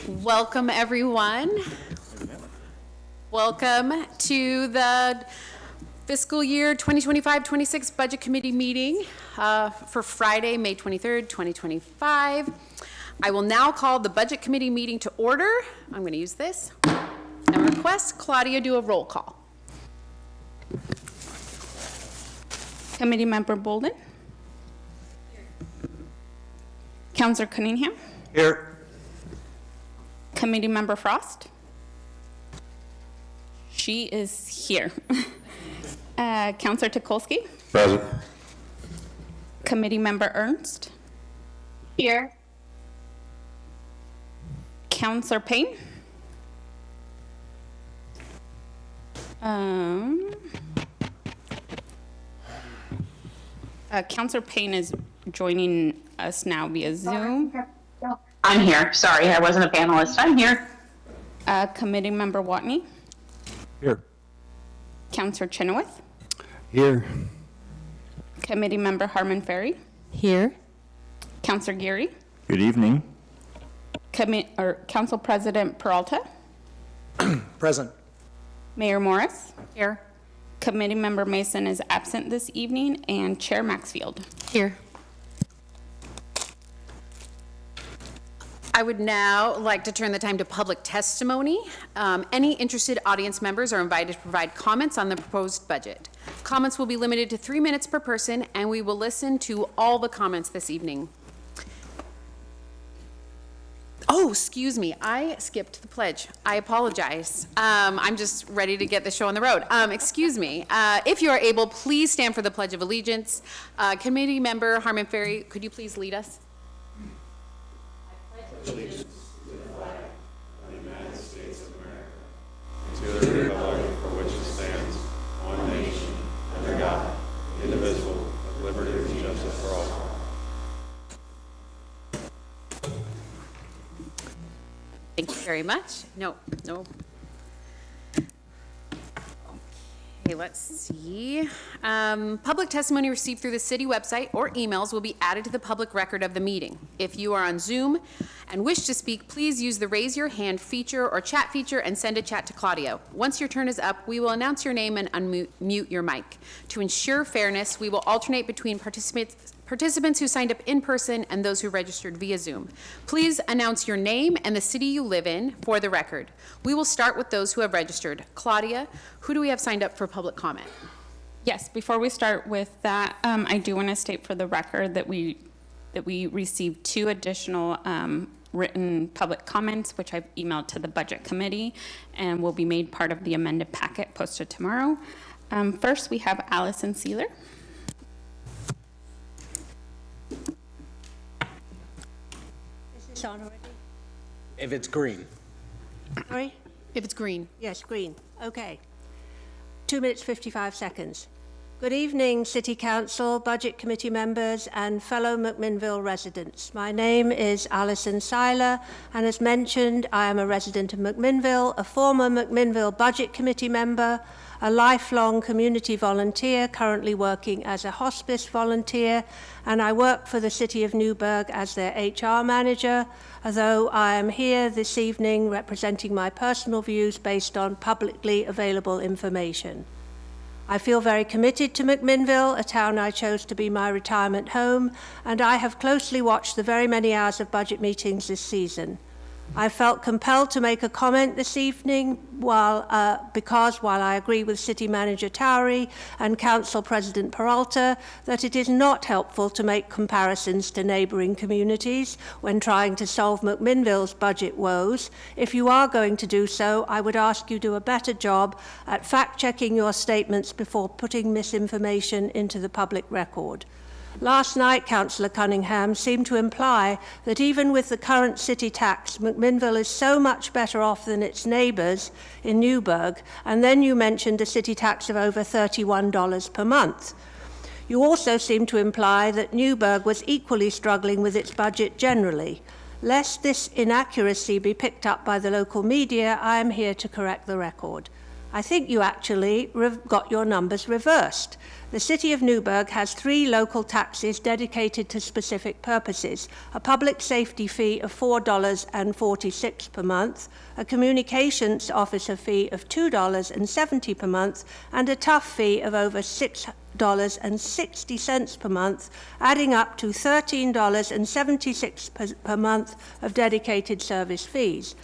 Welcome, everyone. Welcome to the fiscal year 2025-26 Budget Committee meeting for Friday, May 23rd, 2025. I will now call the Budget Committee meeting to order. I'm going to use this and request Claudia do a roll call. Committee Member Bolden. Councillor Cunningham. Here. Committee Member Frost. She is here. Councillor Tukolsky. Present. Committee Member Ernst. Here. Councillor Payne. Councillor Payne is joining us now via Zoom. I'm here. Sorry, I wasn't a panelist. I'm here. Committee Member Watney. Here. Councillor Chenoweth. Here. Committee Member Harmon Ferry. Here. Councillor Geary. Good evening. Council President Peralta. Present. Mayor Morris. Here. Committee Member Mason is absent this evening, and Chair Maxfield. Here. I would now like to turn the time to public testimony. Any interested audience members are invited to provide comments on the proposed budget. Comments will be limited to 3 minutes per person, and we will listen to all the comments this evening. Oh, excuse me, I skipped the pledge. I apologize. I'm just ready to get the show on the road. Excuse me. If you are able, please stand for the Pledge of Allegiance. Committee Member Harmon Ferry, could you please lead us? Allegiance to the flag of the United States of America, and to the republic for which it stands, one nation, under God, indivisible, with liberty and justice for all. Thank you very much. No. Okay, let's see. Public testimony received through the city website or emails will be added to the public record of the meeting. If you are on Zoom and wish to speak, please use the raise your hand feature or chat feature and send a chat to Claudia. Once your turn is up, we will announce your name and unmute your mic. To ensure fairness, we will alternate between participants who signed up in person and those who registered via Zoom. Please announce your name and the city you live in for the record. We will start with those who have registered. Claudia, who do we have signed up for public comment? Yes, before we start with that, I do want to state for the record that we received 2 additional written public comments, which I've emailed to the Budget Committee and will be made part of the amended packet posted tomorrow. First, we have Allison Sealer. On already? If it's green. Sorry? If it's green. Yes, green. Okay. 2 minutes, 55 seconds. Good evening, City Council, Budget Committee members, and fellow McMinnville residents. My name is Alison Seiler, and as mentioned, I am a resident of McMinnville, a former McMinnville Budget Committee member, a lifelong community volunteer, currently working as a hospice volunteer, and I work for the City of Newburgh as their HR manager, although I am here this evening representing my personal views based on publicly available information. I feel very committed to McMinnville, a town I chose to be my retirement home, and I have closely watched the very many hours of budget meetings this season. I felt compelled to make a comment this evening because while I agree with City Manager Towery and Council President Peralta that it is not helpful to make comparisons to neighbouring communities when trying to solve McMinnville's budget woes, if you are going to do so, I would ask you do a better job at fact-checking your statements before putting misinformation into the public record. Last night, Councillor Cunningham seemed to imply that even with the current city tax, McMinnville is so much better off than its neighbours in Newburgh, and then you mentioned a city tax of over $31 per month. You also seemed to imply that Newburgh was equally struggling with its budget generally. Lest this inaccuracy be picked up by the local media, I am here to correct the record. I think you actually got your numbers reversed. The City of Newburgh has 3 local taxes dedicated to specific purposes: a public safety fee of $4.46 per month, a communications officer fee of $2.70 per month, and a tough fee of over $6.60 per month, adding up to $13.76 per month of dedicated service fees.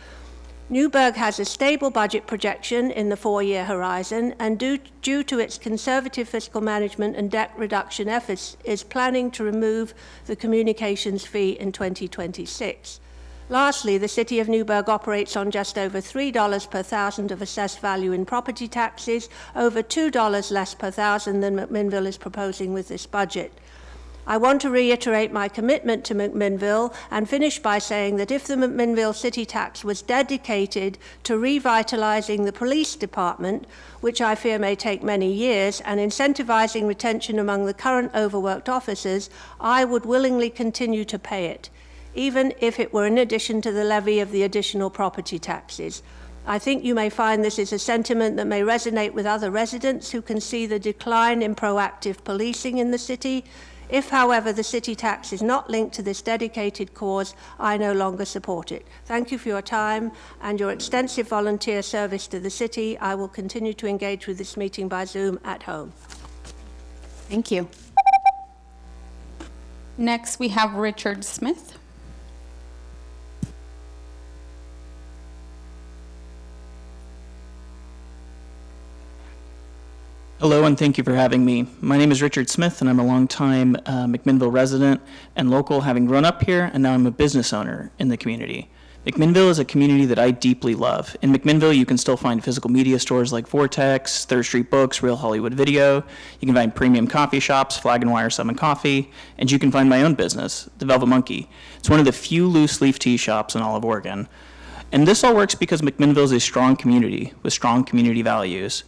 Newburgh has a stable budget projection in the 4-year horizon, and due to its conservative fiscal management and debt reduction efforts, is planning to remove the communications fee in 2026. Lastly, the City of Newburgh operates on just over $3 per thousand of assessed value in property taxes, over $2 less per thousand than McMinnville is proposing with this budget. I want to reiterate my commitment to McMinnville and finish by saying that if the McMinnville city tax was dedicated to revitalizing the police department, which I fear may take many years, and incentivizing retention among the current overworked officers, I would willingly continue to pay it, even if it were in addition to the levy of the additional property taxes. I think you may find this is a sentiment that may resonate with other residents who can see the decline in proactive policing in the city. If, however, the city tax is not linked to this dedicated cause, I no longer support it. Thank you for your time and your extensive volunteer service to the city. I will continue to engage with this meeting by Zoom at home. Thank you. Next, we have Richard Smith. Hello, and thank you for having me. My name is Richard Smith, and I'm a longtime McMinnville resident and local, having grown up here, and now I'm a business owner in the community. McMinnville is a community that I deeply love. In McMinnville, you can still find physical media stores like Vortex, Third Street Books, Real Hollywood Video. You can find premium coffee shops, Flag and Wire Summon Coffee, and you can find my own business, The Velvet Monkey. It's one of the few loose leaf tea shops in all of Oregon. And this all works because McMinnville is a strong community with strong community values.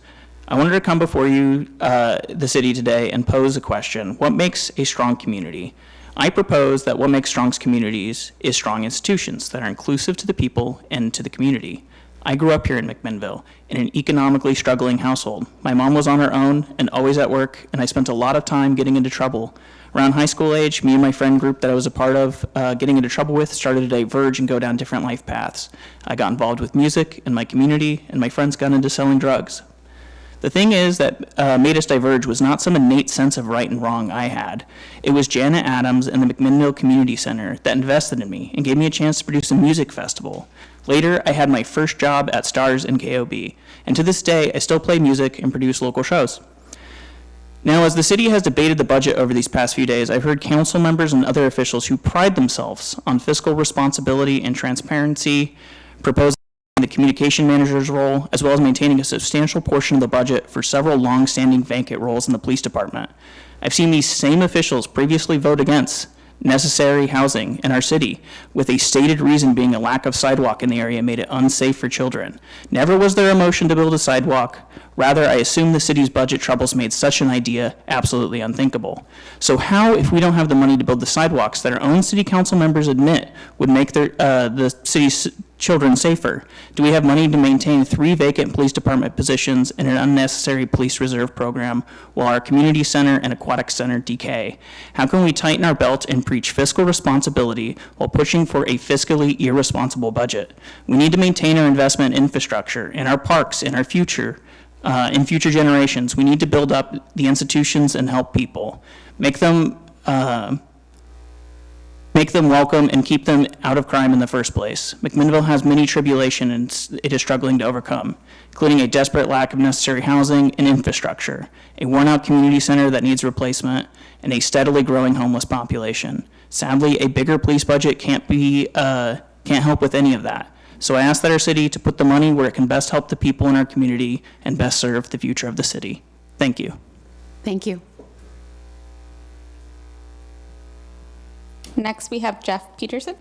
I wanted to come before you, the city today, and pose a question. What makes a strong community? I propose that what makes strong communities is strong institutions that are inclusive to the people and to the community. I grew up here in McMinnville in an economically struggling household. My mom was on her own and always at work, and I spent a lot of time getting into trouble. Around high school age, me and my friend group that I was a part of getting into trouble with started to diverge and go down different life paths. I got involved with music in my community, and my friends got into selling drugs. The thing is that made us diverge was not some innate sense of right and wrong I had. It was Janet Adams and the McMinnville Community Center that invested in me and gave me a chance to produce a music festival. Later, I had my first job at Stars and KOB, and to this day, I still play music and produce local shows. Now, as the city has debated the budget over these past few days, I've heard council members and other officials who pride themselves on fiscal responsibility and transparency propose the communication manager's role, as well as maintaining a substantial portion of the budget for several long-standing vacant roles in the police department. I've seen these same officials previously vote against necessary housing in our city, with a stated reason being a lack of sidewalk in the area made it unsafe for children. Never was there a motion to build a sidewalk. Rather, I assume the city's budget troubles made such an idea absolutely unthinkable. So how, if we don't have the money to build the sidewalks that our own city council members admit would make the city's children safer? Do we have money to maintain 3 vacant police department positions and an unnecessary police reserve program while our community center and aquatic center decay? How can we tighten our belt and preach fiscal responsibility while pushing for a fiscally irresponsible budget? We need to maintain our investment in infrastructure, in our parks, in our future, in future generations. We need to build up the institutions and help people. Make them welcome and keep them out of crime in the first place. McMinnville has many tribulation and it is struggling to overcome, including a desperate lack of necessary housing and infrastructure, a worn-out community center that needs replacement, and a steadily growing homeless population. Sadly, a bigger police budget can't help with any of that. So I ask that our city to put the money where it can best help the people in our community and best serve the future of the city. Thank you. Thank you. Next, we have Jeff Peterson.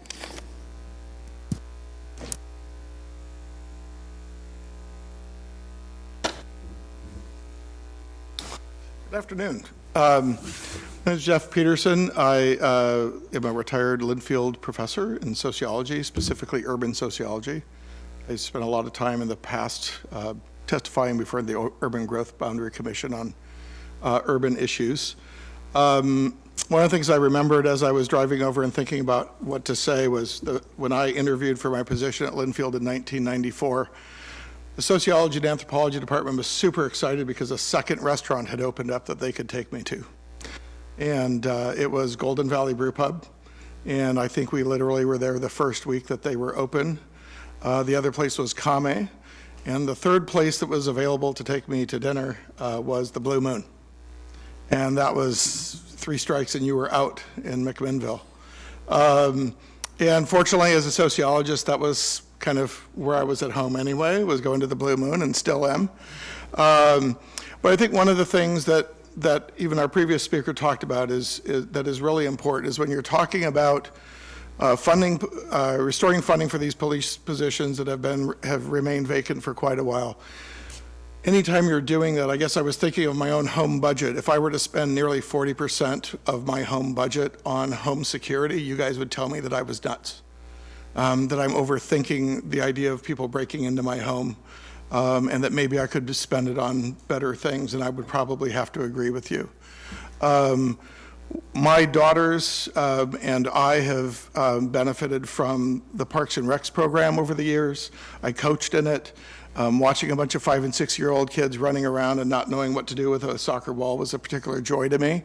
Good afternoon. My name is Jeff Peterson. I am a retired Linfield professor in sociology, specifically urban sociology. I spent a lot of time in the past testifying before the Urban Growth Boundary Commission on urban issues. One of the things I remembered as I was driving over and thinking about what to say was when I interviewed for my position at Linfield in 1994, the sociology and anthropology department was super excited because a second restaurant had opened up that they could take me to. And it was Golden Valley Brew Pub. And I think we literally were there the first week that they were open. The other place was Kame. And the third place that was available to take me to dinner was the Blue Moon. And that was 3 strikes and you were out in McMinnville. And fortunately, as a sociologist, that was kind of where I was at home anyway, was going to the Blue Moon, and still am. But I think one of the things that even our previous speaker talked about that is really important is when you're talking about funding, restoring funding for these police positions that have remained vacant for quite a while. Anytime you're doing that, I guess I was thinking of my own home budget. If I were to spend nearly 40% of my home budget on home security, you guys would tell me that I was nuts, that I'm overthinking the idea of people breaking into my home, and that maybe I could spend it on better things, and I would probably have to agree with you. My daughters and I have benefited from the Parks and Recs program over the years. I coached in it. Watching a bunch of 5- and 6-year-old kids running around and not knowing what to do with a soccer ball was a particular joy to me.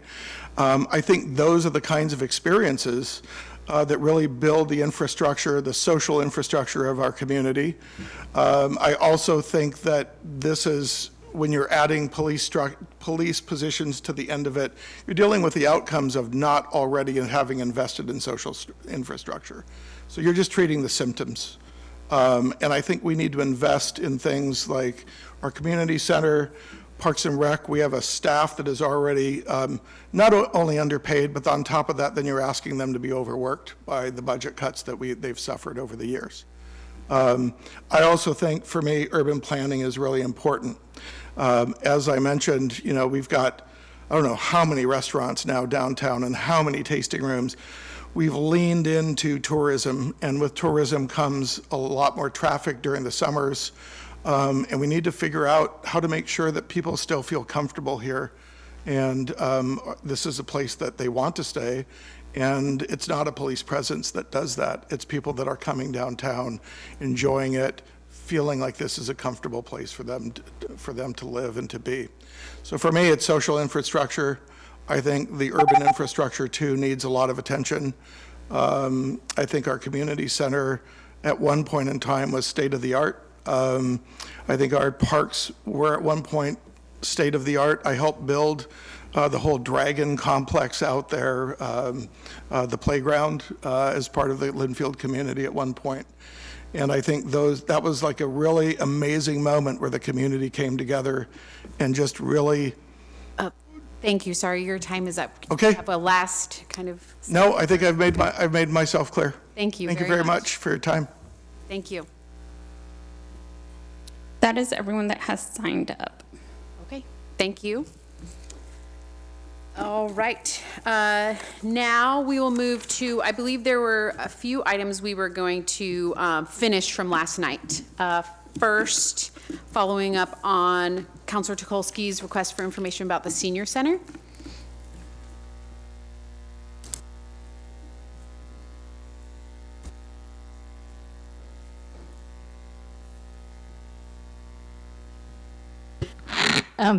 I think those are the kinds of experiences that really build the infrastructure, the social infrastructure of our community. I also think that this is, when you're adding police positions to the end of it, you're dealing with the outcomes of not already having invested in social infrastructure. So you're just treating the symptoms. And I think we need to invest in things like our community center, Parks and Rec. We have a staff that is already not only underpaid, but on top of that, then you're asking them to be overworked by the budget cuts that they've suffered over the years. I also think, for me, urban planning is really important. As I mentioned, we've got, I don't know how many restaurants now downtown and how many tasting rooms. We've leaned into tourism, and with tourism comes a lot more traffic during the summers, and we need to figure out how to make sure that people still feel comfortable here, and this is a place that they want to stay, and it's not a police presence that does that. It's people that are coming downtown, enjoying it, feeling like this is a comfortable place for them to live and to be. So for me, it's social infrastructure. I think the urban infrastructure, too, needs a lot of attention. I think our community center at one point in time was state-of-the-art. I think our parks were at one point state-of-the-art. I helped build the whole Dragon complex out there, the playground, as part of the Linfield community at one point. And I think that was like a really amazing moment where the community came together and just really... Thank you. Sorry, your time is up. Okay. Have a last kind of... No, I think I've made myself clear. Thank you. Thank you very much for your time. Thank you. That is everyone that has signed up. Okay, thank you. All right, now we will move to, I believe there were a few items we were going to finish from last night. First, following up on Councilor Tukolsky's request for information about the senior center.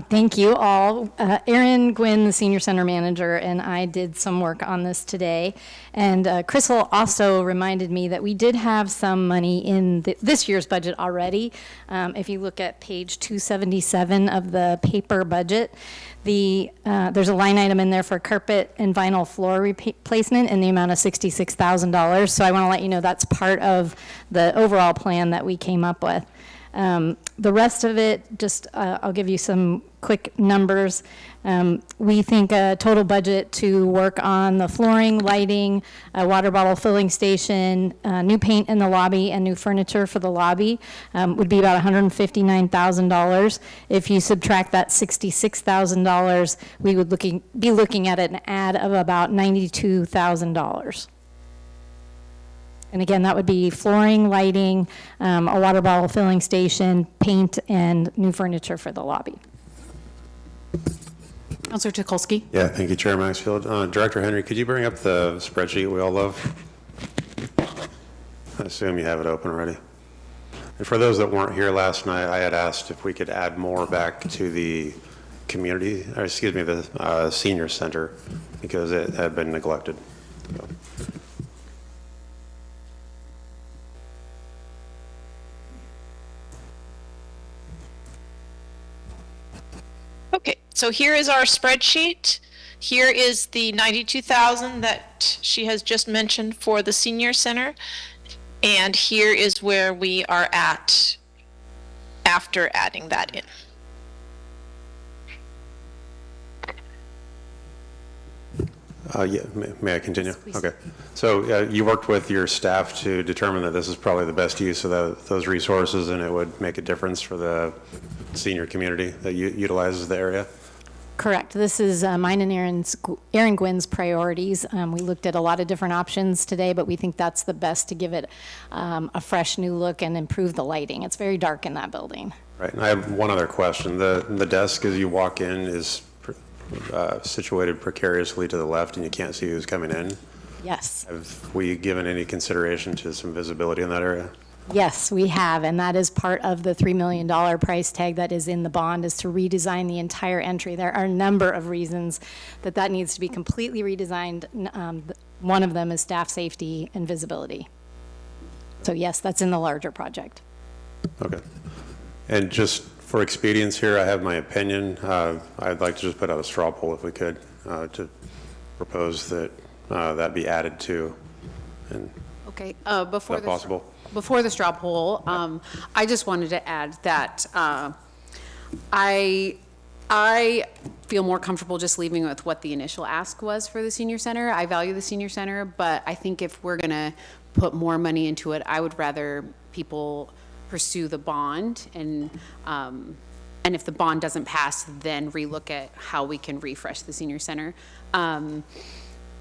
Thank you all. Erin Gwynn, the Senior Center Manager, and I did some work on this today. And Crystal also reminded me that we did have some money in this year's budget already. If you look at page 277 of the paper budget, there's a line item in there for carpet and vinyl floor replacement in the amount of $66,000. So I want to let you know that's part of the overall plan that we came up with. The rest of it, just I'll give you some quick numbers. We think a total budget to work on the flooring, lighting, a water bottle filling station, new paint in the lobby, and new furniture for the lobby would be about $159,000. If you subtract that $66,000, we would be looking at an add of about $92,000. And again, that would be flooring, lighting, a water bottle filling station, paint, and new furniture for the lobby. Counselor Tukolsky? Yeah, thank you, Chair Maxfield. Director Henry, could you bring up the spreadsheet we all love? I assume you have it open already. And for those that weren't here last night, I had asked if we could add more back to the community, or excuse me, the senior center, because it had been neglected. So. Okay, so here is our spreadsheet. Here is the 92,000 that she has just mentioned for the senior center. And here is where we are at after adding that in. Yeah, may I continue? Okay. So you worked with your staff to determine that this is probably the best use of those resources, and it would make a difference for the senior community that utilizes the area? Correct. This is mine and Aaron Gwynn's priorities. We looked at a lot of different options today, but we think that's the best to give it a fresh new look and improve the lighting. It's very dark in that building. Right. And I have one other question. The desk as you walk in is situated precariously to the left, and you can't see who's coming in. Yes. Have we given any consideration to some visibility in that area? Yes, we have, and that is part of the $3 million price tag that is in the bond, is to redesign the entire entry. There are a number of reasons that needs to be completely redesigned. One of them is staff safety and visibility. So yes, that's in the larger project. Okay. And just for expedience here, I have my opinion. I'd like to just put out a straw poll if we could, to propose that that be added to. And Okay, is that possible? Before the straw poll, I just wanted to add that I feel more comfortable just leaving with what the initial ask was for the senior center. I value the senior center, but I think if we're gonna put more money into it, I would rather people pursue the bond, and if the bond doesn't pass, then relook at how we can refresh the senior center.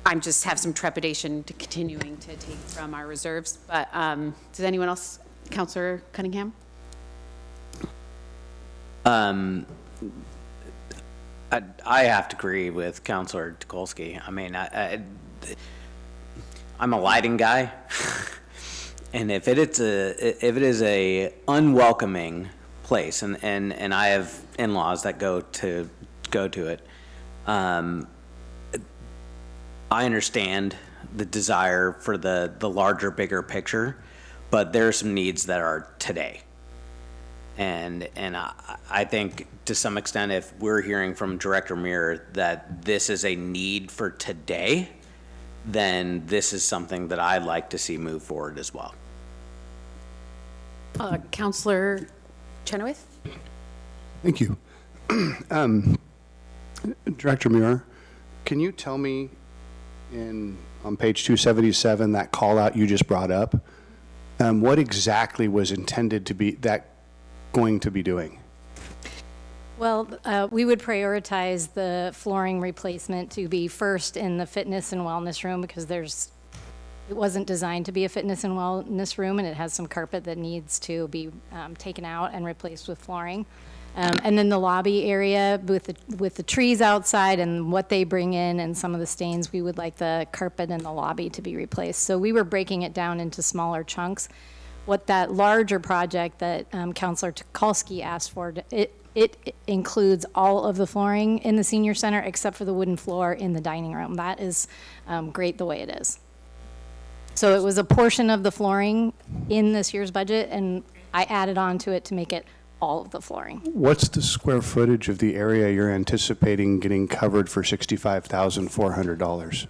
I just have some trepidation to continuing to take from our reserves, but does anyone else? Councillor Cunningham? I have to agree with Councillor Tukolsky. I mean, I'm a lighting guy, and if it is a unwelcoming place, and I have in-laws that go to it, I understand the desire for the larger, bigger picture, but there are some needs that are today. And I think to some extent, if we're hearing from Director Muir that this is a need for today, then this is something that I'd like to see move forward as well. Councillor Chenoweth? Thank you. Director Muir, can you tell me on page 277, that call out you just brought up, what exactly was intended to be going to be doing? Well, we would prioritize the flooring replacement to be first in the fitness and wellness room, because it wasn't designed to be a fitness and wellness room, and it has some carpet that needs to be taken out and replaced with flooring. And then the lobby area with the trees outside and what they bring in and some of the stains, we would like the carpet in the lobby to be replaced. So we were breaking it down into smaller chunks. What that larger project that Councillor Tukolsky asked for, it includes all of the flooring in the senior center except for the wooden floor in the dining room. That is great the way it is. So it was a portion of the flooring in this year's budget, and I added on to it to make it all of the flooring. What's the square footage of the area you're anticipating getting covered for $65,400?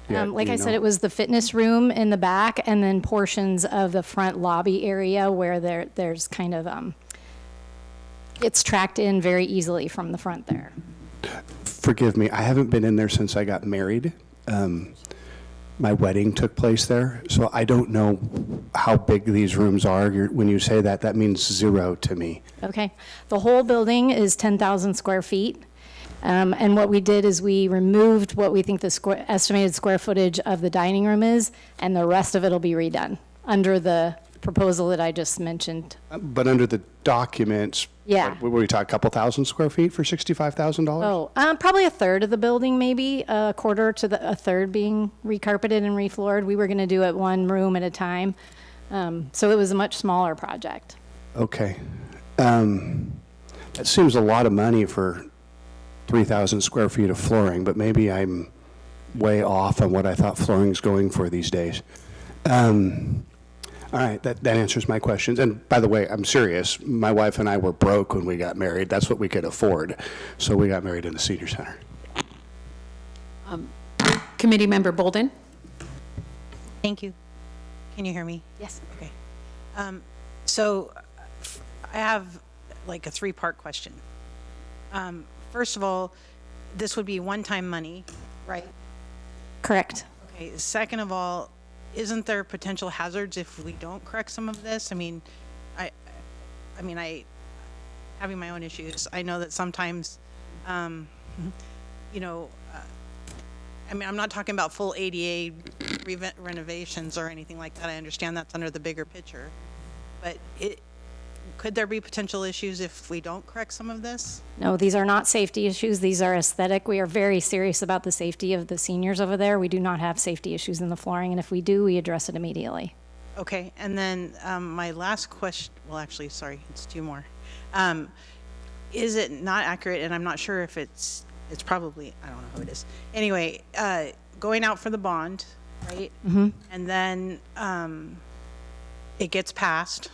Like I said, it was the fitness room in the back, and then portions of the front lobby area where there's kind of, it's tracked in very easily from the front there. Forgive me, I haven't been in there since I got married. My wedding took place there, so I don't know how big these rooms are. When you say that means zero to me. Okay. The whole building is 10,000 square feet. And what we did is we removed what we think the estimated square footage of the dining room is, and the rest of it will be redone under the proposal that I just mentioned. But under the documents, Yeah. what were we talking, a couple thousand square feet for $65,000? Oh, probably a third of the building, maybe a quarter to a third being recarpeted and refloored. We were going to do it one room at a time. So it was a much smaller project. Okay. That seems a lot of money for 3,000 square feet of flooring, but maybe I'm way off on what I thought flooring's going for these days. All right, that answers my questions. And by the way, I'm serious. My wife and I were broke when we got married. That's what we could afford. So we got married in the senior center. Committee Member Bolden? Thank you. Can you hear me? Yes. Okay. So I have like a three-part question. First of all, this would be one-time money, right? Correct. Okay. Second of all, isn't there potential hazards if we don't correct some of this? I mean, I having my own issues. I know that sometimes, you know, I mean, I'm not talking about full ADA renovations or anything like that. I understand that's under the bigger picture. But could there be potential issues if we don't correct some of this? No, these are not safety issues. These are aesthetic. We are very serious about the safety of the seniors over there. We do not have safety issues in the flooring, and if we do, we address it immediately. Okay, and then my last question, well, actually, sorry, it's two more. Is it not accurate, and I'm not sure if it's probably, I don't know who it is. Anyway, going out for the bond, right? Mm-hmm. And then it gets passed,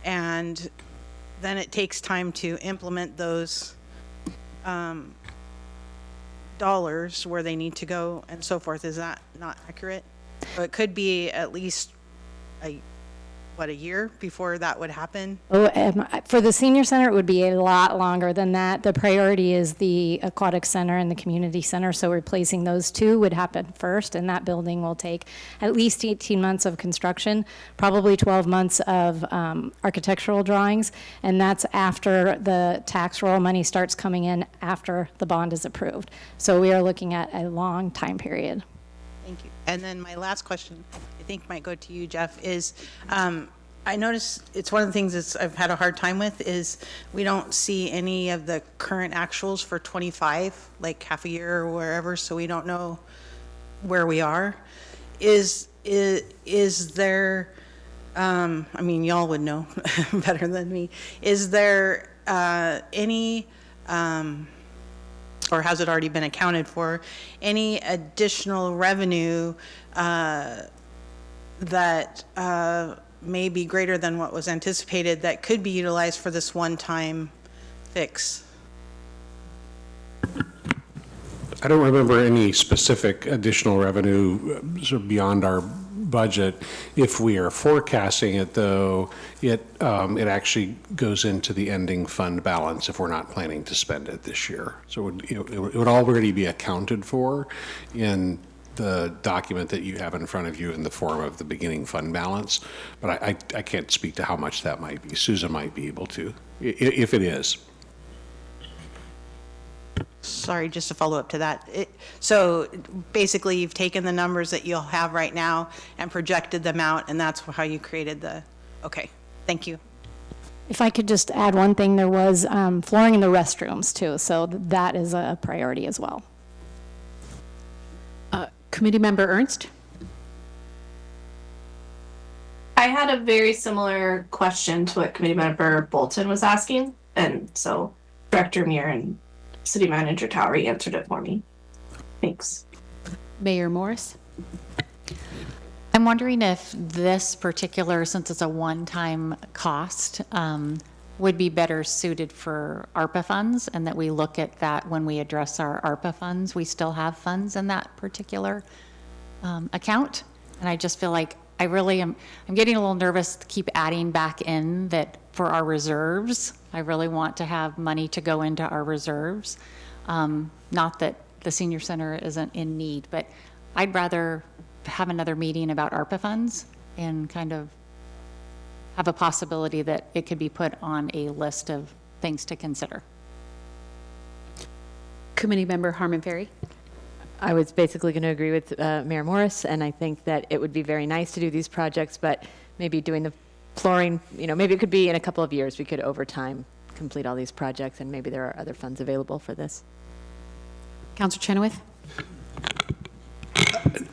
and then it takes time to implement those dollars where they need to go and so forth. Is that not accurate? So it could be at least a year before that would happen? For the senior center, it would be a lot longer than that. The priority is the aquatic center and the community center, so replacing those two would happen first, and that building will take at least 18 months of construction, probably 12 months of architectural drawings, and that's after the tax roll money starts coming in after the bond is approved. So we are looking at a long time period. Thank you. And then my last question, I think might go to you, Jeff, is I noticed it's one of the things that I've had a hard time with is we don't see any of the current actuals for 25, like half a year or wherever, so we don't know where we are. Is there, I mean, y'all would know better than me, is there any, or has it already been accounted for, any additional revenue that may be greater than what was anticipated that could be utilized for this one-time fix? I don't remember any specific additional revenue sort of beyond our budget. If we are forecasting it, though, it actually goes into the ending fund balance if we're not planning to spend it this year. So it would already be accounted for in the document that you have in front of you in the form of the beginning fund balance, but I can't speak to how much that might be. Susan might be able to, if it is. Sorry, just to follow up to that. So basically, you've taken the numbers that you'll have right now and projected them out, and that's how you created the, okay, thank you. If I could just add one thing, there was flooring in the restrooms too, so that is a priority as well. Committee Member Ernst? I had a very similar question to what Committee Member Bolton was asking, and so Director Muir and City Manager Towery answered it for me. Thanks. Mayor Morris? I'm wondering if this particular, since it's a one-time cost, would be better suited for ARPA funds, and that we look at that when we address our ARPA funds. We still have funds in that particular account, and I just feel like I really am, I'm getting a little nervous to keep adding back in that for our reserves. I really want to have money to go into our reserves. Not that the senior center isn't in need, but I'd rather have another meeting about ARPA funds and kind of have a possibility that it could be put on a list of things to consider. Committee Member Harmon Ferry. I was basically going to agree with Mayor Morris, and I think that it would be very nice to do these projects, but maybe doing the flooring, maybe it could be in a couple of years, we could over time complete all these projects, and maybe there are other funds available for this. Councilor Chenoweth?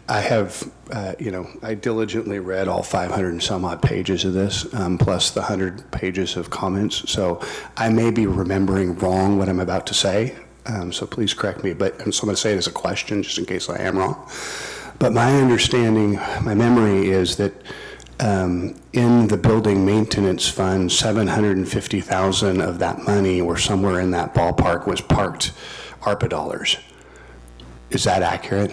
I have, I diligently read all 500 and some odd pages of this, plus the 100 pages of comments. So I may be remembering wrong what I'm about to say. So please correct me. But so I'm going to say it as a question, just in case I am wrong. But my understanding, my memory is that in the building maintenance fund, 750,000 of that money, or somewhere in that ballpark, was parked ARPA dollars. Is that accurate?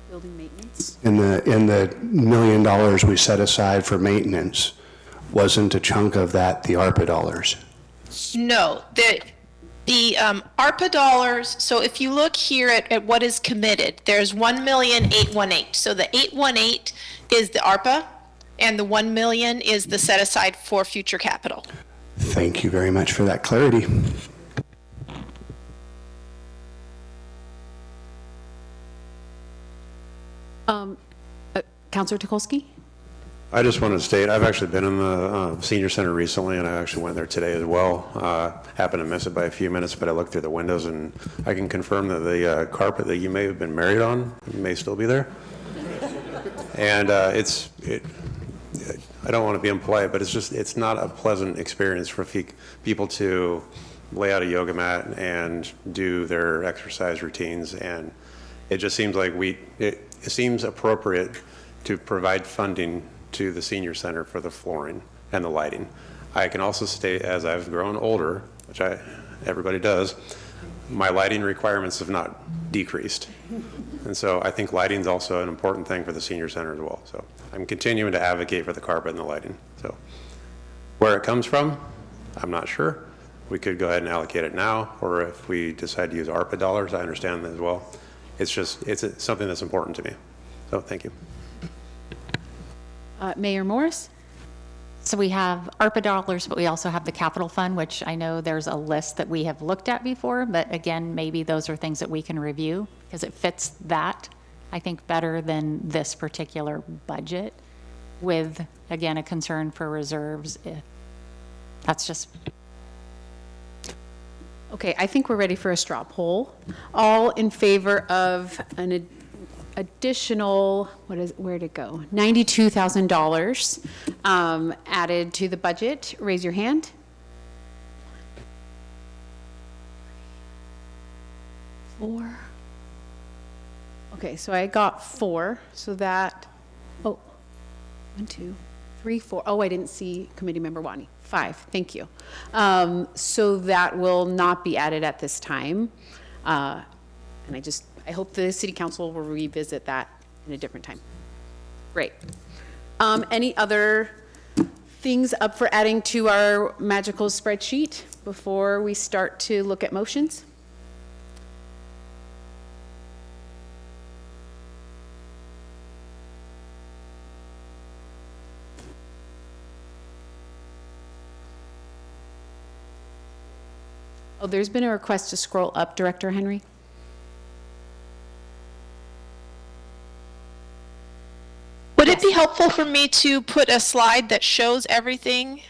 Building maintenance. In the $1 million we set aside for maintenance, wasn't a chunk of that the ARPA dollars? No, the ARPA dollars, so if you look here at what is committed, there's 1,818,000. So the 818 is the ARPA, and the 1 million is the set aside for future capital. Thank you very much for that clarity. Councilor Tukolsky? I just wanted to state, I've actually been in the senior center recently, and I actually went there today as well. Happened to miss it by a few minutes, but I looked through the windows, and I can confirm that the carpet that you may have been married on may still be there. And I don't want to be impolite, but it's not a pleasant experience for people to lay out a yoga mat and do their exercise routines. And it just seems like it seems appropriate to provide funding to the senior center for the flooring and the lighting. I can also state, as I've grown older, which everybody does, my lighting requirements have not decreased. And so I think lighting is also an important thing for the senior center as well. So I'm continuing to advocate for the carpet and the lighting. So where it comes from, I'm not sure. We could go ahead and allocate it now, or if we decide to use ARPA dollars, I understand that as well. It's something that's important to me. So thank you. Mayor Morris? So we have ARPA dollars, but we also have the capital fund, which I know there's a list that we have looked at before, but again, maybe those are things that we can review because it fits that, I think, better than this particular budget with, again, a concern for reserves. That's just... Okay, I think we're ready for a straw poll. All in favor of an additional, where'd it go? $92,000 added to the budget. Raise your hand. Four. Okay, so I got 4. So that, 1, 2, 3, 4. Oh, I didn't see Committee Member Wani. 5, thank you. So that will not be added at this time. And I hope the City Council will revisit that in a different time. Great. Any other things up for adding to our magical spreadsheet before we start to look at motions? Oh, there's been a request to scroll up, Director Henry. Would it be helpful for me to put a slide that shows everything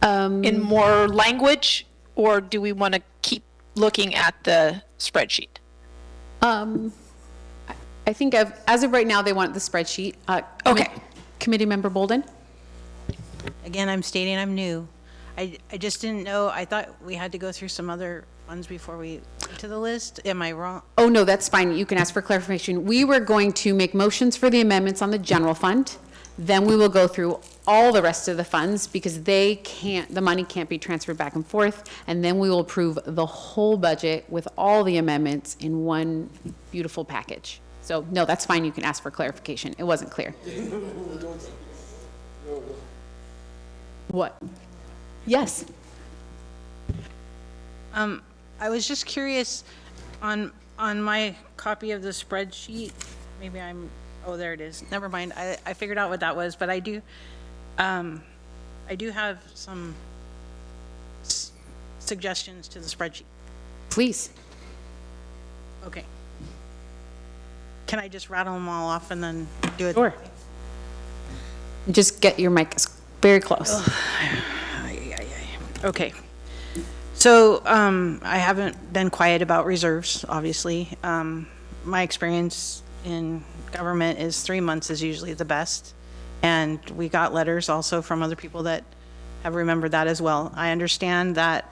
in more language, or do we want to keep looking at the spreadsheet? I think as of right now, they want the spreadsheet. Okay. Committee Member Bolden? Again, I'm stating I'm new. I just didn't know, I thought we had to go through some other funds before we get to the list. Am I wrong? Oh, no, that's fine. You can ask for clarification. We were going to make motions for the amendments on the general fund. Then we will go through all the rest of the funds because the money can't be transferred back and forth. And then we will approve the whole budget with all the amendments in one beautiful package. So, no, that's fine. You can ask for clarification. It wasn't clear. What? Yes. I was just curious on my copy of the spreadsheet, maybe oh, there it is. Never mind. I figured out what that was, but I do have some suggestions to the spreadsheet? Please. Okay. Can I just rattle them all off and then do it? Sure. Just get your mic very close. Okay. So I haven't been quiet about reserves, obviously. My experience in government is 3 months is usually the best. And we got letters also from other people that have remembered that as well. I understand that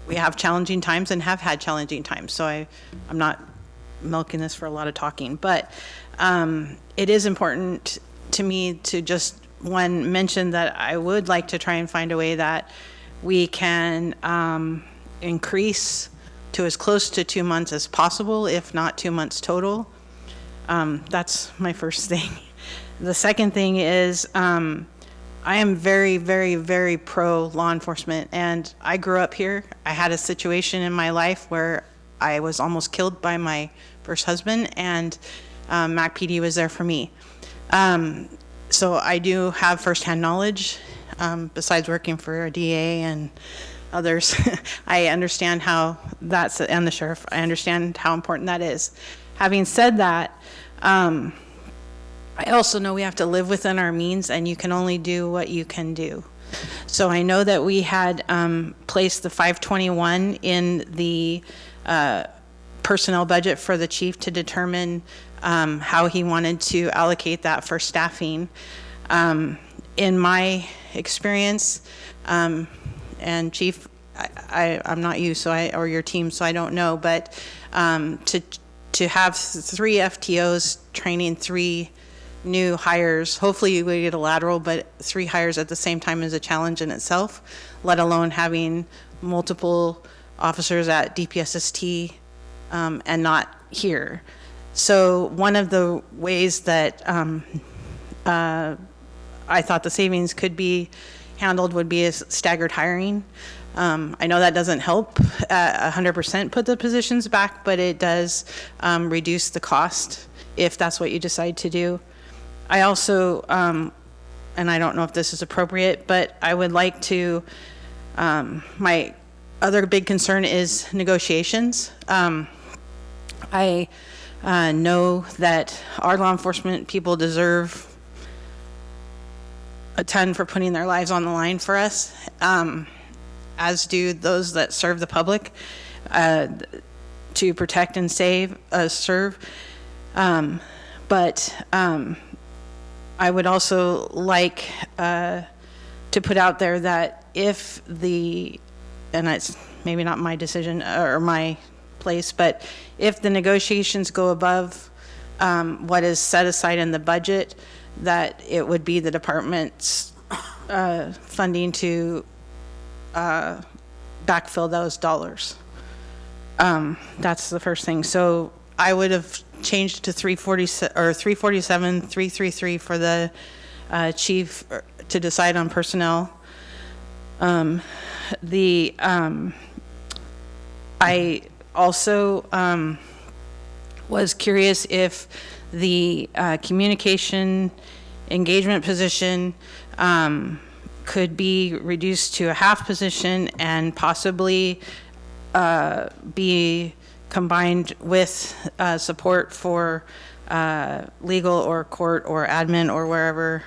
we have challenging times and have had challenging times. So I'm not milking this for a lot of talking. But it is important to me to just, one, mention that I would like to try and find a way that we can increase to as close to 2 months as possible, if not 2 months total. That's my first thing. The second thing is I am very, very, very pro law enforcement, and I grew up here. I had a situation in my life where I was almost killed by my first husband, and Mac PD was there for me. So I do have firsthand knowledge, besides working for a DA and others. I understand how that's, and the sheriff, I understand how important that is. Having said that, I also know we have to live within our means, and you can only do what you can do. So I know that we had placed the 521 in the personnel budget for the chief to determine how he wanted to allocate that for staffing. In my experience, and chief, I'm not you, so or your team, so I don't know, but to have 3 FTOs training 3 new hires, hopefully we get a lateral, but 3 hires at the same time is a challenge in itself, let alone having multiple officers at DPSST and not here. So one of the ways that I thought the savings could be handled would be as staggered hiring. I know that doesn't help 100% put the positions back, but it does reduce the cost if that's what you decide to do. I also, and I don't know if this is appropriate, but I would like to, my other big concern is negotiations. I know that our law enforcement people deserve a ton for putting their lives on the line for us, as do those that serve the public to protect and serve. But I would also like to put out there that if and it's maybe not my decision or my place, but if the negotiations go above what is set aside in the budget, that it would be the department's funding to backfill those dollars. That's the first thing. So I would have changed to 347, 333 for the chief to decide on personnel. I also was curious if the communication engagement position could be reduced to a half position and possibly be combined with support for legal or court or admin or wherever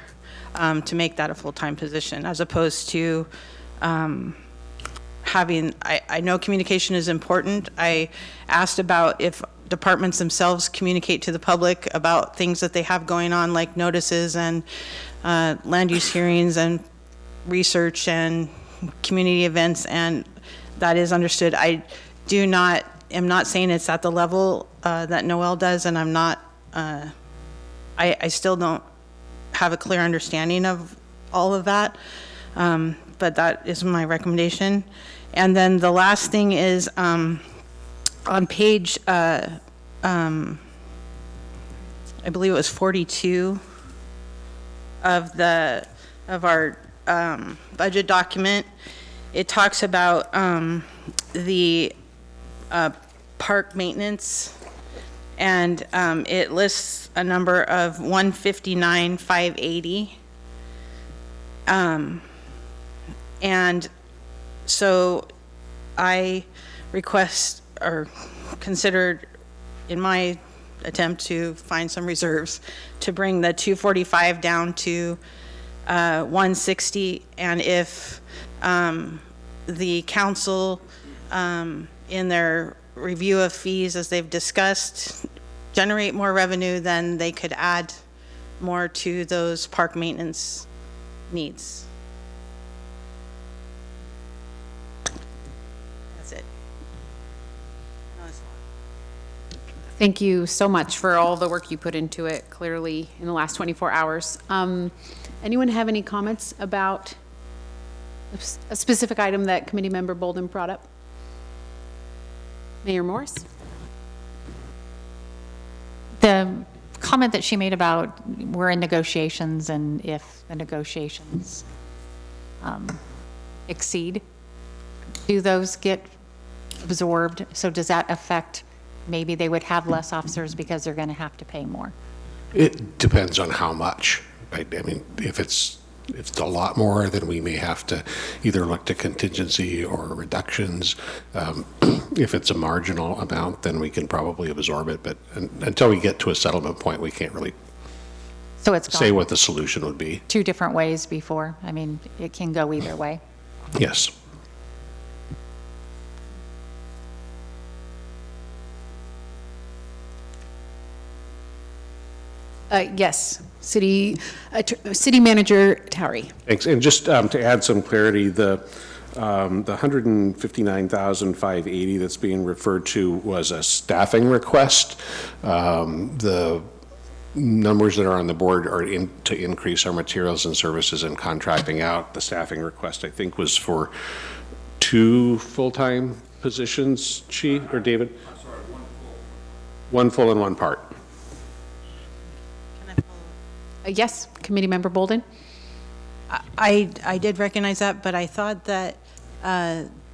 to make that a full-time position, as opposed to having, I know communication is important. I asked about if departments themselves communicate to the public about things that they have going on, like notices and land use hearings and research and community events, and that is understood. I am not saying it's at the level that Noel does, and I'm not, I still don't have a clear understanding of all of that, but that is my recommendation. And then the last thing is on page, I believe it was 42 of our budget document, it talks about the park maintenance, and it lists a number of 159,580. And So I request or considered in my attempt to find some reserves to bring the 245 down to 160. And if the council in their review of fees, as they've discussed, generate more revenue, then they could add more to those park maintenance needs. That's it. Thank you so much for all the work you put into it, clearly, in the last 24 hours. Anyone have any comments about a specific item that committee member Bolden brought up? Mayor Morris? The comment that she made about we're in negotiations, and if the negotiations exceed, do those get absorbed? So does that affect, maybe they would have less officers because they're going to have to pay more? It depends on how much, right? I mean, if it's a lot more, then we may have to either look to contingency or reductions. If it's a marginal amount, then we can probably absorb it. But until we get to a settlement point, we can't really So it's say gone what the solution would be. two different ways before. I mean, it can go either way. Yes. Yes, City Manager Towery. Thanks. And just to add some clarity, the 159,580 that's being referred to was a staffing request. The numbers that are on the board are to increase our materials and services and contracting out. The staffing request, I think, was for 2 full-time positions, Chi or David? One full and one part. Yes, Committee Member Bolden? I did recognize that, but I thought that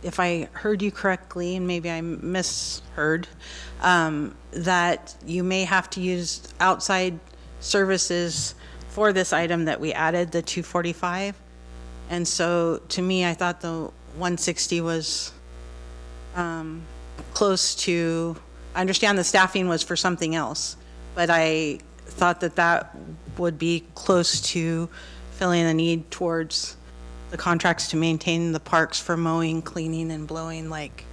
if I heard you correctly, and maybe I misheard, that you may have to use outside services for this item that we added, the 245. And so to me, I thought the 160 was close to, I understand the staffing was for something else, but I thought that that would be close to filling the need towards the contracts to maintain the parks for mowing, cleaning, and blowing, like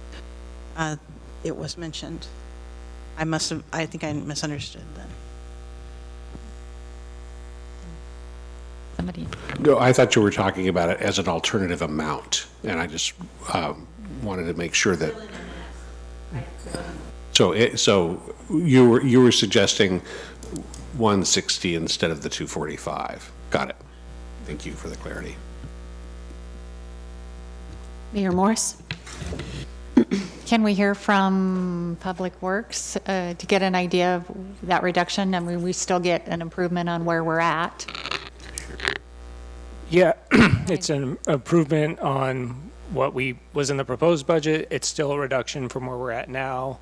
it was mentioned. I think I misunderstood then. Somebody. No, I thought you were talking about it as an alternative amount, and I just wanted to make sure that. So you were suggesting 160 instead of the 245. Got it. Thank you for the clarity. Mayor Morris? Can we hear from Public Works to get an idea of that reduction? I mean, we still get an improvement on where we're at. Yeah, it's an improvement on what was in the proposed budget. It's still a reduction from where we're at now.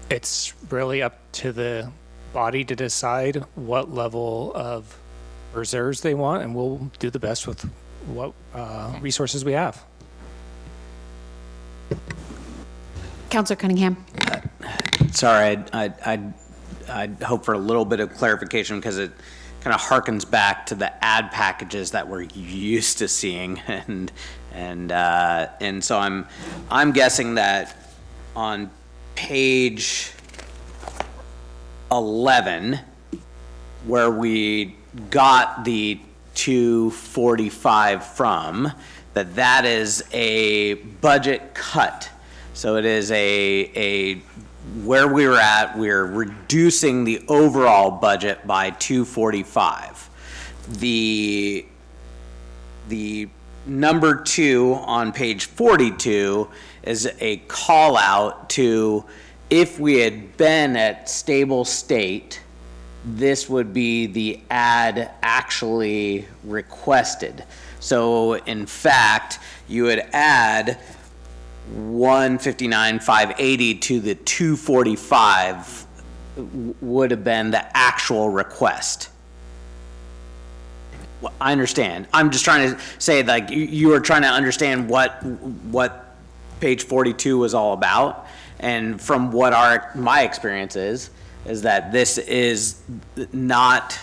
It's really up to the body to decide what level of reserves they want, and we'll do the best with what resources we have. Councilor Cunningham? Sorry, I'd hope for a little bit of clarification because it kind of harkens back to the ad packages that we're used to seeing, and so I'm guessing that on page 11, where we got the 245 from, that is a budget cut. So it is where we were at, we're reducing the overall budget by 245. The number 2 on page 42 is a call out to, if we had been at stable state, this would be the ad actually requested. So in fact, you would add 159,580 to the 245 would have been the actual request. Well, I understand. I'm just trying to say, like, you were trying to understand what page 42 was all about. And from what my experience is that this is not,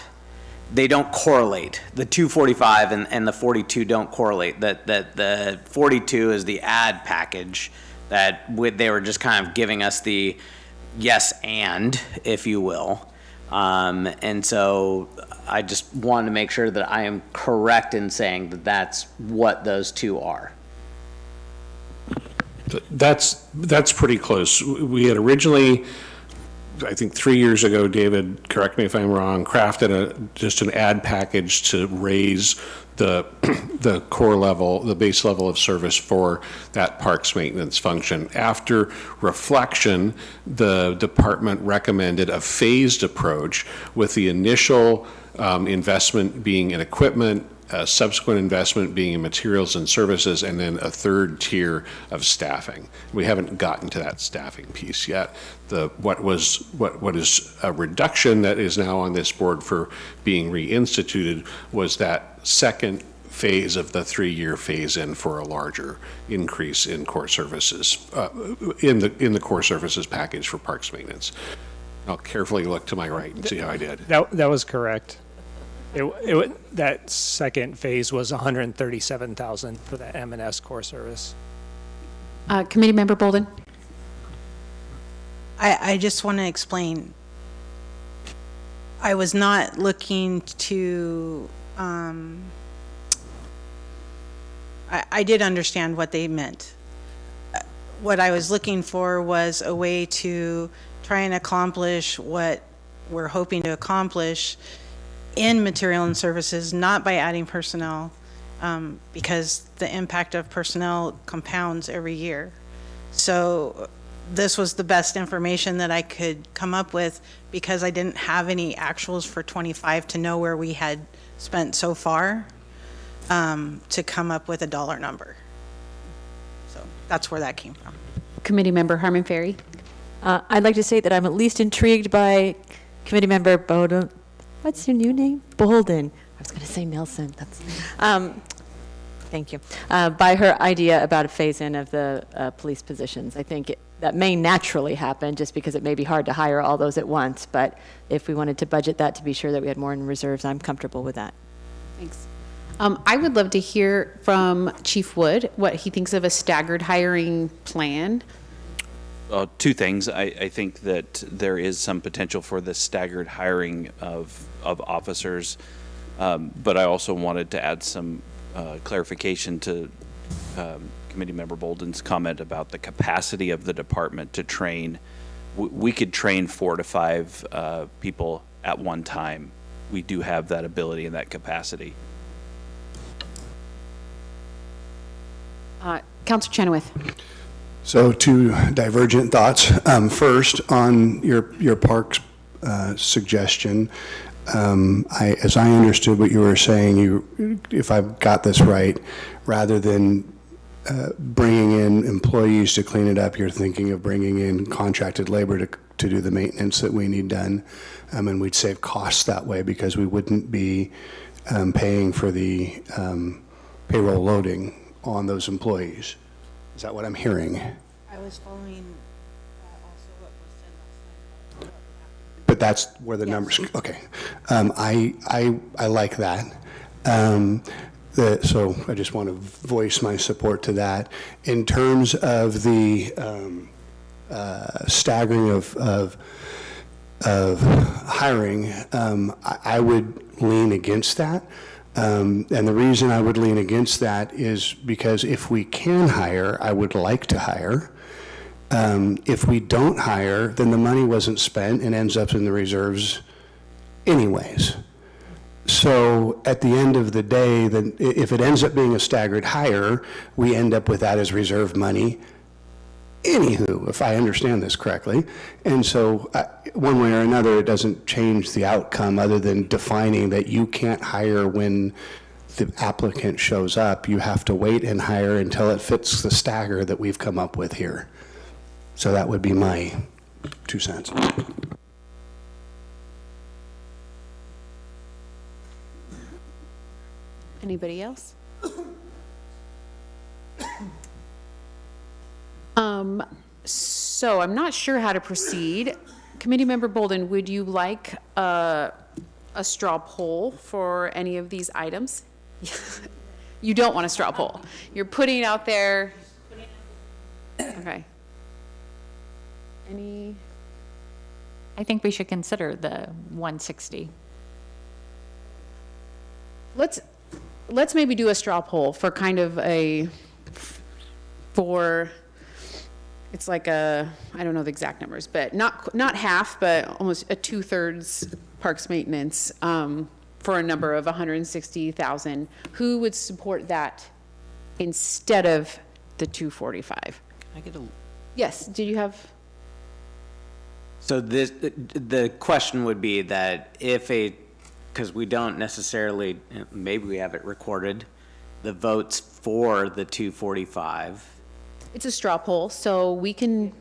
they don't correlate. The 245 and the 42 don't correlate. That the 42 is the ad package that they were just kind of giving us the yes and, if you will. And so I just wanted to make sure that I am correct in saying that that's what those two are. That's pretty close. We had originally, I think 3 years ago, David, correct me if I'm wrong, crafted just an ad package to raise the core level, the base level of service for that parks maintenance function. After reflection, the department recommended a phased approach, with the initial investment being in equipment, subsequent investment being in materials and services, and then a third tier of staffing. We haven't gotten to that staffing piece yet. What is a reduction that is now on this board for being reinstituted was that second phase of the 3-year phase-in for a larger increase in core services, in the core services package for parks maintenance. I'll carefully look to my right and see how I did. That was correct. That second phase was $137,000 for the M&S core service. Committee Member Bolden? I just want to explain. I was not looking to, I did understand what they meant. What I was looking for was a way to try and accomplish what we're hoping to accomplish in material and services, not by adding personnel, because the impact of personnel compounds every year. So this was the best information that I could come up with, because I didn't have any actuals for 25 to know where we had spent so far, to come up with a dollar number. So that's where that came from. Committee Member Harmon Ferry? I'd like to say that I'm at least intrigued by Committee Member Bolden. What's your new name? Bolden. I was going to say Nelson. That's. Thank you. By her idea about a phase-in of the police positions. I think that may naturally happen, just because it may be hard to hire all those at once. But if we wanted to budget that to be sure that we had more in reserves, I'm comfortable with that. Thanks. I would love to hear from Chief Wood what he thinks of a staggered hiring plan. Two things. I think that there is some potential for the staggered hiring of officers, but I also wanted to add some clarification to Committee Member Bolden's comment about the capacity of the department to train. We could train 4 to 5 people at one time. We do have that ability and that capacity. Councilor Chenoweth. So two divergent thoughts. First, on your parks suggestion, as I understood what you were saying, if I got this right, rather than bringing in employees to clean it up, you're thinking of bringing in contracted labor to do the maintenance that we need done, and we'd save costs that way, because we wouldn't be paying for the payroll loading on those employees. Is that what I'm hearing? I was following also what was said last night. But that's where the numbers, okay. I like that. So I just want to voice my support to that. In terms of the staggering of hiring, I would lean against that. And the reason I would lean against that is because if we can hire, I would like to hire. If we don't hire, then the money wasn't spent and ends up in the reserves anyways. So at the end of the day, then if it ends up being a staggered hire, we end up with that as reserve money anywho, if I understand this correctly. And so one way or another, it doesn't change the outcome, other than defining that you can't hire when the applicant shows up. You have to wait and hire until it fits the stagger that we've come up with here. So that would be my 2 cents. Anybody else? So I'm not sure how to proceed. Committee Member Bolden, would you like a straw poll for any of these items? You don't want a straw poll. You're putting it out there. Okay. Any? I think we should consider the 160. Let's maybe do a straw poll for kind of it's like I don't know the exact numbers, but not half, but almost a 2/3 parks maintenance, for a number of 160,000. Who would support that instead of the 245? I get a. Yes, did you have? So the question would be that because we don't necessarily, maybe we have it recorded, the votes for the 245. It's a straw poll, so we can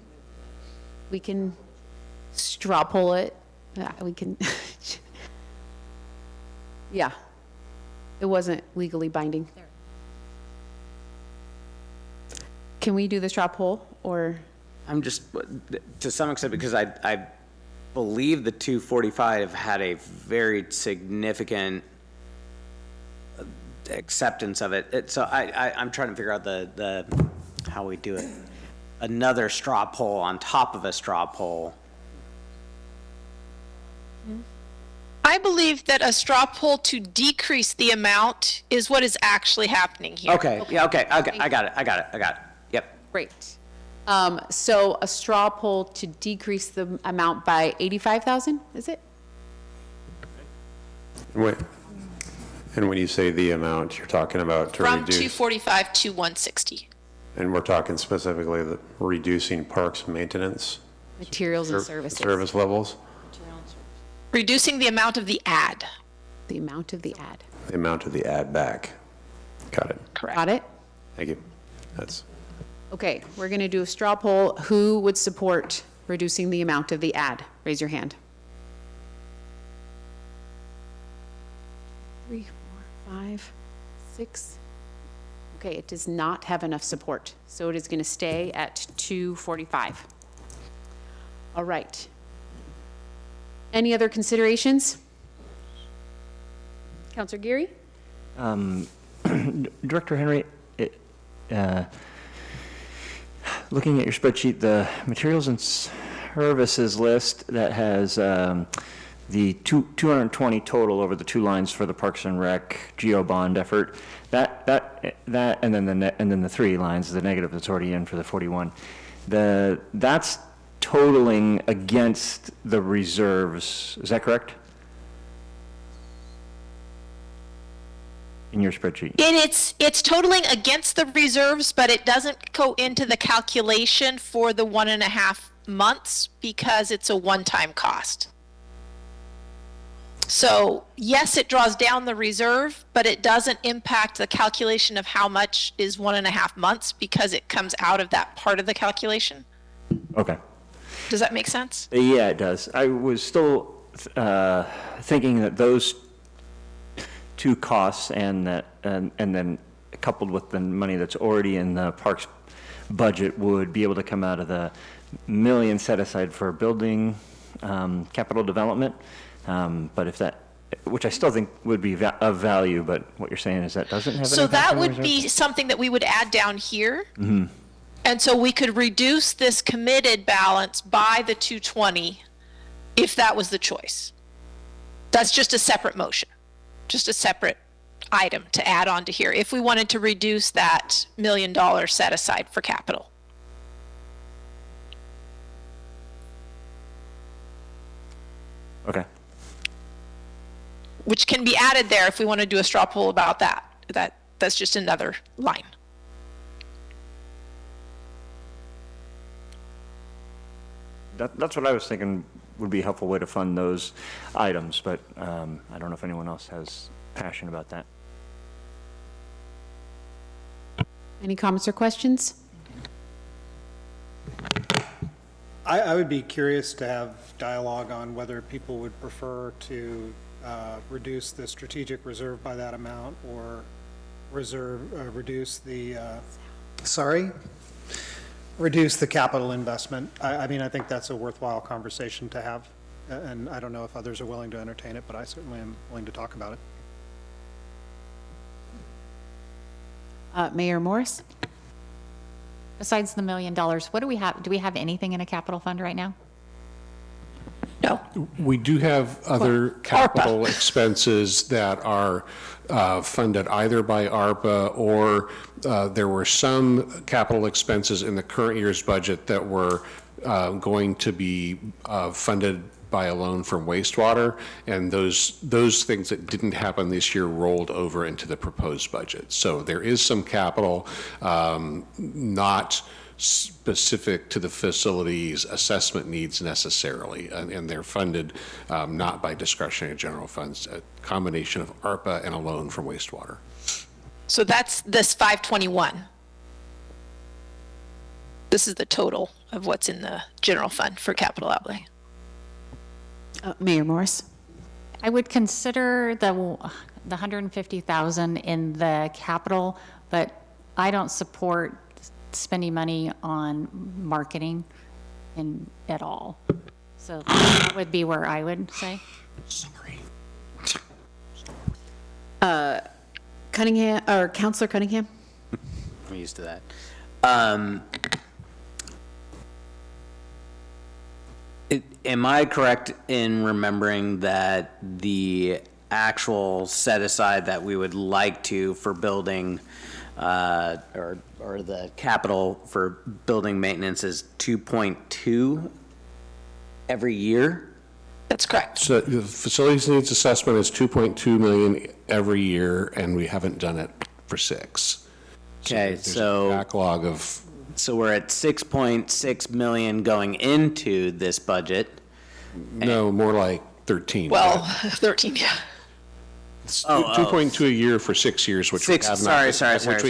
straw poll it. Yeah, we can. Yeah, it wasn't legally binding. Can we do the straw poll, or? I'm just, to some extent, because I believe the 245 had a very significant acceptance of it. So I'm trying to figure out the how we do it. Another straw poll on top of a straw poll. I believe that a straw poll to decrease the amount is what is actually happening here. Okay, yeah, okay, I got it. Yep. Great. So a straw poll to decrease the amount by 85,000, is it? Wait. And when you say the amount, you're talking about to From reduce, 245 to 160. and we're talking specifically the reducing parks maintenance Materials and services. service levels, Reducing the amount of the ad. The amount of the ad. the amount of the add back. Got it. Correct. Got it? Thank you. That's, Okay, we're going to do a straw poll. Who would support reducing the amount of the ad? Raise your hand. 3, 4, 5, 6. Okay, it does not have enough support, so it is going to stay at 245. All right. Any other considerations? Counselor Geary? Director Henry, looking at your spreadsheet, the materials and services list that has the 220 total over the 2 lines for the Parks and Rec geo bond effort, that and then the 3 lines, the negative that's already in for the 41, that's totaling against the reserves. Is that correct? In your spreadsheet? It's totaling against the reserves, but it doesn't go into the calculation for the 1.5 months because it's a one-time cost. So yes, it draws down the reserve, but it doesn't impact the calculation of how much is 1.5 months because it comes out of that part of the calculation. Okay. Does that make sense? Yeah, it does. I was still thinking that those 2 costs and then coupled with the money that's already in the parks budget would be able to come out of the million set aside for building capital development. But if that, which I still think would be of value, but what you're saying is that doesn't have. So that would be something that we would add down here. Mm-hmm. And so we could reduce this committed balance by the 220 if that was the choice. That's just a separate motion, just a separate item to add on to here if we wanted to reduce that $1 million set aside for capital. Okay. Which can be added there if we want to do a straw poll about that. That's just another line. That's what I was thinking would be a helpful way to fund those items, but I don't know if anyone else has passion about that. Any comments or questions? I would be curious to have dialogue on whether people would prefer to reduce the strategic reserve by that amount, or reduce the, reduce the capital investment. I mean, I think that's a worthwhile conversation to have, and I don't know if others are willing to entertain it, but I certainly am willing to talk about it. Mayor Morris? Besides the $1 million, what do we have? Do we have anything in a capital fund right now? No. We do have other capital expenses that are funded either by ARPA, or there were some capital expenses in the current year's budget that were going to be funded by a loan from wastewater, and those things that didn't happen this year rolled over into the proposed budget. So there is some capital, not specific to the facility's assessment needs necessarily, and they're funded not by discretionary general funds, a combination of ARPA and a loan from wastewater. So that's this 521. This is the total of what's in the general fund for capital outlay. Mayor Morris? I would consider the 150,000 in the capital, but I don't support spending money on marketing at all. So that would be where I would say. Sorry. Cunningham, or Councilor Cunningham? I'm used to that. Am I correct in remembering that the actual set aside that we would like to for building, or the capital for building maintenance is 2.2 every year? That's correct. So the facilities needs assessment is 2.2 million every year, and we haven't done it for 6. Okay, so backlog of. So we're at 6.6 million going into this budget. No, more like 13. Well, 13, yeah. 2.2 a year for 6 years, which we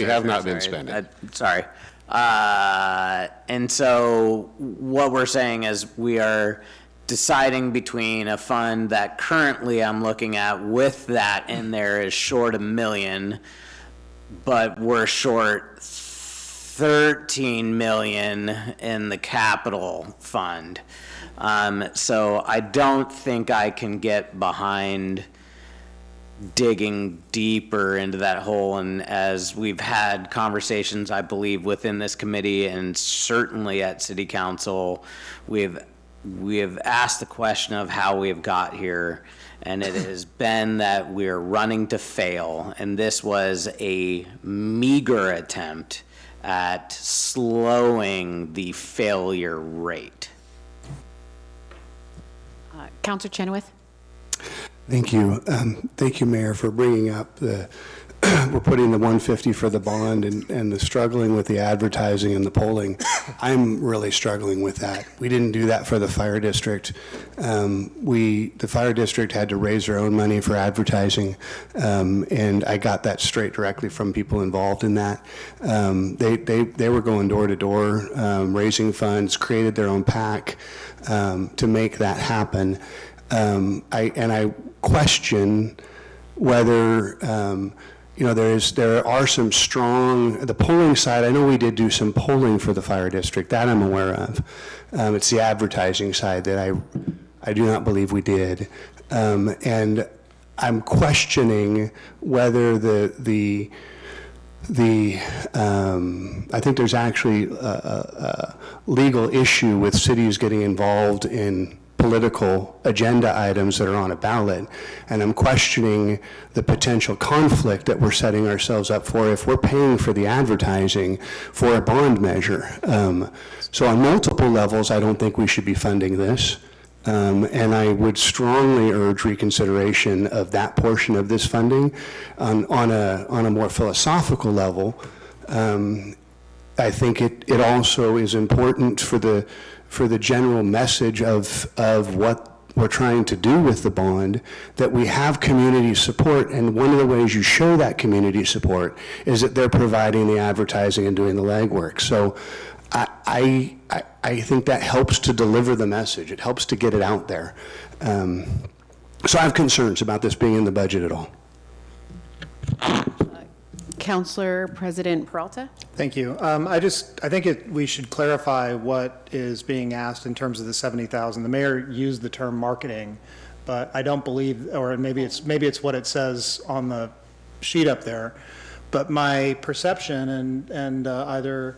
have not been spending. Sorry. And so what we're saying is we are deciding between a fund that currently I'm looking at with that in there is short $1 million, but we're short 13 million in the capital fund. So I don't think I can get behind digging deeper into that hole. And as we've had conversations, I believe, within this committee and certainly at City Council, we have asked the question of how we've got here, and it has been that we're running to fail. And this was a meager attempt at slowing the failure rate. Councilor Chenoweth? Thank you. Thank you, Mayor, for bringing up we're putting the 150 for the bond and the struggling with the advertising and the polling. I'm really struggling with that. We didn't do that for the fire district. The fire district had to raise their own money for advertising, and I got that straight directly from people involved in that. They were going door to door, raising funds, created their own PAC to make that happen. I question whether there are some strong, the polling side, I know we did do some polling for the fire district, that I'm aware of. It's the advertising side that I do not believe we did. And I'm questioning whether I think there's actually a legal issue with cities getting involved in political agenda items that are on a ballot, and I'm questioning the potential conflict that we're setting ourselves up for if we're paying for the advertising for a bond measure. So on multiple levels, I don't think we should be funding this, and I would strongly urge reconsideration of that portion of this funding. On a more philosophical level, I think it also is important for the general message of what we're trying to do with the bond, that we have community support, and one of the ways you show that community support is that they're providing the advertising and doing the legwork. So I think that helps to deliver the message. It helps to get it out there. So I have concerns about this being in the budget at all. Councilor President Peralta? Thank you. I think we should clarify what is being asked in terms of the 70,000. The mayor used the term marketing, but I don't believe, or maybe it's what it says on the sheet up there. But my perception, and either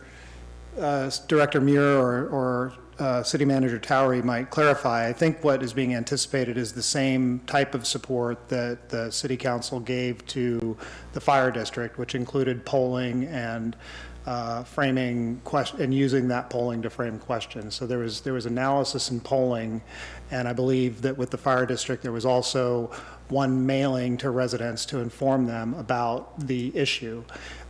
Director Muir or City Manager Towery might clarify, I think what is being anticipated is the same type of support that the City Council gave to the fire district, which included polling and framing and using that polling to frame questions. So there was analysis and polling, and I believe that with the fire district there was also one mailing to residents to inform them about the issue.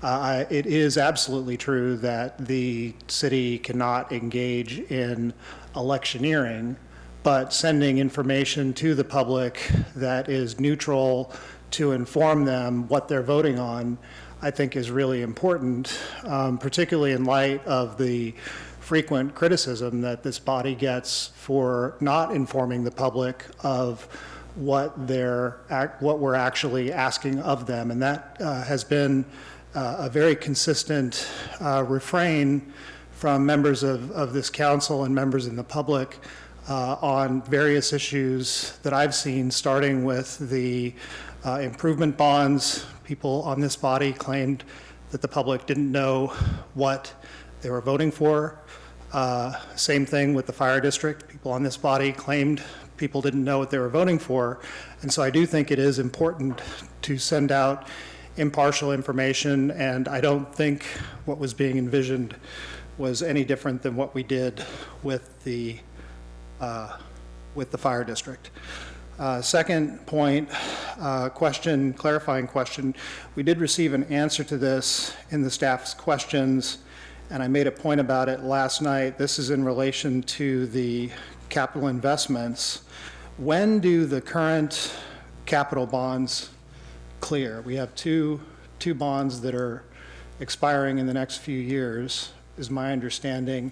It is absolutely true that the city cannot engage in electioneering, but sending information to the public that is neutral to inform them what they're voting on, I think is really important, particularly in light of the frequent criticism that this body gets for not informing the public of what we're actually asking of them. And that has been a very consistent refrain from members of this council and members in the public on various issues that I've seen, starting with the improvement bonds. People on this body claimed that the public didn't know what they were voting for. Same thing with the fire district. People on this body claimed people didn't know what they were voting for. And so I do think it is important to send out impartial information, and I don't think what was being envisioned was any different than what we did with the fire district. Second point, clarifying question. We did receive an answer to this in the staff's questions, and I made a point about it last night. This is in relation to the capital investments. When do the current capital bonds clear? We have two bonds that are expiring in the next few years, is my understanding.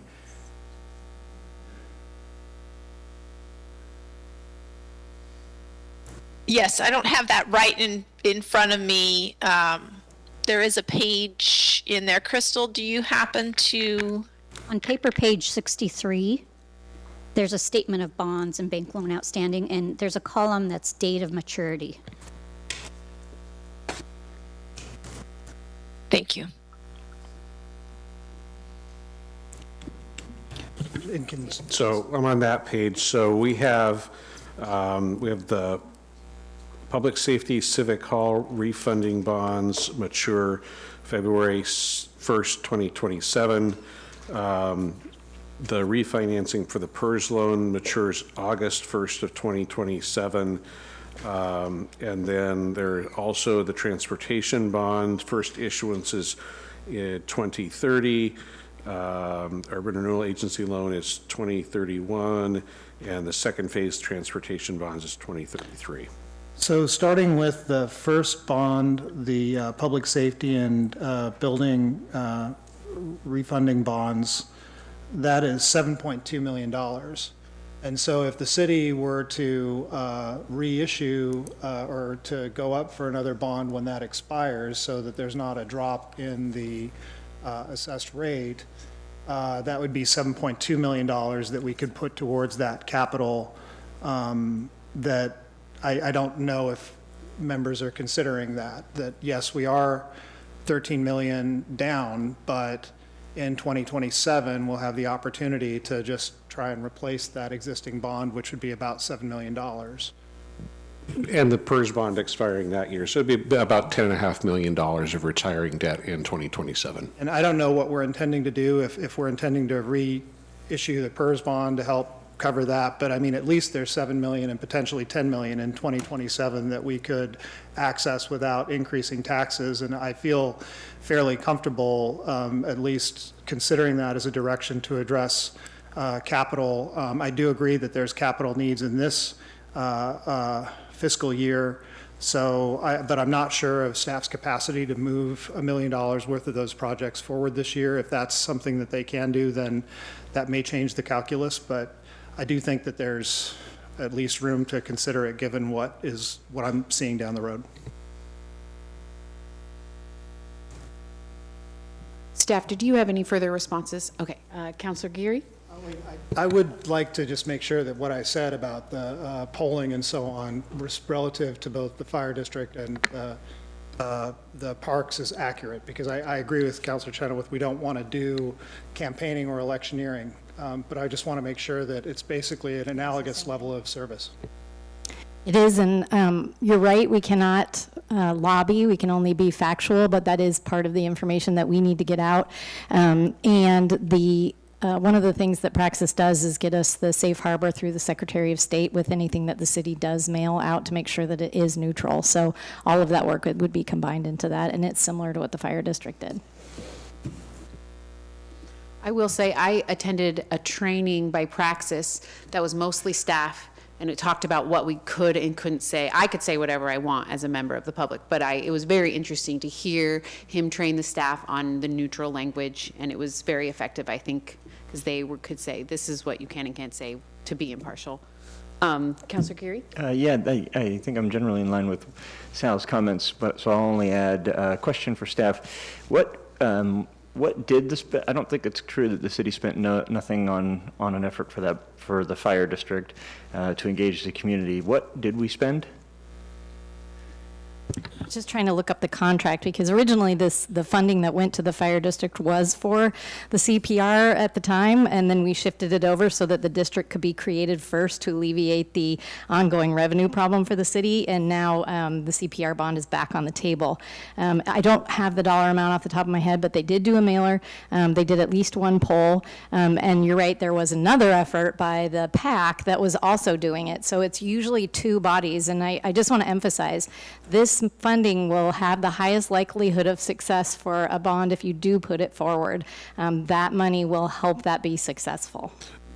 Yes, I don't have that right in front of me. There is a page in there. Crystal, do you happen to? On paper, page 63, there's a statement of bonds and bank loan outstanding, and there's a column that's date of maturity. Thank you. So I'm on that page. So we have the public safety civic hall refunding bonds mature February 1st, 2027. The refinancing for the PERS loan matures August 1st of 2027. And then there also the transportation bond, first issuance is in 2030. Urban Renewal Agency loan is 2031, and the second phase transportation bonds is 2033. So starting with the first bond, the public safety and building refunding bonds, that is $7.2 million. And so if the city were to reissue or to go up for another bond when that expires, so that there's not a drop in the assessed rate, that would be $7.2 million that we could put towards that capital that I don't know if members are considering that yes, we are 13 million down, but in 2027, we'll have the opportunity to just try and replace that existing bond, which would be about $7 million. And the PERS bond expiring that year. So it'd be about $10.5 million of retiring debt in 2027. And I don't know what we're intending to do, if we're intending to reissue the PERS bond to help cover that, but I mean, at least there's 7 million and potentially 10 million in 2027 that we could access without increasing taxes. And I feel fairly comfortable, at least considering that as a direction to address capital. I do agree that there's capital needs in this fiscal year. But I'm not sure of staff's capacity to move $1 million worth of those projects forward this year. If that's something that they can do, then that may change the calculus. But I do think that there's at least room to consider it, given what I'm seeing down the road. Staff, did you have any further responses? Okay, Counselor Geary? I would like to just make sure that what I said about the polling and so on relative to both the fire district and the parks is accurate, because I agree with Councilor Chenoweth. We don't want to do campaigning or electioneering, but I just want to make sure that it's basically an analogous level of service. It is, and you're right, we cannot lobby, we can only be factual, but that is part of the information that we need to get out. And one of the things that Praxis does is get us the safe harbor through the Secretary of State with anything that the city does mail out to make sure that it is neutral. So all of that work would be combined into that, and it's similar to what the fire district did. I will say I attended a training by Praxis that was mostly staff, and it talked about what we could and couldn't say. I could say whatever I want as a member of the public, but it was very interesting to hear him train the staff on the neutral language, and it was very effective, I think, because they could say, this is what you can and can't say to be impartial. Councilor Geary? Yeah, I think I'm generally in line with Sal's comments, but so I'll only add a question for staff. What did the I don't think it's true that the city spent nothing on an effort for the fire district to engage the community. What did we spend? Just trying to look up the contract, because originally the funding that went to the fire district was for the CPR at the time, and then we shifted it over so that the district could be created first to alleviate the ongoing revenue problem for the city, and now the CPR bond is back on the table. I don't have the dollar amount off the top of my head, but they did do a mailer. They did at least one poll, and you're right, there was another effort by the PAC that was also doing it. So it's usually two bodies, and I just want to emphasize, this funding will have the highest likelihood of success for a bond if you do put it forward. That money will help that be successful.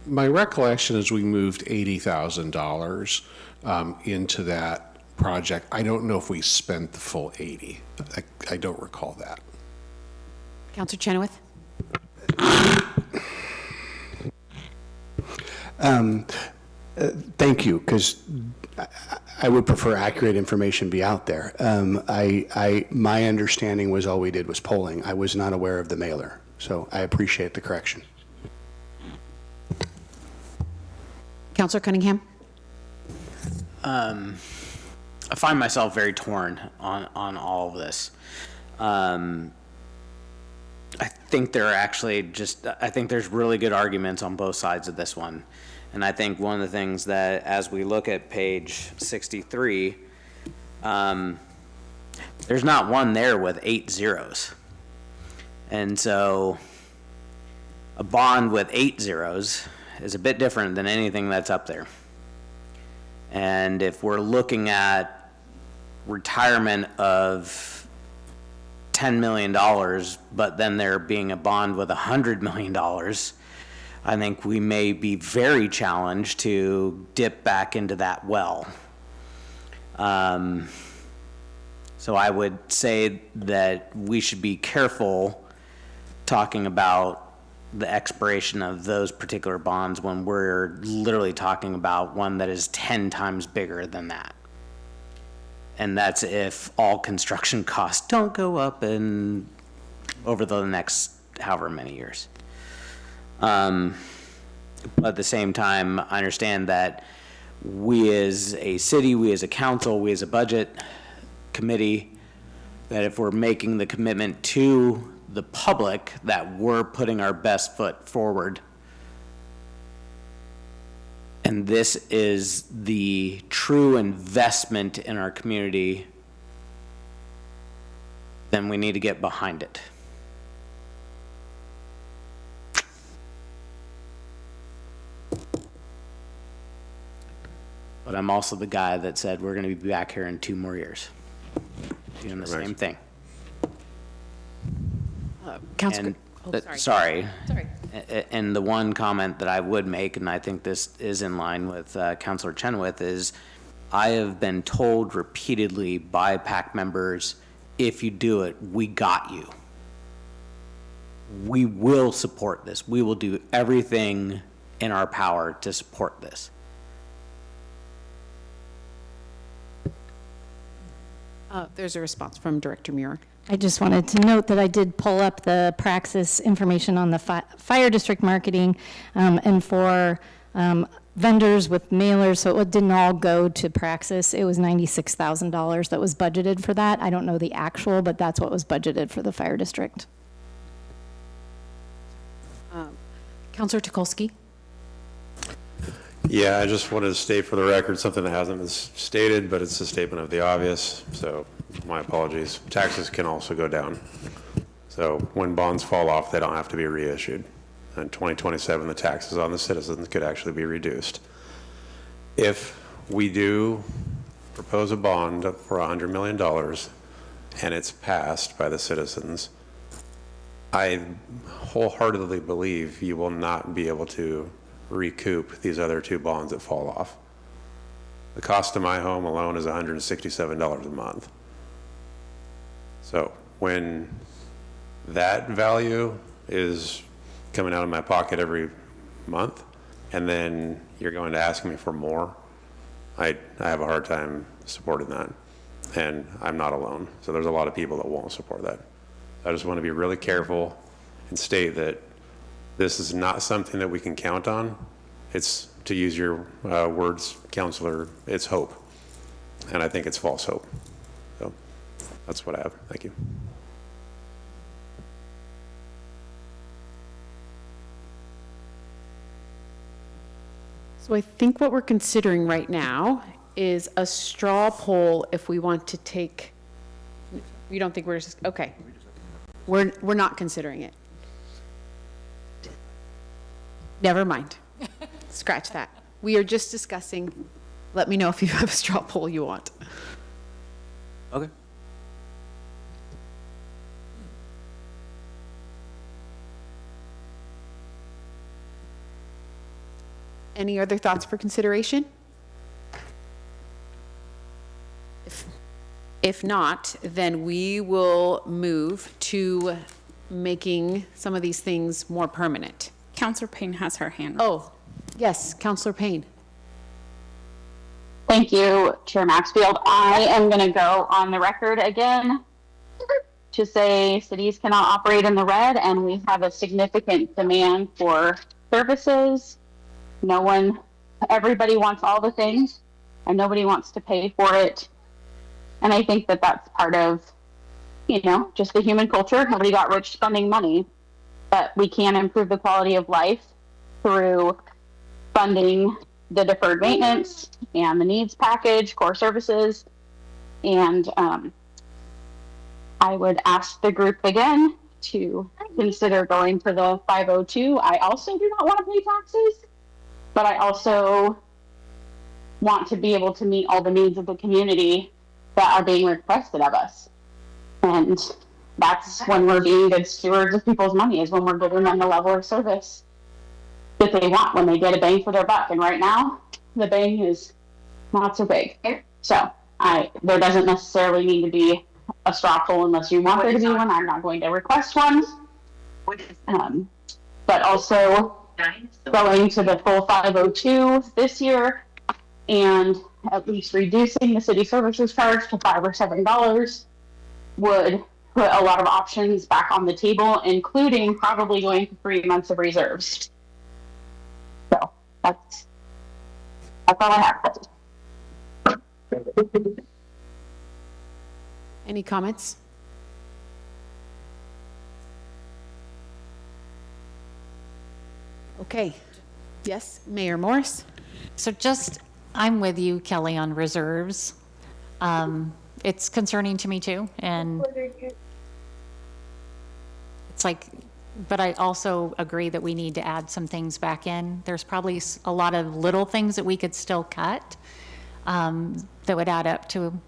My recollection is we moved $80,000 into that project. I don't know if we spent the full 80. I don't recall that. Councilor Chenoweth? Thank you, because I would prefer accurate information be out there. My understanding was all we did was polling. I was not aware of the mailer, so I appreciate the correction. Councilor Cunningham? I find myself very torn on all of this. I think there are actually I think there's really good arguments on both sides of this one. And I think one of the things that, as we look at page 63, there's not one there with 8 zeros. And so a bond with 8 zeros is a bit different than anything that's up there. And if we're looking at retirement of $10 million, but then there being a bond with $100 million, I think we may be very challenged to dip back into that well. So I would say that we should be careful talking about the expiration of those particular bonds when we're literally talking about one that is 10 times bigger than that. And that's if all construction costs don't go up over the next however many years. But at the same time, I understand that we as a city, we as a council, we as a budget committee, that if we're making the commitment to the public that we're putting our best foot forward, and this is the true investment in our community, then we need to get behind it. But I'm also the guy that said we're going to be back here in 2 more years doing the same thing. Councilor, sorry. And the one comment that I would make, and I think this is in line with Councilor Chenoweth, is I have been told repeatedly by PAC members, if you do it, we got you. We will support this. We will do everything in our power to support this. There's a response from Director Muir. I just wanted to note that I did pull up the Praxis information on the fire district marketing, and for vendors with mailers, so it didn't all go to Praxis. It was $96,000 that was budgeted for that. I don't know the actual, but that's what was budgeted for the fire district. Councilor Tukolsky? Yeah, I just wanted to state for the record something that hasn't been stated, but it's a statement of the obvious, so my apologies. Taxes can also go down. So when bonds fall off, they don't have to be reissued. In 2027, the taxes on the citizens could actually be reduced. If we do propose a bond for $100 million and it's passed by the citizens, I wholeheartedly believe you will not be able to recoup these other two bonds that fall off. The cost of my home alone is $167 a month. So when that value is coming out of my pocket every month, and then you're going to ask me for more, I have a hard time supporting that. And I'm not alone. So there's a lot of people that won't support that. I just want to be really careful and state that this is not something that we can count on. It's, to use your words, Counselor, it's hope. And I think it's false hope. So that's what I have. Thank you. So I think what we're considering right now is a straw poll if we want to take, you don't think we're just, okay. We're not considering it. Never mind. Scratch that. We are just discussing, let me know if you have a straw poll you want. Okay. Any other thoughts for consideration? If not, then we will move to making some of these things more permanent. Counselor Payne has her hand. Oh, yes, Counselor Payne. Thank you, Chair Maxfield. I am going to go on the record again to say cities cannot operate in the red, and we have a significant demand for services. Everybody wants all the things, and nobody wants to pay for it. And I think that that's part of, just the human culture. Nobody got rich spending money, but we can improve the quality of life through funding the deferred maintenance and the needs package, core services. And I would ask the group again to consider going for the 502. I also do not want to pay taxes, but I also want to be able to meet all the needs of the community that are being requested of us. And that's when we're being good stewards of people's money, is when we're giving them the level of service that they want, when they get a bang for their buck. And right now, the bang is not so big. So there doesn't necessarily need to be a straw poll unless you want there to be one. I'm not going to request one. But also going to the full 502 this year, and at least reducing the city services charge to $5 or $7 would put a lot of options back on the table, including probably going to 3 months of reserves. So that's all I have. Any comments? Okay. Yes, Mayor Morris. So I'm with you, Kelly, on reserves. It's concerning to me too, and it's like, but I also agree that we need to add some things back in. There's probably a lot of little things that we could still cut that would add up to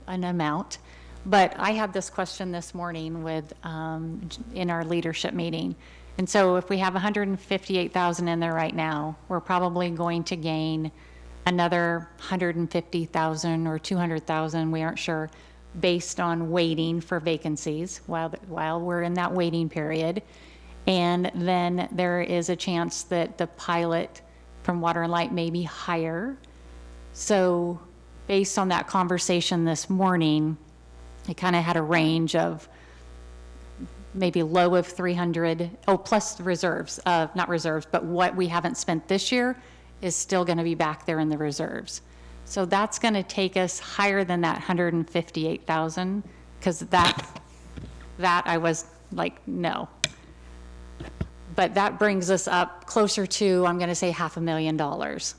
an amount. But I had this question this morning in our leadership meeting. And so if we have 158,000 in there right now, we're probably going to gain another 150,000 or 200,000, we aren't sure, based on waiting for vacancies while we're in that waiting period. And then there is a chance that the pilot from Water and Light may be higher. So based on that conversation this morning, it kind of had a range of maybe low of 300, plus reserves, not reserves, but what we haven't spent this year is still going to be back there in the reserves. So that's going to take us higher than that 158,000, because that I was like, no. But that brings us up closer to, I'm going to say $500,000,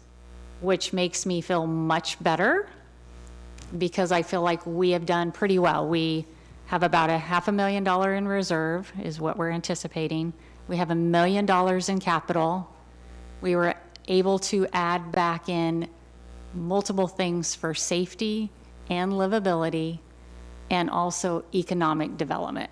which makes me feel much better, because I feel like we have done pretty well. We have about $500,000 in reserve is what we're anticipating. We have $1 million in capital. We were able to add back in multiple things for safety and livability and also economic development.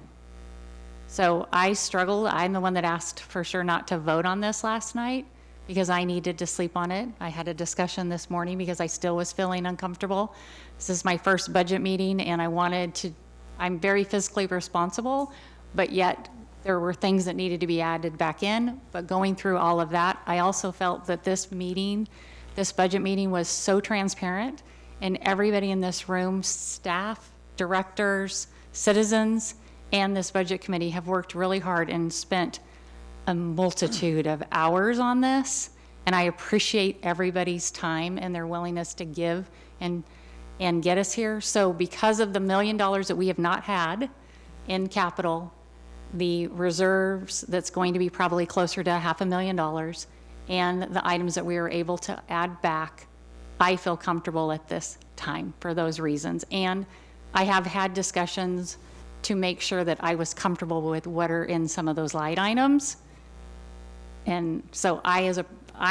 So I struggled. I'm the one that asked for sure not to vote on this last night because I needed to sleep on it. I had a discussion this morning because I still was feeling uncomfortable. This is my first budget meeting and I'm very fiscally responsible, but yet there were things that needed to be added back in. But going through all of that, I also felt that this budget meeting was so transparent, and everybody in this room, staff, directors, citizens, and this budget committee have worked really hard and spent a multitude of hours on this. And I appreciate everybody's time and their willingness to give and get us here. So because of the $1 million that we have not had in capital, the reserves that's going to be probably closer to $500,000, and the items that we were able to add back, I feel comfortable at this time for those reasons. And I have had discussions to make sure that I was comfortable with what are in some of those line items. And so I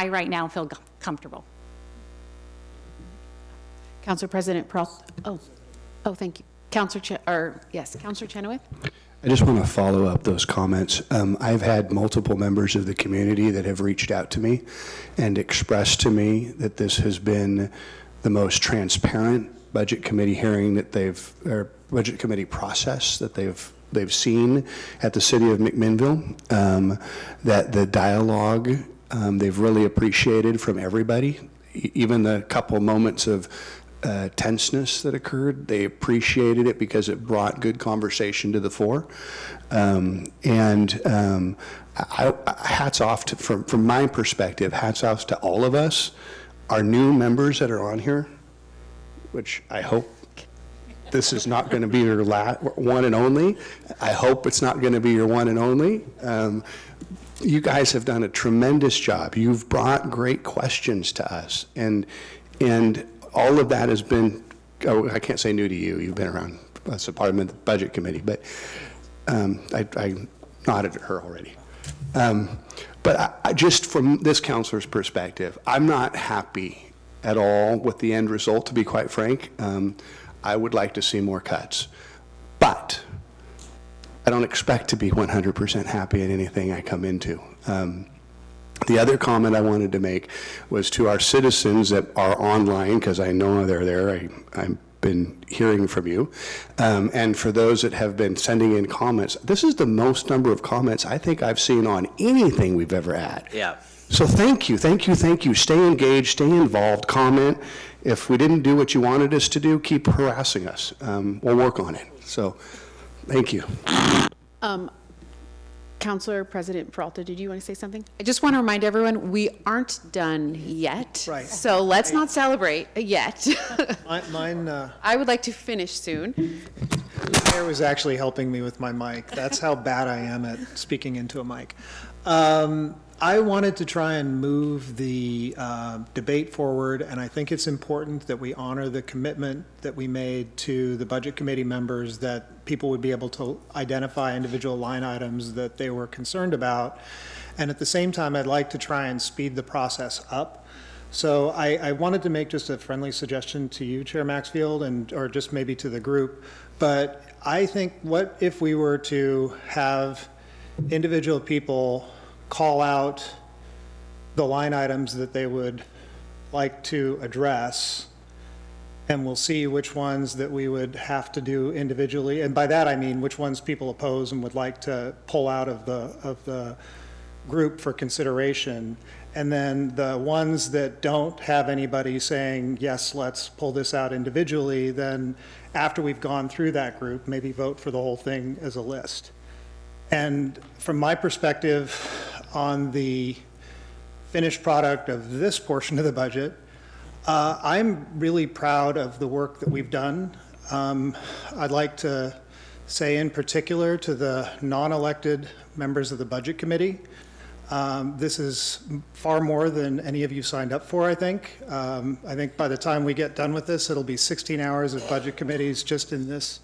right now feel comfortable. Council President Peralta. Oh, thank you. Councilor Chenoweth. I just want to follow up those comments. I've had multiple members of the community that have reached out to me and expressed to me that this has been the most transparent budget committee hearing that or budget committee process that they've seen at the city of McMinnville. That the dialogue they've really appreciated from everybody, even the couple moments of tenseness that occurred, they appreciated it because it brought good conversation to the fore. Hats off from my perspective, hats off to all of us, our new members that are on here, which I hope this is not going to be your one and only. I hope it's not going to be your one and only. You guys have done a tremendous job. You've brought great questions to us, and all of that has been, I can't say new to you. You've been around as a part of the budget committee, but I nodded at her already. But I just from this councilor's perspective, I'm not happy at all with the end result, to be quite frank. I would like to see more cuts, but I don't expect to be 100% happy at anything I come into. The other comment I wanted to make was to our citizens that are online, because I know they're there. I've been hearing from you. And for those that have been sending in comments, this is the most number of comments I think I've seen on anything we've ever had. Yeah. So thank you. Stay engaged, stay involved, comment. If we didn't do what you wanted us to do, keep harassing us. We'll work on it. So thank you. Councilor President Peralta, did you want to say something? I just want to remind everyone, we aren't done yet. Right. So let's not celebrate yet. Mine, I would like to finish soon. the mayor was actually helping me with my mic. That's how bad I am at speaking into a mic. I wanted to try and move the debate forward, and I think it's important that we honor the commitment that we made to the budget committee members that people would be able to identify individual line items that they were concerned about. And at the same time, I'd like to try and speed the process up. So I wanted to make just a friendly suggestion to you, Chair Maxfield, or just maybe to the group. But I think, what if we were to have individual people call out the line items that they would like to address, and we'll see which ones that we would have to do individually. And by that I mean which ones people oppose and would like to pull out of the group for consideration. And then the ones that don't have anybody saying, yes, let's pull this out individually, then after we've gone through that group, maybe vote for the whole thing as a list. And from my perspective on the finished product of this portion of the budget, I'm really proud of the work that we've done. I'd like to say in particular to the non-elected members of the Budget Committee, this is far more than any of you signed up for, I think. I think by the time we get done with this, it'll be 16 hours of budget committees just in this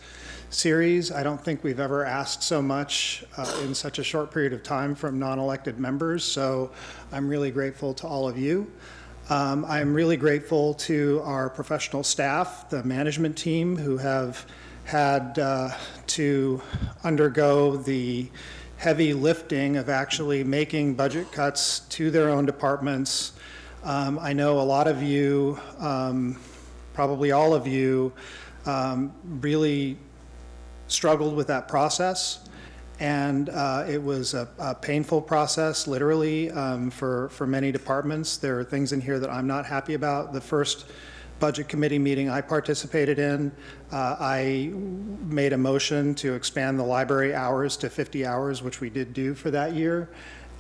series. I don't think we've ever asked so much in such a short period of time from non-elected members, so I'm really grateful to all of you. I'm really grateful to our professional staff, the management team, who have had to undergo the heavy lifting of actually making budget cuts to their own departments. I know a lot of you, probably all of you, really struggled with that process. And it was a painful process, literally, for many departments. There are things in here that I'm not happy about. The first budget committee meeting I participated in, I made a motion to expand the library hours to 50 hours, which we did do for that year.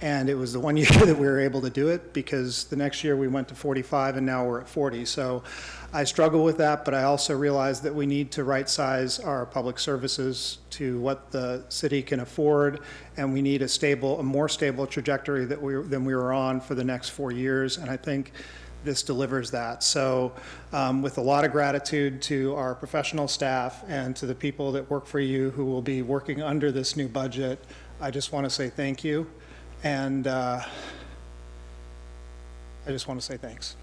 And it was the one year that we were able to do it, because the next year we went to 45 and now we're at 40. So I struggle with that, but I also realize that we need to right size our public services to what the city can afford, and we need a more stable trajectory than we were on for the next 4 years. And I think this delivers that. So with a lot of gratitude to our professional staff and to the people that work for you who will be working under this new budget, I just want to say thank you. And I just want to say thanks.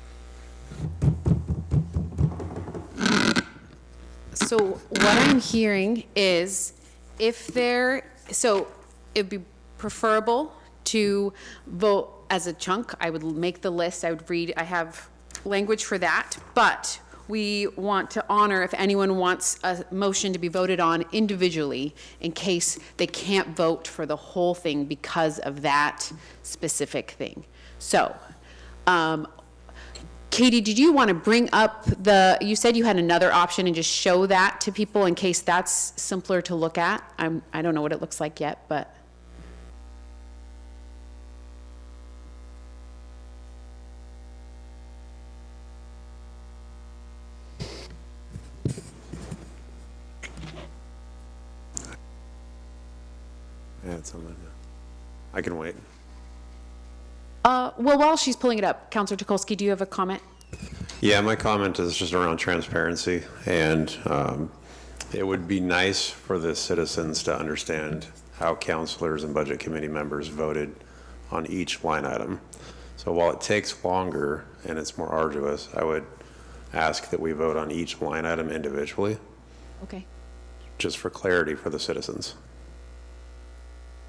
So what I'm hearing is so it'd be preferable to vote as a chunk. I would make the list, I would read, I have language for that, but we want to honor if anyone wants a motion to be voted on individually in case they can't vote for the whole thing because of that specific thing. So, Katie, did you want to bring up you said you had another option and just show that to people in case that's simpler to look at? I don't know what it looks like yet, but. Yeah, it's on there. I can wait. Well, while she's pulling it up, Councilor Tukolsky, do you have a comment? Yeah, my comment is just around transparency, and it would be nice for the citizens to understand how councilors and budget committee members voted on each line item. So while it takes longer and it's more arduous, I would ask that we vote on each line item individually, Okay, just for clarity for the citizens.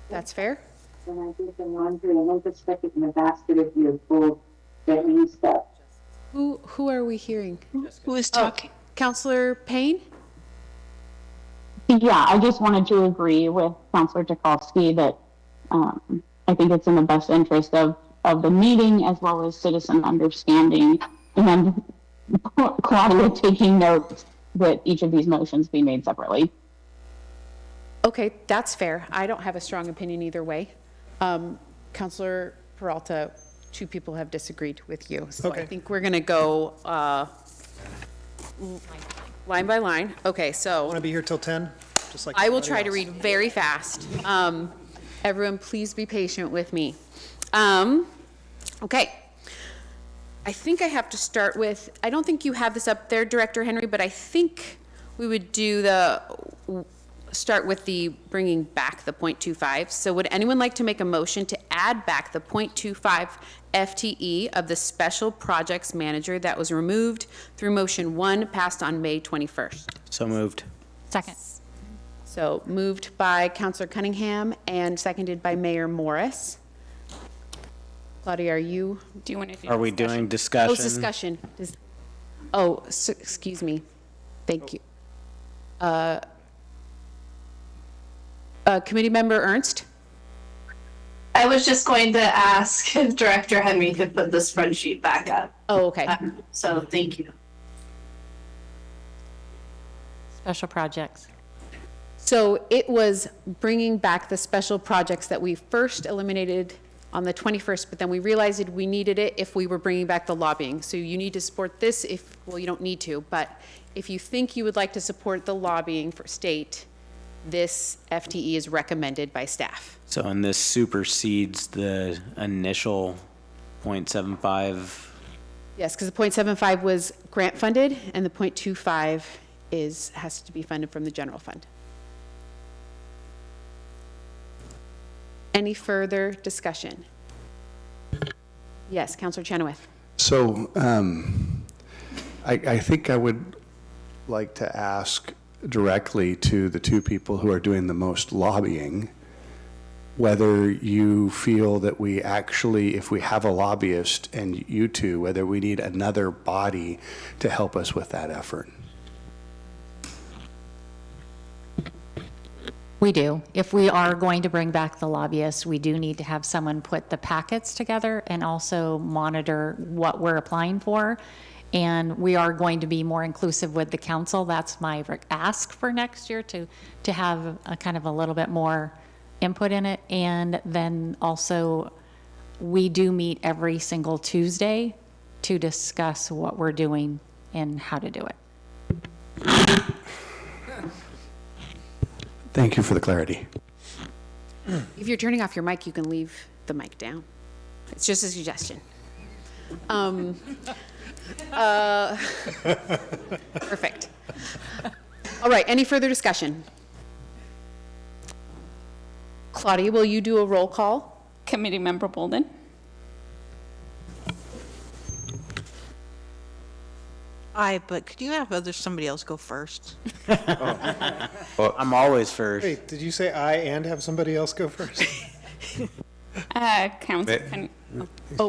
that's fair. And I think the laundry, and then just stick it in the basket if you're full, getting stuff. Who are we hearing? Who is talking? Councilor Payne? Yeah, I just wanted to agree with Councilor Tukolsky that I think it's in the best interest of the meeting as well as citizen understanding, and Claudia taking notes that each of these motions be made separately. Okay, that's fair. I don't have a strong opinion either way. Councilor Peralta, two people have disagreed with you. So I think we're going to go line by line. Okay, so. Want to be here till 10? Just like I will everybody try to else. read very fast. Everyone, please be patient with me. Okay. I think I have to start with, I don't think you have this up there, Director Henry, but I think we would do start with the bringing back the 0.25. So would anyone like to make a motion to add back the 0.25 FTE of the special projects manager that was removed through motion 1 passed on May 21st? So moved. Second. So moved by Councilor Cunningham and seconded by Mayor Morris. Claudia, are you? Do you want to do Are we doing discussion? Oh, discussion. Excuse me. Thank you. Committee Member Ernst? I was just going to ask if Director Henry could put the spreadsheet back up. Oh, okay. So thank you. Special projects. So it was bringing back the special projects that we first eliminated on the 21st, but then we realized we needed it if we were bringing back the lobbying. So you need to support this if, well, you don't need to, but if you think you would like to support the lobbying for state, this FTE is recommended by staff. So, and this supersedes the initial 0.75. Yes, because the 0.75 was grant funded and the 0.25 has to be funded from the general fund. Any further discussion? Yes, Councillor Chenoweth. So I think I would like to ask directly to the two people who are doing the most lobbying, whether you feel that we actually, if we have a lobbyist and you two, whether we need another body to help us with that effort. We do. If we are going to bring back the lobbyists, we do need to have someone put the packets together and also monitor what we're applying for. And we are going to be more inclusive with the council. That's my ask for next year, to have a kind of a little bit more input in it. And then also, we do meet every single Tuesday to discuss what we're doing and how to do it. Thank you for the clarity. If you're turning off your mic, you can leave the mic down. It's just a suggestion. Perfect. All right, any further discussion? Claudia, will you do a roll call? Committee Member Bolden? Aye, but could you have somebody else go first? I'm always first. Wait, did you say aye and have somebody else go first? Council.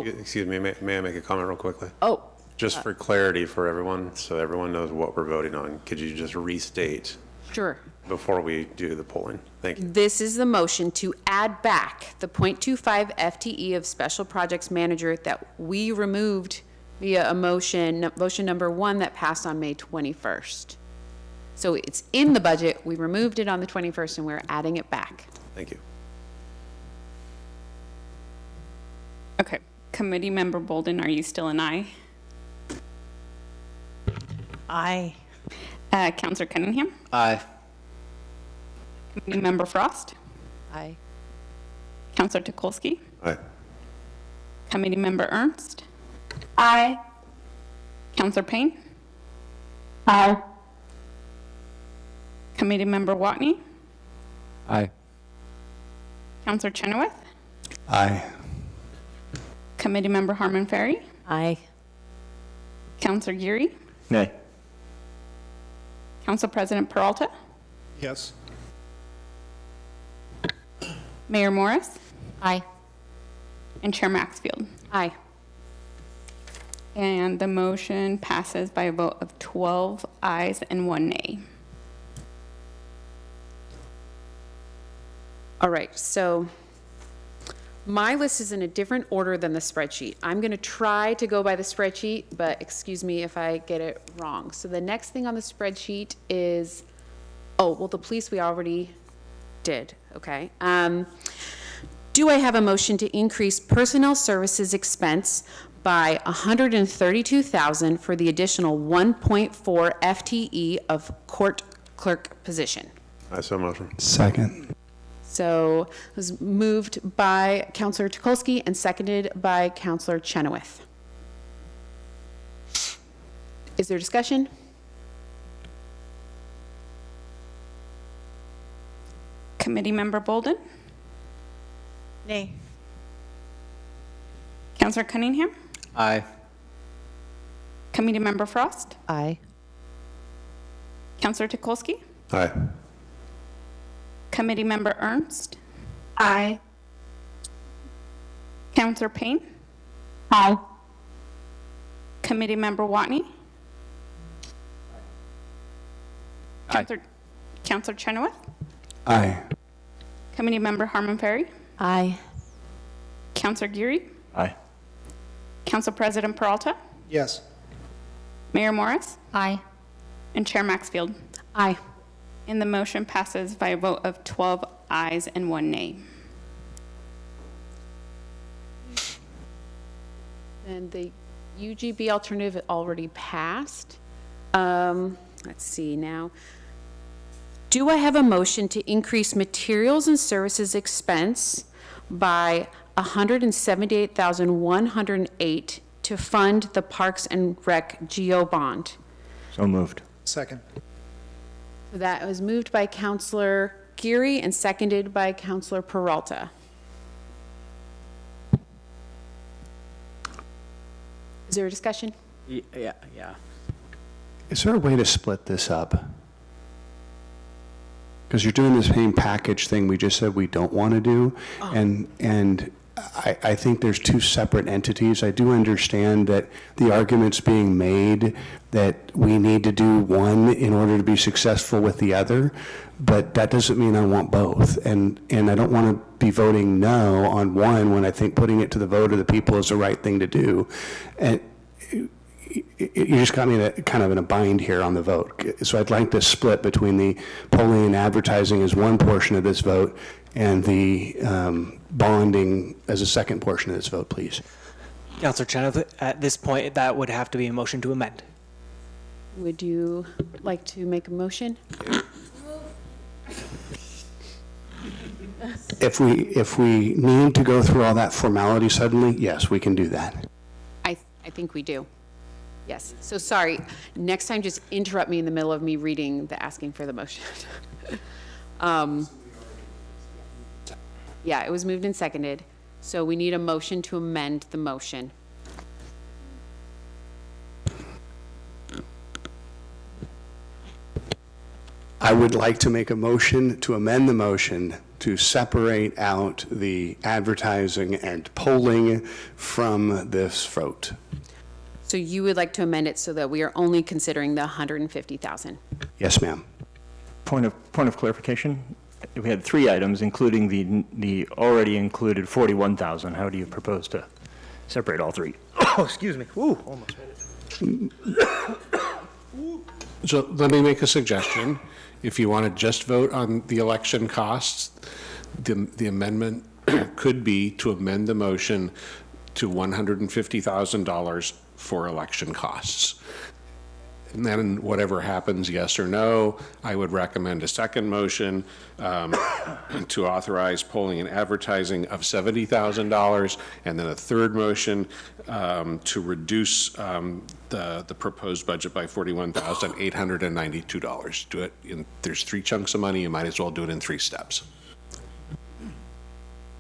Excuse me, may I make a comment real quickly? Oh. Just for clarity for everyone, so everyone knows what we're voting on, could you just restate Sure. before we do the polling? Thank you. This is the motion to add back the 0.25 FTE of special projects manager that we removed via a motion number 1 that passed on May 21st. So it's in the budget, we removed it on the 21st, and we're adding it back. Thank you. Okay. Committee Member Bolden, are you still an aye? Aye. Councillor Cunningham? Aye. Committee Member Frost? Aye. Councillor Tukolsky? Aye. Committee Member Ernst? Aye. Councillor Payne? Aye. Committee Member Watney? Aye. Councillor Chenoweth? Aye. Committee Member Harmon Ferry? Aye. Councillor Geary? Nay. Council President Peralta? Yes. Mayor Morris? Aye. And Chair Maxfield? Aye. And the motion passes by a vote of 12 ayes and 1 nay. All right, so my list is in a different order than the spreadsheet. I'm going to try to go by the spreadsheet, but excuse me if I get it wrong. So the next thing on the spreadsheet is, oh, well, the police we already did, okay. Do I have a motion to increase personnel services expense by $132,000 for the additional 1.4 FTE of court clerk position? I so motion. Second. So it was moved by Councillor Tukolsky and seconded by Councillor Chenoweth. Is there discussion? Committee Member Bolden? Nay. Councillor Cunningham? Aye. Committee Member Frost? Aye. Councillor Tukolsky? Aye. Committee Member Ernst? Aye. Councillor Payne? Aye. Committee Member Watney? Councillor Chenoweth? Aye. Committee Member Harmon Ferry? Aye. Counselor Geary, Aye. Council President Peralta, Yes. Mayor Morris, Aye. and Chair Maxfield. Aye. And the motion passes by a vote of 12 ayes and 1 nay. And the UGB alternative already passed. Let's see now. Do I have a motion to increase materials and services expense by $178,108 to fund the Parks and Rec GO bond? So moved. Second. That was moved by Counselor Geary and seconded by Counselor Peralta. Is there a discussion? Yeah. Is there a way to split this up? Because you're doing the same package thing we just said we don't want to do. And I think there's two separate entities. I do understand that the argument's being made that we need to do one in order to be successful with the other, but that doesn't mean I want both. And I don't want to be voting no on one when I think putting it to the vote of the people is the right thing to do. And you just got me kind of in a bind here on the vote. So I'd like to split between the polling and advertising as one portion of this vote and the bonding as a second portion of this vote, please. Councilor Chenoweth, at this point, that would have to be a motion to amend. Would you like to make a motion? If we need to go through all that formality suddenly, yes, we can do that. I think we do. Yes. So sorry. Next time, just interrupt me in the middle of me reading the asking for the motion. Yeah, it was moved and seconded. So we need a motion to amend the motion. I would like to make a motion to amend the motion to separate out the advertising and polling from this vote. So you would like to amend it so that we are only considering the 150,000? Yes, ma'am. Point of clarification. We had 3 items, including the already included 41,000. How do you propose to separate all 3? Oh, excuse me. Ooh, almost made it. So let me make a suggestion. If you want to just vote on the election costs, the amendment could be to amend the motion to $150,000 for election costs. And then whatever happens, yes or no, I would recommend a second motion to authorize polling and advertising of $70,000, and then a third motion to reduce the proposed budget by $41,892. Do it in, there's 3 chunks of money, you might as well do it in 3 steps.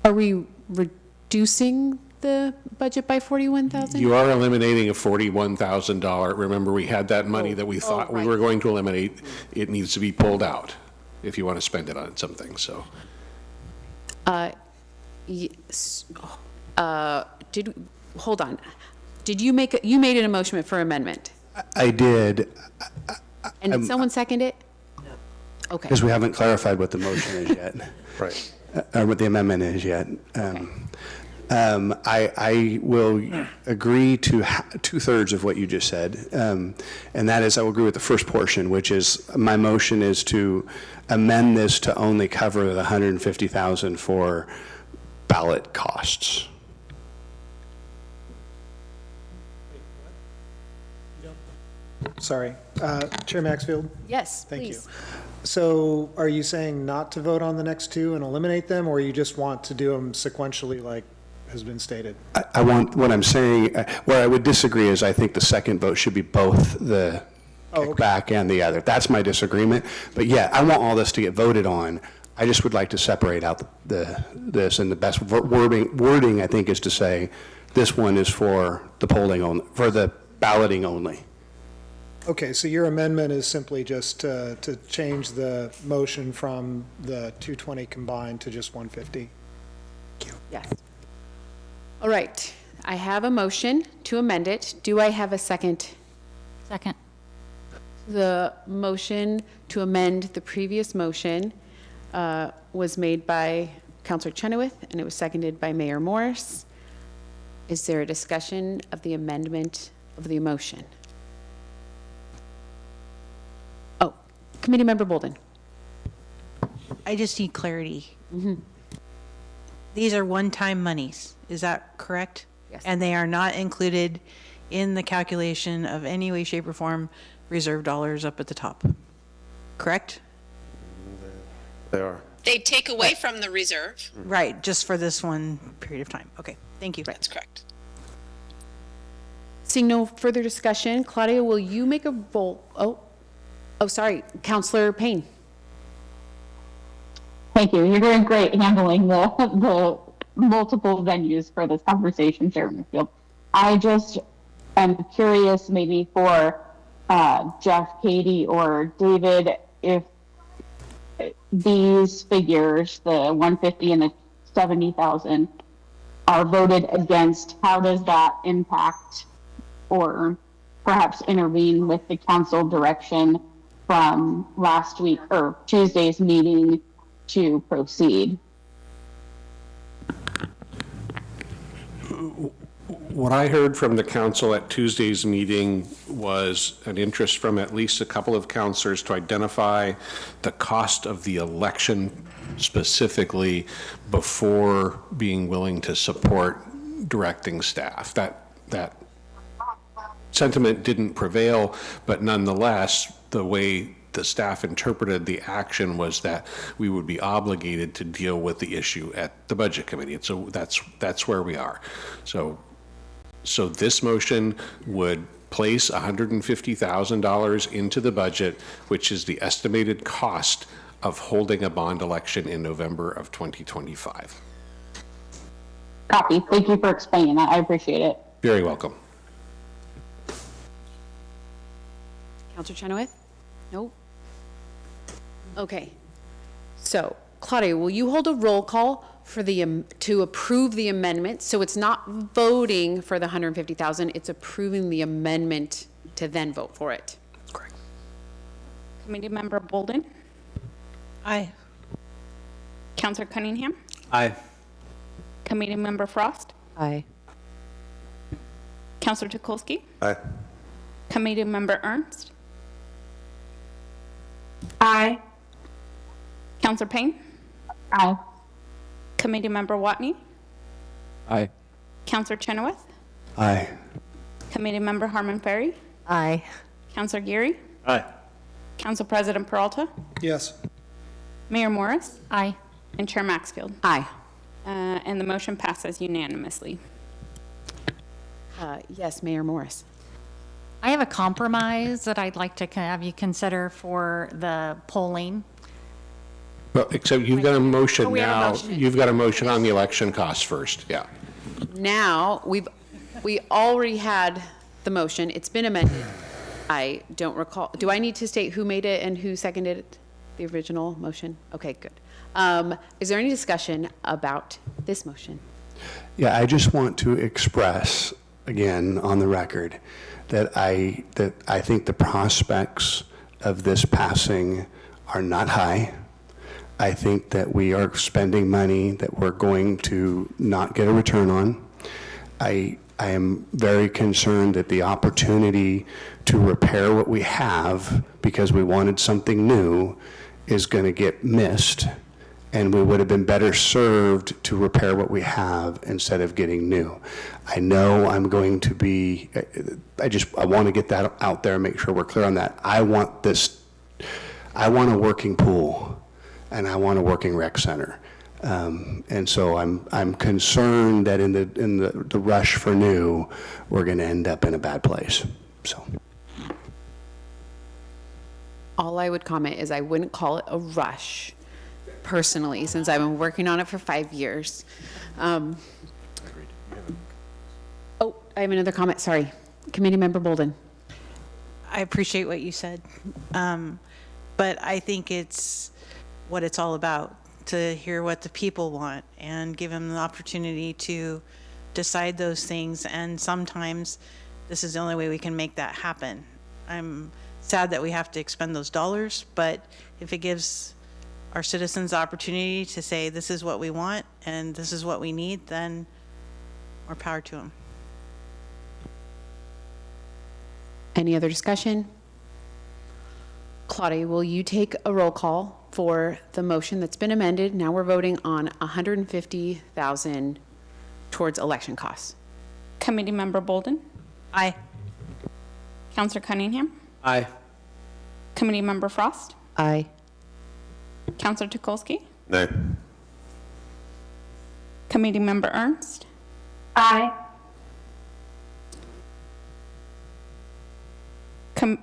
Are we reducing the budget by 41,000? You are eliminating a $41,000. Remember, we had that money that we thought we were going to eliminate. It needs to be pulled out if you want to spend it on something, so. Yes. Hold on. Did you make, you made an motion for amendment? I did. And did someone second it? Okay. Because we haven't clarified what the motion is yet. Right. Or what the amendment is yet. I will agree to 2/3 of what you just said, and that is I will agree with the first portion, which is my motion is to amend this to only cover the $150,000 for ballot costs. Sorry. Chair Maxfield? Yes, Thank you. please. So are you saying not to vote on the next 2 and eliminate them, or you just want to do them sequentially like has been stated? I want, what I'm saying, where I would disagree is I think the second vote should be both the kickback and the other. That's my disagreement. But yeah, I want all this to get voted on. I just would like to separate out this, and the best wording I think is to say this one is for the polling only, for the balloting only. Okay, so your amendment is simply just to change the motion from the 220 combined to just 150? Yes. All right. I have a motion to amend it. Do I have a second? Second. The motion to amend the previous motion was made by Councilor Chenoweth, and it was seconded by Mayor Morris. Is there a discussion of the amendment of the motion? Oh, Committee Member Bolden. I just need clarity. These are one-time monies, is that correct? Yes. And they are not included in the calculation of any way, shape, or form reserve dollars up at the top, correct? They are. They take away from the reserve. Right, just for this one period of time. Okay, thank you. That's correct. Seeing no further discussion, Claudia, will you make a roll? Oh, sorry, Counselor Payne. Thank you. You're doing great handling the multiple venues for this conversation, Chair McField. I just am curious, maybe for Jeff, Katie, or David, if these figures, the 150 and the 70,000, are voted against, how does that impact or perhaps intervene with the council direction from last week or Tuesday's meeting to proceed? What I heard from the council at Tuesday's meeting was an interest from at least a couple of councilors to identify the cost of the election specifically before being willing to support directing staff. That sentiment didn't prevail, but nonetheless, the way the staff interpreted the action was that we would be obligated to deal with the issue at the budget committee. And so that's where we are. So this motion would place $150,000 into the budget, which is the estimated cost of holding a bond election in November of 2025. Copy. Thank you for explaining that. I appreciate it. Very welcome. Counselor Chenoweth? No? Okay. So, Claudia, will you hold a roll call for the, to approve the amendment? So it's not voting for the 150,000, it's approving the amendment to then vote for it. Correct. Committee Member Bolden? Aye. Counselor Cunningham? Aye. Committee Member Frost? Aye. Counselor Tukolsky? Aye. Committee Member Ernst? Aye. Counselor Payne? Aye. Committee Member Watney? Aye. Counselor Chenoweth? Aye. Committee Member Harmon Ferry? Aye. Counselor Geary? Aye. Council President Peralta? Yes. Mayor Morris? Aye. And Chair Maxfield? Aye. And the motion passes unanimously. Yes, Mayor Morris. I have a compromise that I'd like to have you consider for the polling. Well, except you've got a motion we have a now. motion. You've got a motion on the election costs first, yeah. Now, we already had the motion, it's been amended. I don't recall, do I need to state who made it and who seconded it, the original motion? Okay, good. Is there any discussion about this motion? Yeah, I just want to express, again, on the record, that I think the prospects of this passing are not high. I think that we are spending money that we're going to not get a return on. I am very concerned that the opportunity to repair what we have because we wanted something new is going to get missed, and we would have been better served to repair what we have instead of getting new. I know I'm going to be, I want to get that out there and make sure we're clear on that. I want a working pool, and I want a working rec center. And so I'm concerned that in the rush for new, we're going to end up in a bad place. So. All I would comment is I wouldn't call it a rush, personally, since I've been working on it for 5 years. Oh, I have another comment, sorry. Committee Member Bolden. I appreciate what you said. But I think it's what it's all about, to hear what the people want and give them the opportunity to decide those things. And sometimes this is the only way we can make that happen. I'm sad that we have to expend those dollars, but if it gives our citizens the opportunity to say, this is what we want and this is what we need, then More power to them. Any other discussion? Claudia, will you take a roll call for the motion that's been amended? Now we're voting on 150,000 towards election costs. Committee Member Bolden? Aye. Counselor Cunningham? Aye. Committee Member Frost? Aye. Counselor Tukolsky? No. Committee Member Ernst? Aye.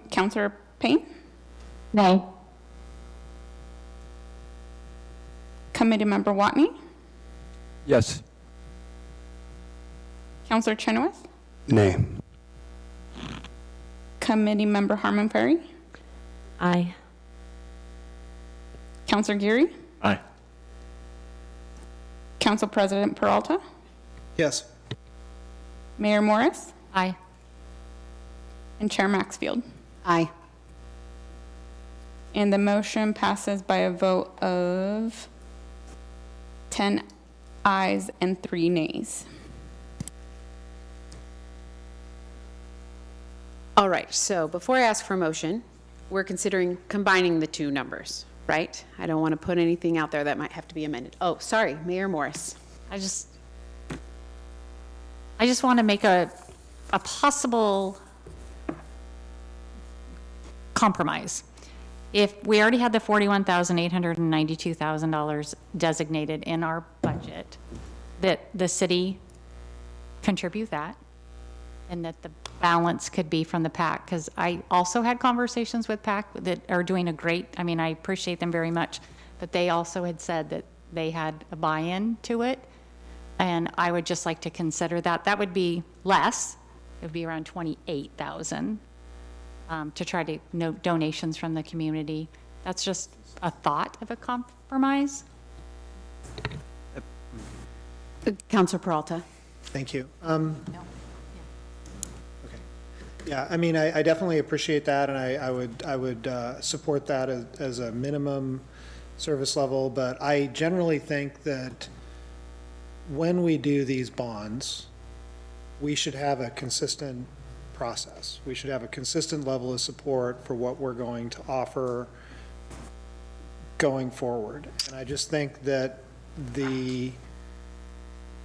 Counselor Payne? No. Committee Member Watney? Yes. Counselor Chenoweth? Nay. Committee Member Harmon Perry? Aye. Counselor Geary? Aye. Council President Peralta? Yes. Mayor Morris? Aye. And Chair Maxfield? Aye. And the motion passes by a vote of 10 ayes and 3 nays. All right, so before I ask for a motion, we're considering combining the two numbers, right? I don't want to put anything out there that might have to be amended. Oh, sorry, Mayor Morris. I just want to make a possible compromise. If we already had the $41,892,000 designated in our budget, that the city contribute that, and that the balance could be from the PAC, because I also had conversations with PAC that are doing a great, I mean, I appreciate them very much, but they also had said that they had a buy-in to it, and I would just like to consider that. That would be less. It would be around 28,000 to try to note donations from the community. That's just a thought of a compromise. Councilor Peralta. Thank you. Okay. Yeah, I mean, I definitely appreciate that, and I would support that as a minimum service level, but I generally think that when we do these bonds, we should have a consistent process. We should have a consistent level of support for what we're going to offer going forward. And I just think that the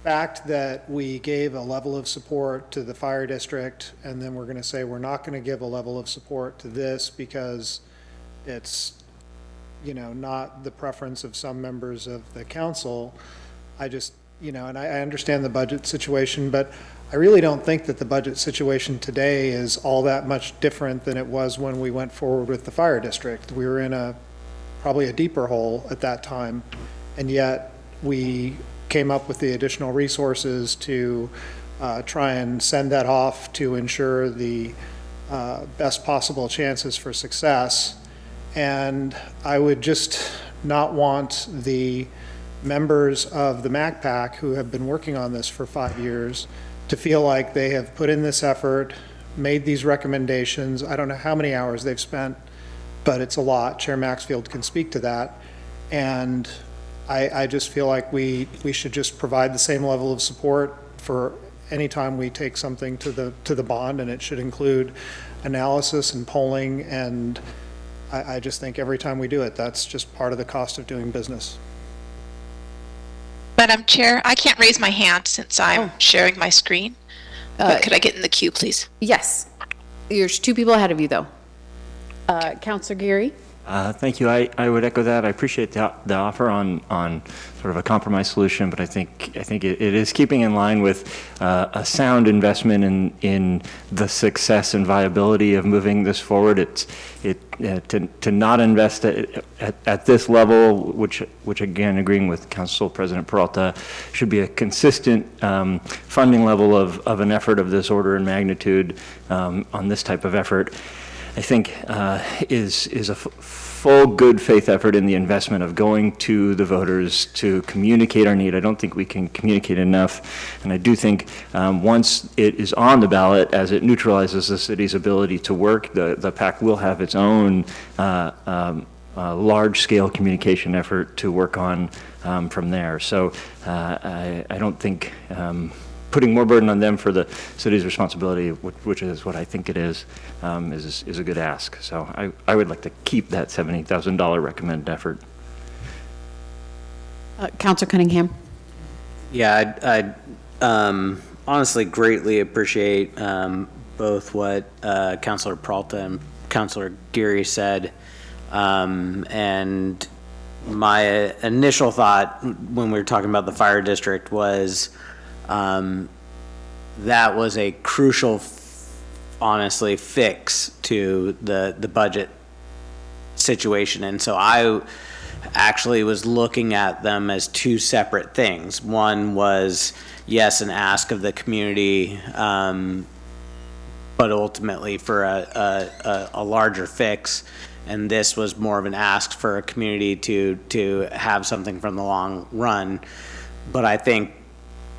fact that we gave a level of support to the fire district, and then we're going to say we're not going to give a level of support to this because it's, you know, not the preference of some members of the council. I just, you know, and I understand the budget situation, but I really don't think that the budget situation today is all that much different than it was when we went forward with the fire district. We were in probably a deeper hole at that time, and yet we came up with the additional resources to try and send that off to ensure the best possible chances for success. And I would just not want the members of the MACPAC who have been working on this for 5 years to feel like they have put in this effort, made these recommendations. I don't know how many hours they've spent, but it's a lot. Chair Maxfield can speak to that. And I just feel like we should just provide the same level of support for any time we take something to the bond, and it should include analysis and polling, and I just think every time we do it, that's just part of the cost of doing business. Madam Chair, I can't raise my hand since I'm sharing my screen. But could I get in the queue, please? Yes. There's 2 people ahead of you, though. Councilor Geary? Thank you. I would echo that. I appreciate the offer on sort of a compromise solution, but I think it is keeping in line with a sound investment in the success and viability of moving this forward. To not invest at this level, which again, agreeing with Council President Peralta, should be a consistent funding level of an effort of this order and magnitude on this type of effort. I think is a full good faith effort in the investment of going to the voters to communicate our need. I don't think we can communicate enough, and I do think once it is on the ballot, as it neutralizes the city's ability to work, the PAC will have its own large-scale communication effort to work on from there. So I don't think putting more burden on them for the city's responsibility, which is what I think it is a good ask. So I would like to keep that $70,000 recommended effort. Counselor Cunningham? Yeah, I'd honestly greatly appreciate both what Councilor Peralta and Councilor Geary said. And my initial thought when we were talking about the fire district was that was a crucial, honestly, fix to the budget situation. And so I actually was looking at them as two separate things. One was, yes, an ask of the community, but ultimately for a larger fix. And this was more of an ask for a community to have something from the long run. But I think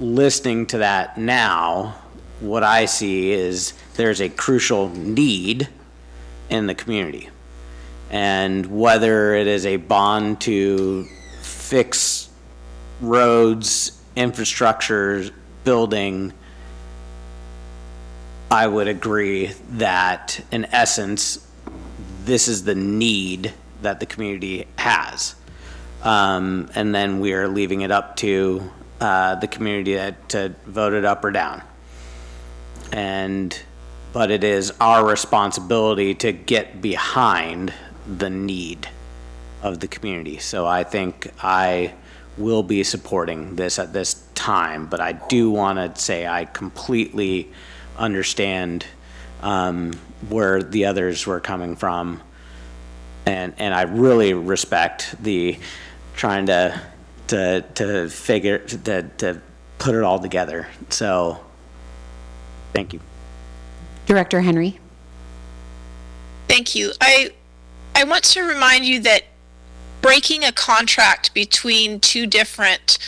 listening to that now, what I see is there's a crucial need in the community. And whether it is a bond to fix roads, infrastructure, building, I would agree that in essence, this is the need that the community has. And then we are leaving it up to the community to vote it up or down. But it is our responsibility to get behind the need of the community. So I think I will be supporting this at this time, but I do want to say I completely understand where the others were coming from, and I really respect the trying to figure to put it all together. So thank you. Director Henry? Thank you. I want to remind you that breaking a contract between two different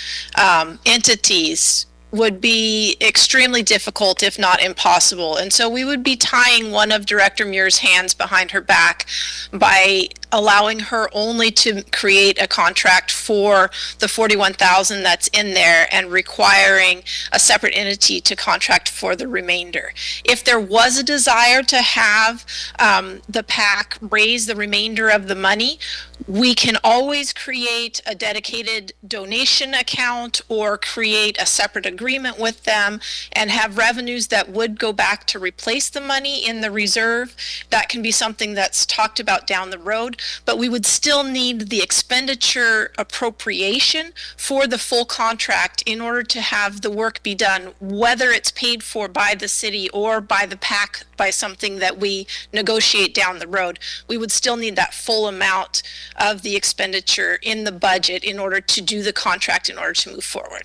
entities would be extremely difficult, if not impossible. And so we would be tying one of Director Muir's hands behind her back by allowing her only to create a contract for the 41,000 that's in there and requiring a separate entity to contract for the remainder. If there was a desire to have the PAC raise the remainder of the money, we can always create a dedicated donation account or create a separate agreement with them and have revenues that would go back to replace the money in the reserve. That can be something that's talked about down the road, but we would still need the expenditure appropriation for the full contract in order to have the work be done, whether it's paid for by the city or by the PAC by something that we negotiate down the road. We would still need that full amount of the expenditure in the budget in order to do the contract, in order to move forward.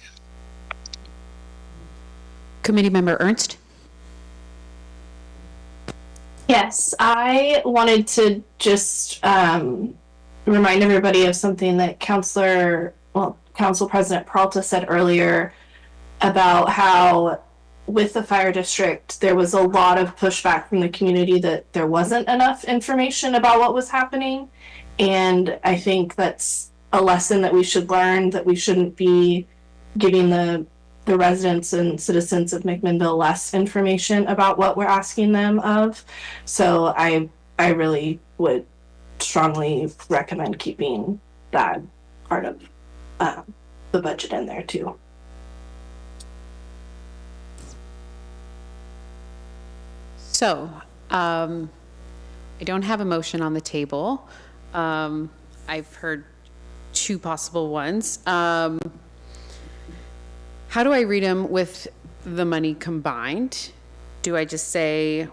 Committee Member Ernst? Yes, I wanted to just remind everybody of something that Council President Peralta said earlier about how with the fire district, there was a lot of pushback from the community that there wasn't enough information about what was happening. And I think that's a lesson that we should learn, that we shouldn't be giving the residents and citizens of McMinnville less information about what we're asking them of. So I really would strongly recommend keeping that part of the budget in there too. So, I don't have a motion on the table. I've heard two possible ones. How do I read them with the money combined? Do I just say?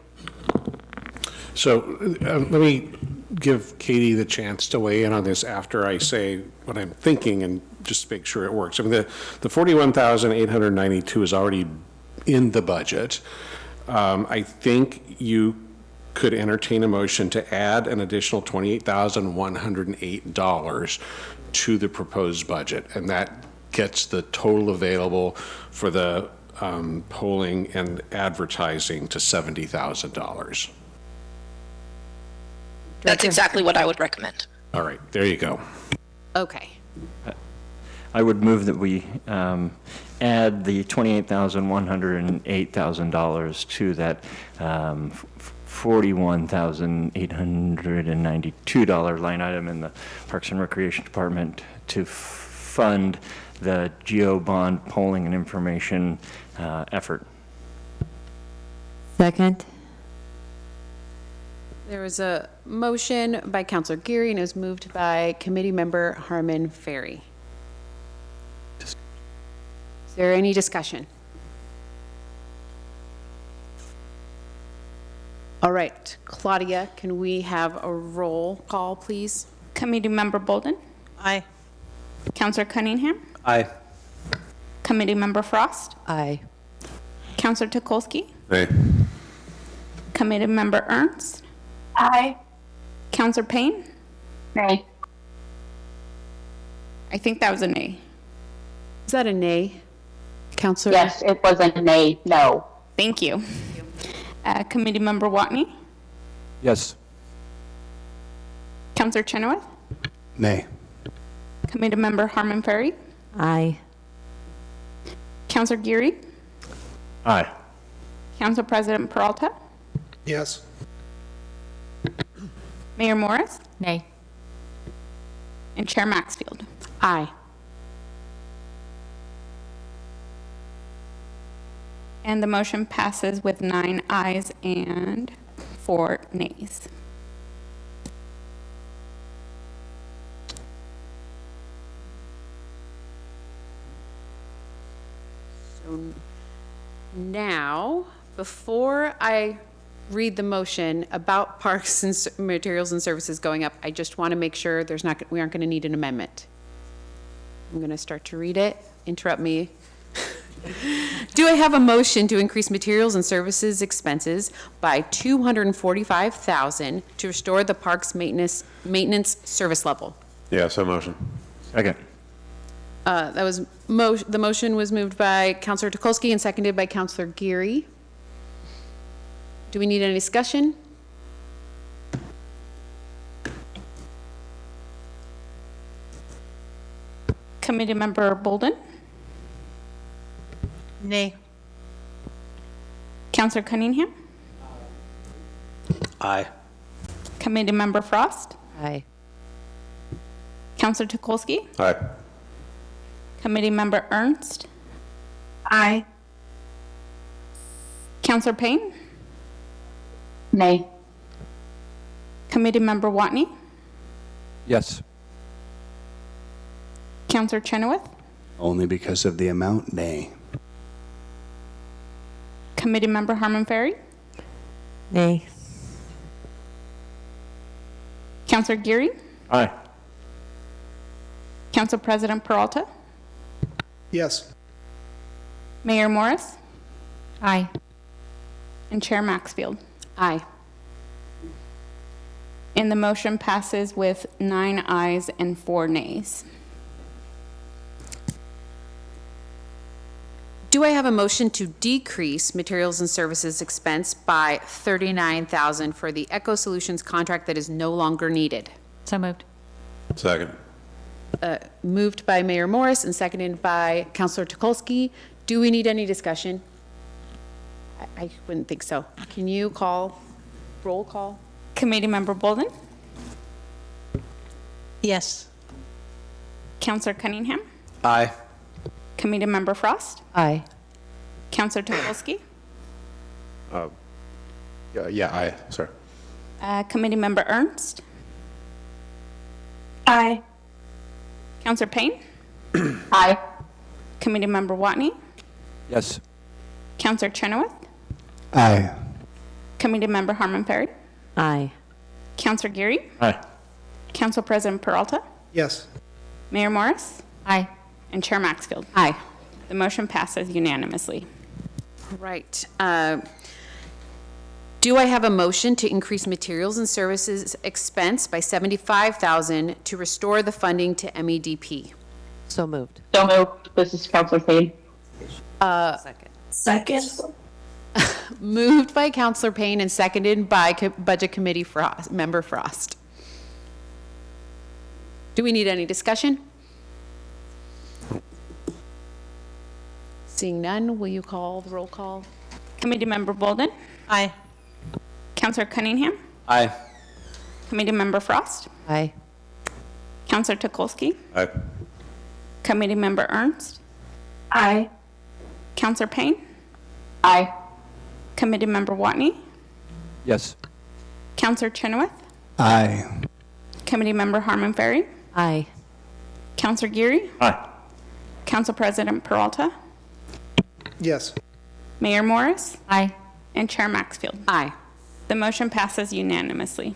So let me give Katie the chance to weigh in on this after I say what I'm thinking and just make sure it works. I mean, the 41,892 is already in the budget. I think you could entertain a motion to add an additional $28,108 to the proposed budget, and that gets the total available for the polling and advertising to $70,000. That's exactly what I would recommend. All right, there you go. Okay. I would move that we add the $28,108,000 to that $41,892 line item in the Parks and Recreation Department to fund the geo bond polling and information effort. Second. There was a motion by Counselor Geary and it was moved by Committee Member Harmon Ferry. Is there any discussion? All right, Claudia, can we have a roll call, please? Committee Member Bolden? Aye. Counselor Cunningham? Aye. Committee Member Frost? Aye. Counselor Tukolsky? Aye. Committee Member Ernst? Aye. Counselor Payne? Nay. I think that was a nay. Is that a nay? Counselor? Yes, it was a nay, no. Thank you. Committee Member Watney? Yes. Counselor Chenoweth? Nay. Committee Member Harmon Ferry? Aye. Counselor Geary? Aye. Council President Peralta? Yes. Mayor Morris? Nay. And Chair Maxfield? Aye. And the motion passes with 9 ayes and 4 nays. So now, before I read the motion about parks and materials and services going up, I just want to make sure we aren't going to need an amendment. I'm going to start to read it. Interrupt me. Do I have a motion to increase materials and services expenses by $245,000 to restore the park's maintenance service level? Yeah, so motion. Second. That was the motion was moved by Councilor Tukolsky and seconded by Councilor Geary. Do we need any discussion? Committee Member Bolden? Nay. Counselor Cunningham? Aye. Committee Member Frost? Aye. Counselor Tukolsky? Aye. Committee Member Ernst? Aye. Counselor Payne? Nay. Committee Member Watney? Yes. Counselor Chenoweth? Only because of the amount, nay. Committee Member Harmon Ferry? Nay. Counselor Geary? Aye. Council President Peralta? Yes. Mayor Morris? Aye. And Chair Maxfield? Aye. And the motion passes with 9 ayes and 4 nays. Do I have a motion to decrease materials and services expense by $39,000 for the Eco Solutions contract that is no longer needed? So moved. Second. Moved by Mayor Morris and seconded by Councilor Tukolsky. Do we need any discussion? I wouldn't think so. Can you roll call? Committee Member Bolden? Yes. Counselor Cunningham? Aye. Committee Member Frost? Aye. Counselor Tukolsky? Yeah, aye, sorry. Committee Member Ernst? Aye. Counselor Payne? Aye. Committee Member Watney? Yes. Counselor Chenoweth? Aye. Committee Member Harmon Ferry? Aye. Counselor Geary? Aye. Council President Peralta? Yes. Mayor Morris? Aye. And Chair Maxfield? Aye. The motion passes unanimously. Right. Do I have a motion to increase materials and services expense by $75,000 to restore the funding to MEDP? So moved. So moved. This is Councilor Payne. Second. Moved by Councilor Payne and seconded by Budget Committee Member Frost. Do we need any discussion? Seeing none, will you call the roll call? Committee Member Bolden? Aye. Counselor Cunningham? Aye. Committee Member Frost? Aye. Counselor Tukolsky? Aye. Committee Member Ernst? Aye. Counselor Payne? Aye. Committee Member Watney? Yes. Counselor Chenoweth? Aye. Committee Member Harmon Ferry? Aye. Counselor Geary? Aye. Council President Peralta? Yes. Mayor Morris? Aye. And Chair Maxfield? Aye. The motion passes unanimously.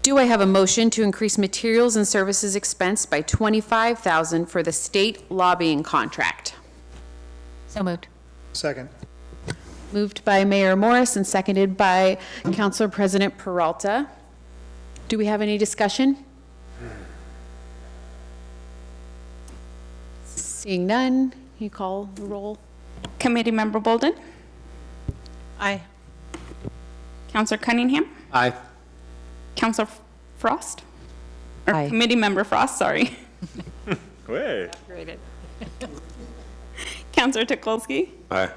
Do I have a motion to increase materials and services expense by $25,000 for the state lobbying contract? So moved. Second. Moved by Mayor Morris and seconded by Council President Peralta. Do we have any discussion? Seeing none, you call the roll. Committee Member Bolden? Aye. Counselor Cunningham? Aye. Counselor Frost? Or Aye. Committee Member Frost, sorry. Way. Counselor Tukolsky? Aye.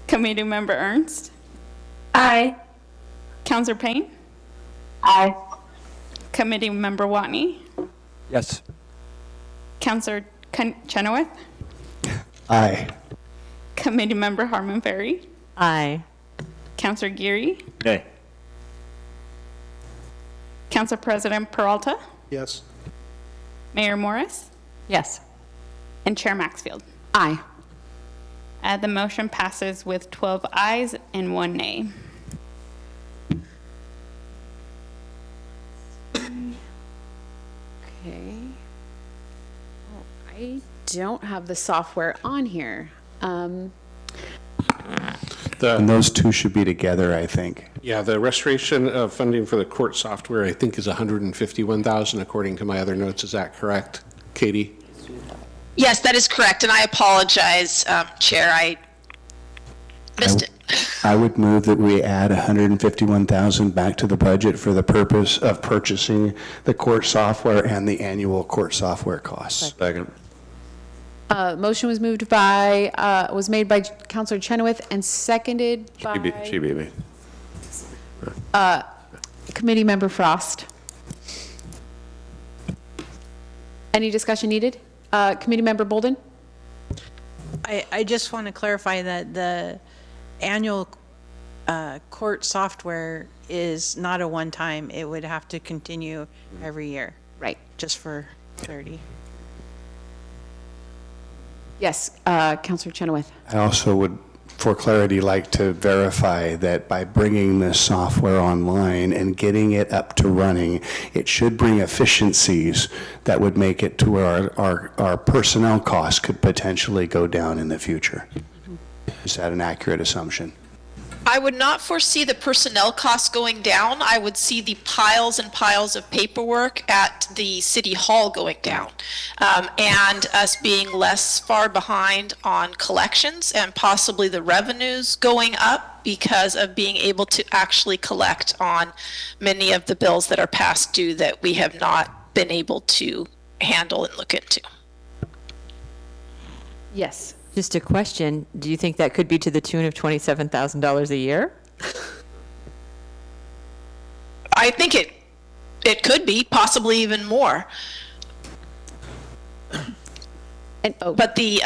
Committee Member Ernst? Aye. Counselor Payne? Aye. Committee Member Watney? Yes. Counselor Chenoweth? Aye. Committee Member Harmon Ferry? Aye. Counselor Geary? Nay. Council President Peralta? Yes. Mayor Morris? Yes. And Chair Maxfield? Aye. The motion passes with 12 ayes and 1 nay. Okay. Oh, I don't have the software on here. And those two should be together, I think. Yeah, the restoration of funding for the court software, I think, is 151,000 according to my other notes. Is that correct, Katie? Yes, that is correct, and I apologize, Chair, I missed it. I would move that we add 151,000 back to the budget for the purpose of purchasing the court software and the annual court software costs. Second. Motion was moved by, was made by Councilor Chenoweth and seconded She beat me. by Committee Member Frost. Any discussion needed? Committee Member Bolden? I just want to clarify that the annual court software is not a one-time. It would have to continue every year. Right. Just for clarity. Yes, Councilor Chenoweth. I also would, for clarity, like to verify that by bringing this software online and getting it up to running, it should bring efficiencies that would make it to where our personnel costs could potentially go down in the future. Is that an accurate assumption? I would not foresee the personnel costs going down. I would see the piles and piles of paperwork at the city hall going down, and us being less far behind on collections and possibly the revenues going up because of being able to actually collect on many of the bills that are past due that we have not been able to handle and look into. Yes. Just a question, do you think that could be to the tune of $27,000 a year? I think it could be, possibly even more. And, But the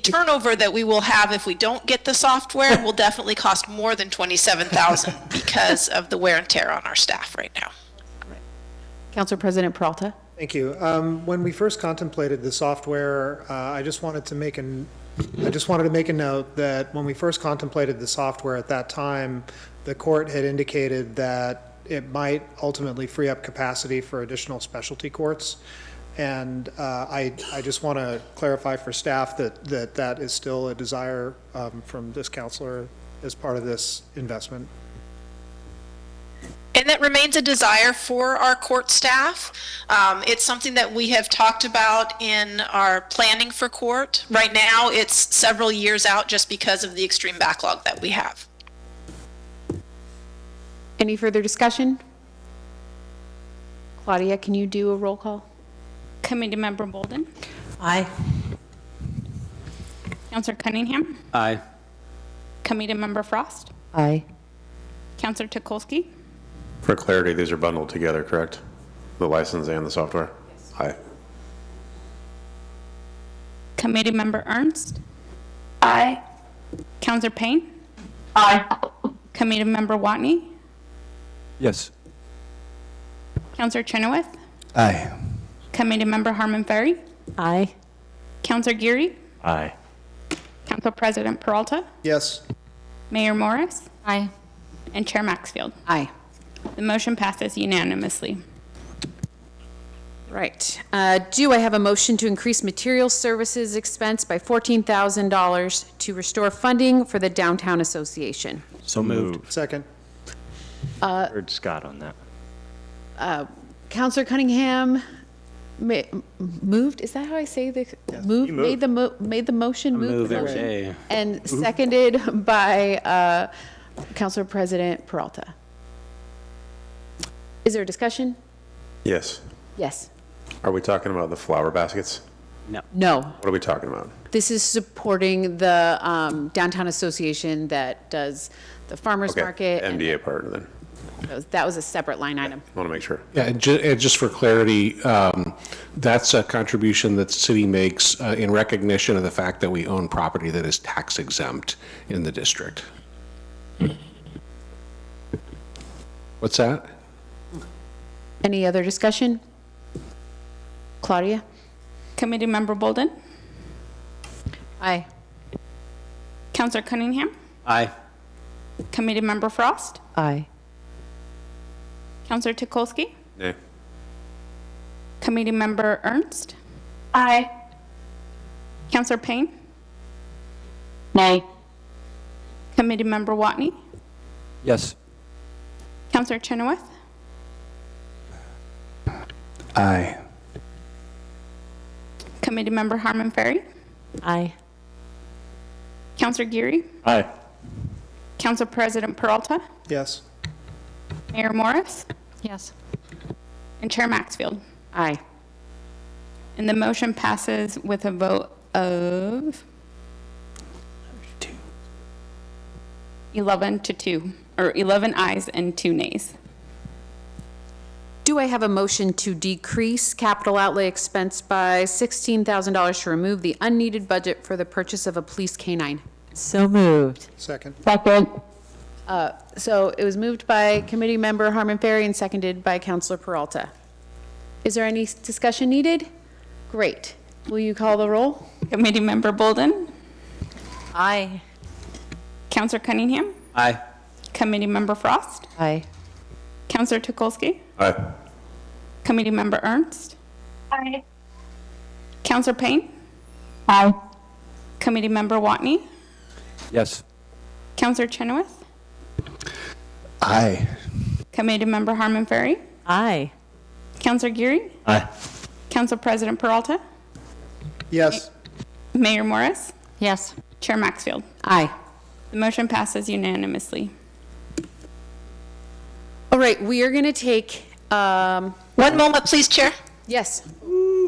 turnover that we will have if we don't get the software will definitely cost more than $27,000 because of the wear and tear on our staff right now. Council President Peralta? Thank you. When we first contemplated the software, I just wanted to make a note that when we first contemplated the software at that time, the court had indicated that it might ultimately free up capacity for additional specialty courts. And I just want to clarify for staff that is still a desire from this counselor as part of this investment. And that remains a desire for our court staff. It's something that we have talked about in our planning for court. Right now, it's several years out just because of the extreme backlog that we have. Any further discussion? Claudia, can you do a roll call? Committee Member Bolden? Aye. Counselor Cunningham? Aye. Committee Member Frost? Aye. Counselor Tukolsky? For clarity, these are bundled together, correct? The license and the software? Aye. Committee Member Ernst? Aye. Counselor Payne? Aye. Committee Member Watney? Yes. Counselor Chenoweth? Aye. Committee Member Harmon Ferry? Aye. Counselor Geary? Aye. Council President Peralta? Yes. Mayor Morris? Aye. And Chair Maxfield? Aye. The motion passes unanimously. Right. Do I have a motion to increase material services expense by $14,000 to restore funding for the Downtown Association? So moved. Second. Heard Scott on that. Counselor Cunningham moved, is that how I say the, moved, made the motion, moved the motion? Hey. And seconded by Councilor President Peralta. Is there a discussion? Yes. Yes. Are we talking about the flower baskets? No. What are we talking about? This is supporting the Downtown Association that does the farmer's Okay, market. and MDA part then. that was a separate line item. Want to make sure. Yeah, and just for clarity, that's a contribution that the city makes in recognition of the fact that we own property that is tax exempt in the district. What's that? Any other discussion? Claudia? Committee Member Bolden? Aye. Counselor Cunningham? Aye. Committee Member Frost? Aye. Counselor Tukolsky? Nay. Committee Member Ernst? Aye. Counselor Payne? Nay. Committee Member Watney? Yes. Counselor Chenoweth? Aye. Committee Member Harmon Ferry? Aye. Counselor Geary? Aye. Council President Peralta? Yes. Mayor Morris? Yes. And Chair Maxfield? Aye. And the motion passes with a vote of 11 to 2, or 11 ayes and 2 nays. Do I have a motion to decrease capital outlay expense by $16,000 to remove the unneeded budget for the purchase of a police canine? So moved. Second. Second. So it was moved by Committee Member Harmon Ferry and seconded by Councilor Peralta. Is there any discussion needed? Great. Will you call the roll? Committee Member Bolden? Aye. Counselor Cunningham? Aye. Committee Member Frost? Aye. Counselor Tukolsky? Aye. Committee Member Ernst? Aye. Counselor Payne? Aye. Committee Member Watney? Yes. Counselor Chenoweth? Aye. Committee Member Harmon Ferry? Aye. Counselor Geary? Aye. Council President Peralta? Yes. Mayor Morris? Yes. Chair Maxfield? Aye. The motion passes unanimously. All right, we are going to take, One moment, please, Chair. yes.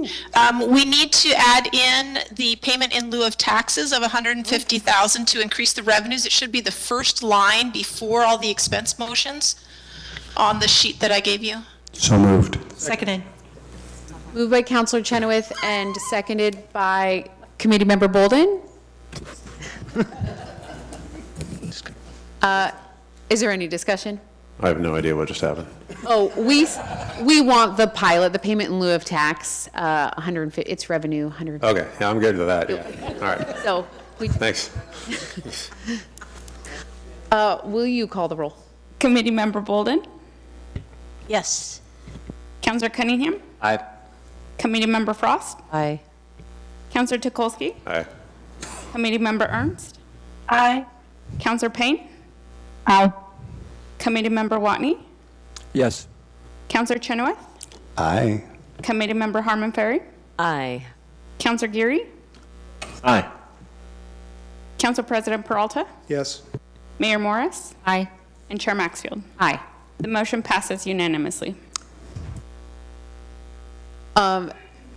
We need to add in the payment in lieu of taxes of $150,000 to increase the revenues. It should be the first line before all the expense motions on the sheet that I gave you. So moved. Seconded. Moved by Councilor Chenoweth and seconded by Committee Member Bolden. Is there any discussion? I have no idea what just happened. Oh, we want the pilot, the payment in lieu of tax, 150, it's revenue, 150. Okay, yeah, I'm good with that, yeah. All right, So, thanks. will you call the roll? Committee Member Bolden? Yes. Counselor Cunningham? Aye. Committee Member Frost? Aye. Counselor Tukolsky? Aye. Committee Member Ernst? Aye. Counselor Payne? Aye. Committee Member Watney? Yes. Counselor Chenoweth? Aye. Committee Member Harmon Ferry? Aye. Counselor Geary? Aye. Council President Peralta? Yes. Mayor Morris? Aye. And Chair Maxfield? Aye. The motion passes unanimously.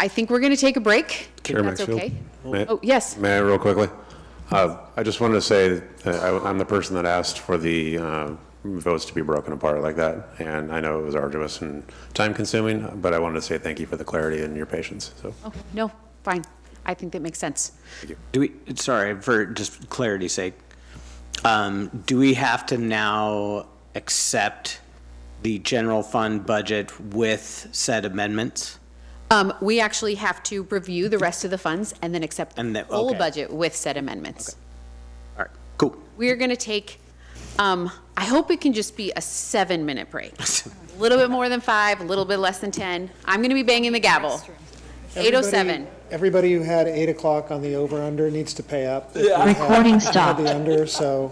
I think we're going to take a break. if Chair that's Maxfield? okay. May- Oh, yes. May I real quickly? I just wanted to say that I'm the person that asked for the votes to be broken apart like that, and I know it was arduous and time-consuming, but I wanted to say thank you for the clarity and your patience, so. Oh, no, fine. I think that makes sense. Do we, sorry, for just clarity's sake, do we have to now accept the general fund budget with said amendments? We actually have to review the rest of the funds and then accept the full okay. budget with said amendments. All right, cool. We are going to take, I hope it can just be a 7-minute break. A little bit more than 5, a little bit less than 10. I'm going to be banging the gavel. 8:07. Everybody who had 8 o'clock on the over-under needs to pay up. Recording stopped. The under, so.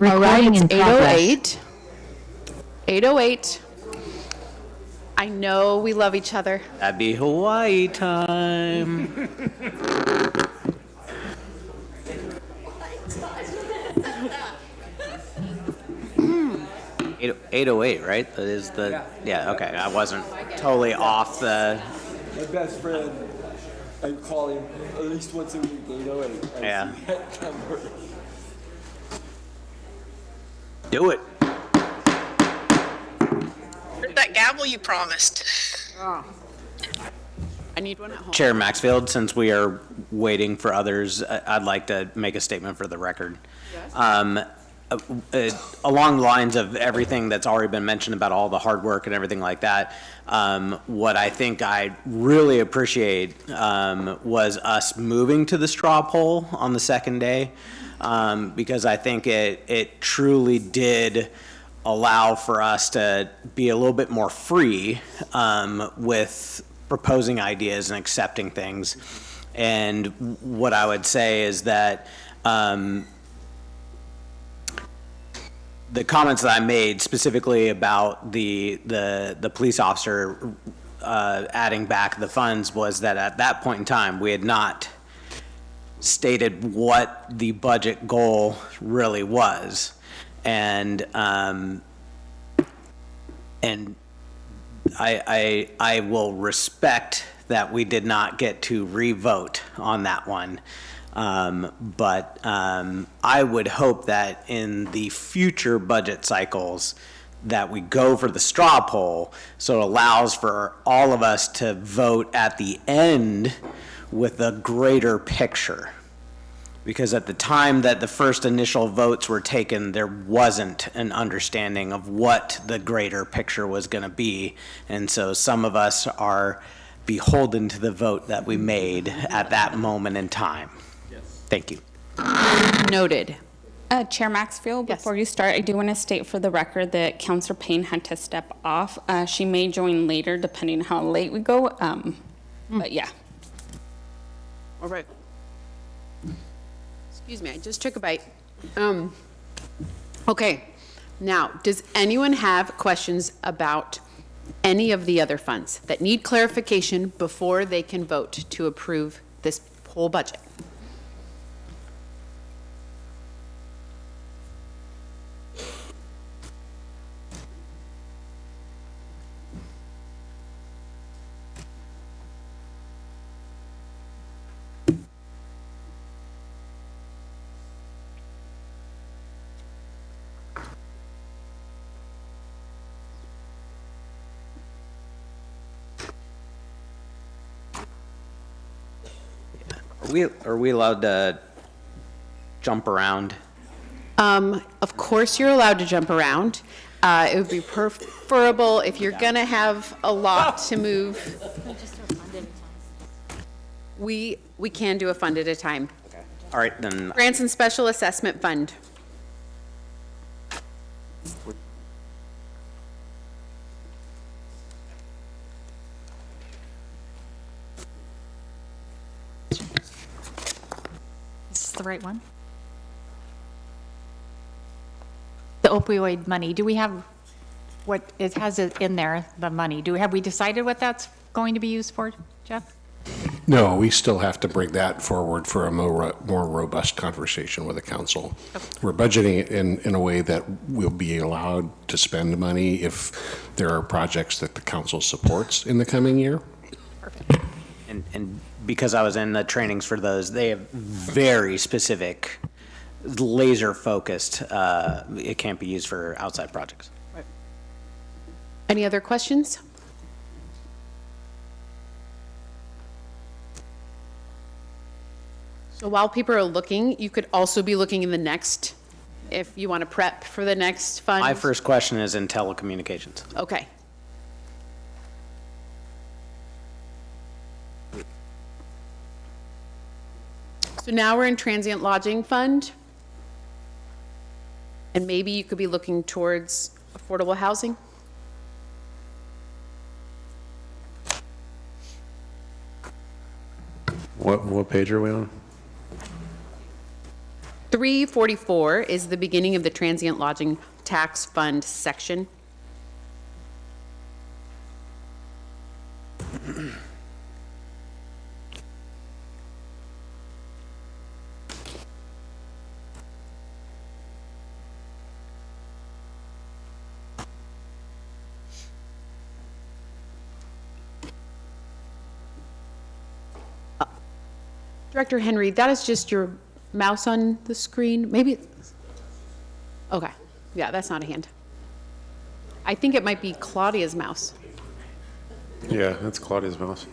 All right, Recording it's in progress. 8:08. 8:08. I know we love each other. That'd be Hawaii time. 808, right? That is the, yeah, okay. I wasn't totally off the, My best friend, I call him at least once a week, 808. Yeah. I see that number. do it. Where's that gavel you promised? I need one at home. Chair Maxfield, since we are waiting for others, I'd like to make a statement for the record. Along the lines of everything that's already been mentioned about all the hard work and everything like that, what I think I really appreciate was us moving to the straw poll on the second day, because I think it truly did allow for us to be a little bit more free with proposing ideas and accepting things. And what I would say is that the comments that I made specifically about the police officer adding back the funds was that at that point in time, we had not stated what the budget goal really was. And I will respect that we did not get to re-vote on that one. But I would hope that in the future budget cycles that we go for the straw poll, so it allows for all of us to vote at the end with a greater picture. Because at the time that the first initial votes were taken, there wasn't an understanding of what the greater picture was going to be. And so some of us are beholden to the vote that we made at that moment in time. Thank you. Noted. Chair Maxfield, before you start, I do want to state for the record that Councilor Payne had to step off. She may join later, depending on how late we go. But yeah. All right. Excuse me, I just took a bite. Okay, now, does anyone have questions about any of the other funds that need clarification before they can vote to approve this whole budget? Are we allowed to jump around? Of course you're allowed to jump around. It would be preferable if you're gonna have a lot to move. We can do a fund at a time. All right, then. Grants and Special Assessment Fund. Is this the right one? The opioid money, do we have, what, it has it in there, the money. Have we decided what that's going to be used for, Jeff? No, we still have to bring that forward for a more robust conversation with the council. We're budgeting it in a way that we'll be allowed to spend money if there are projects that the council supports in the coming year. And because I was in the trainings for those, they have very specific, laser focused, it can't be used for outside projects. Any other questions? So while people are looking, you could also be looking in the next, if you want to prep for the next fund. My first question is in telecommunications. Okay. So now we're in transient lodging fund. And maybe you could be looking towards affordable housing. What page are we on? 344 is the beginning of the transient lodging tax fund section. Director Henry, that is just your mouse on the screen? Maybe, okay, yeah, that's not a hand. I think it might be Claudia's mouse. Yeah, that's Claudia's mouse.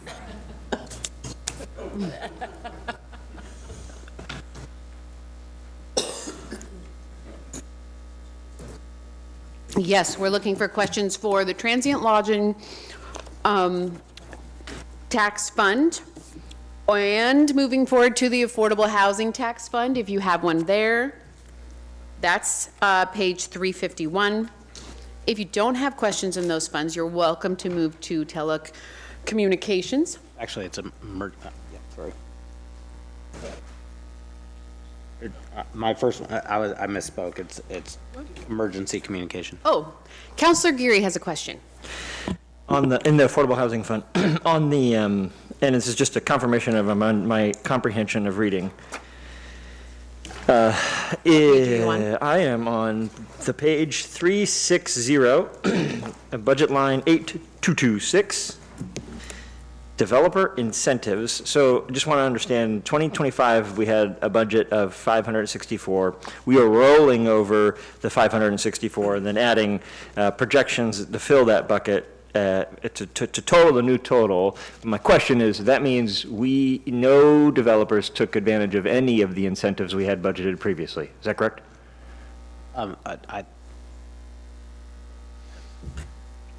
Yes, we're looking for questions for the transient lodging tax fund. And moving forward to the affordable housing tax fund, if you have one there, that's page 351. If you don't have questions in those funds, you're welcome to move to telecommunications. Actually, it's a yeah, sorry. My first one, I misspoke. It's emergency communication. Oh, Counselor Geary has a question. In the Affordable Housing Fund, on the, and this is just a confirmation of my comprehension of reading. I am on the page 360, budget line 8226, developer incentives. So just want to understand, 2025, we had a budget of 564. We are rolling over the 564 and then adding projections to fill that bucket. To total the new total. My question is, that means no developers took advantage of any of the incentives we had budgeted previously. Is that correct?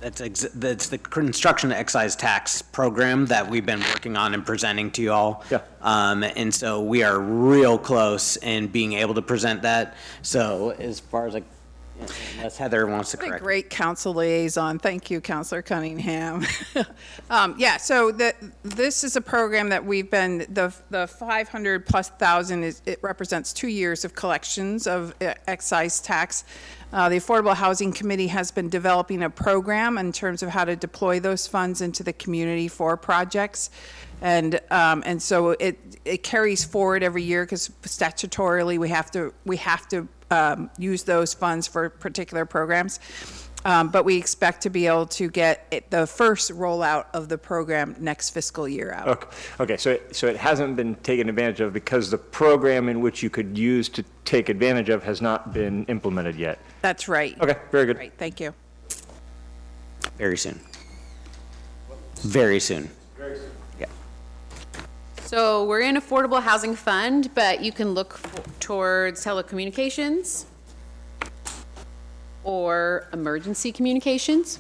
That's the construction excise tax program that we've been working on and presenting to you all. Yeah. And so we are real close in being able to present that. So as far as unless Heather wants to What a correct. great council liaison. Thank you, Councilor Cunningham. Yeah, so this is a program that we've been, the 500,000+, it represents 2 years of collections of excise tax. The Affordable Housing Committee has been developing a program in terms of how to deploy those funds into the community for projects. And so it carries forward every year because statutorily we have to use those funds for particular programs. But we expect to be able to get the first rollout of the program next fiscal year out. Okay, so it hasn't been taken advantage of because the program in which you could use to take advantage of has not been implemented yet. That's right. Okay, very good. Right, thank you. Very soon. Very soon. So we're in affordable housing fund, but you can look towards telecommunications or emergency communications.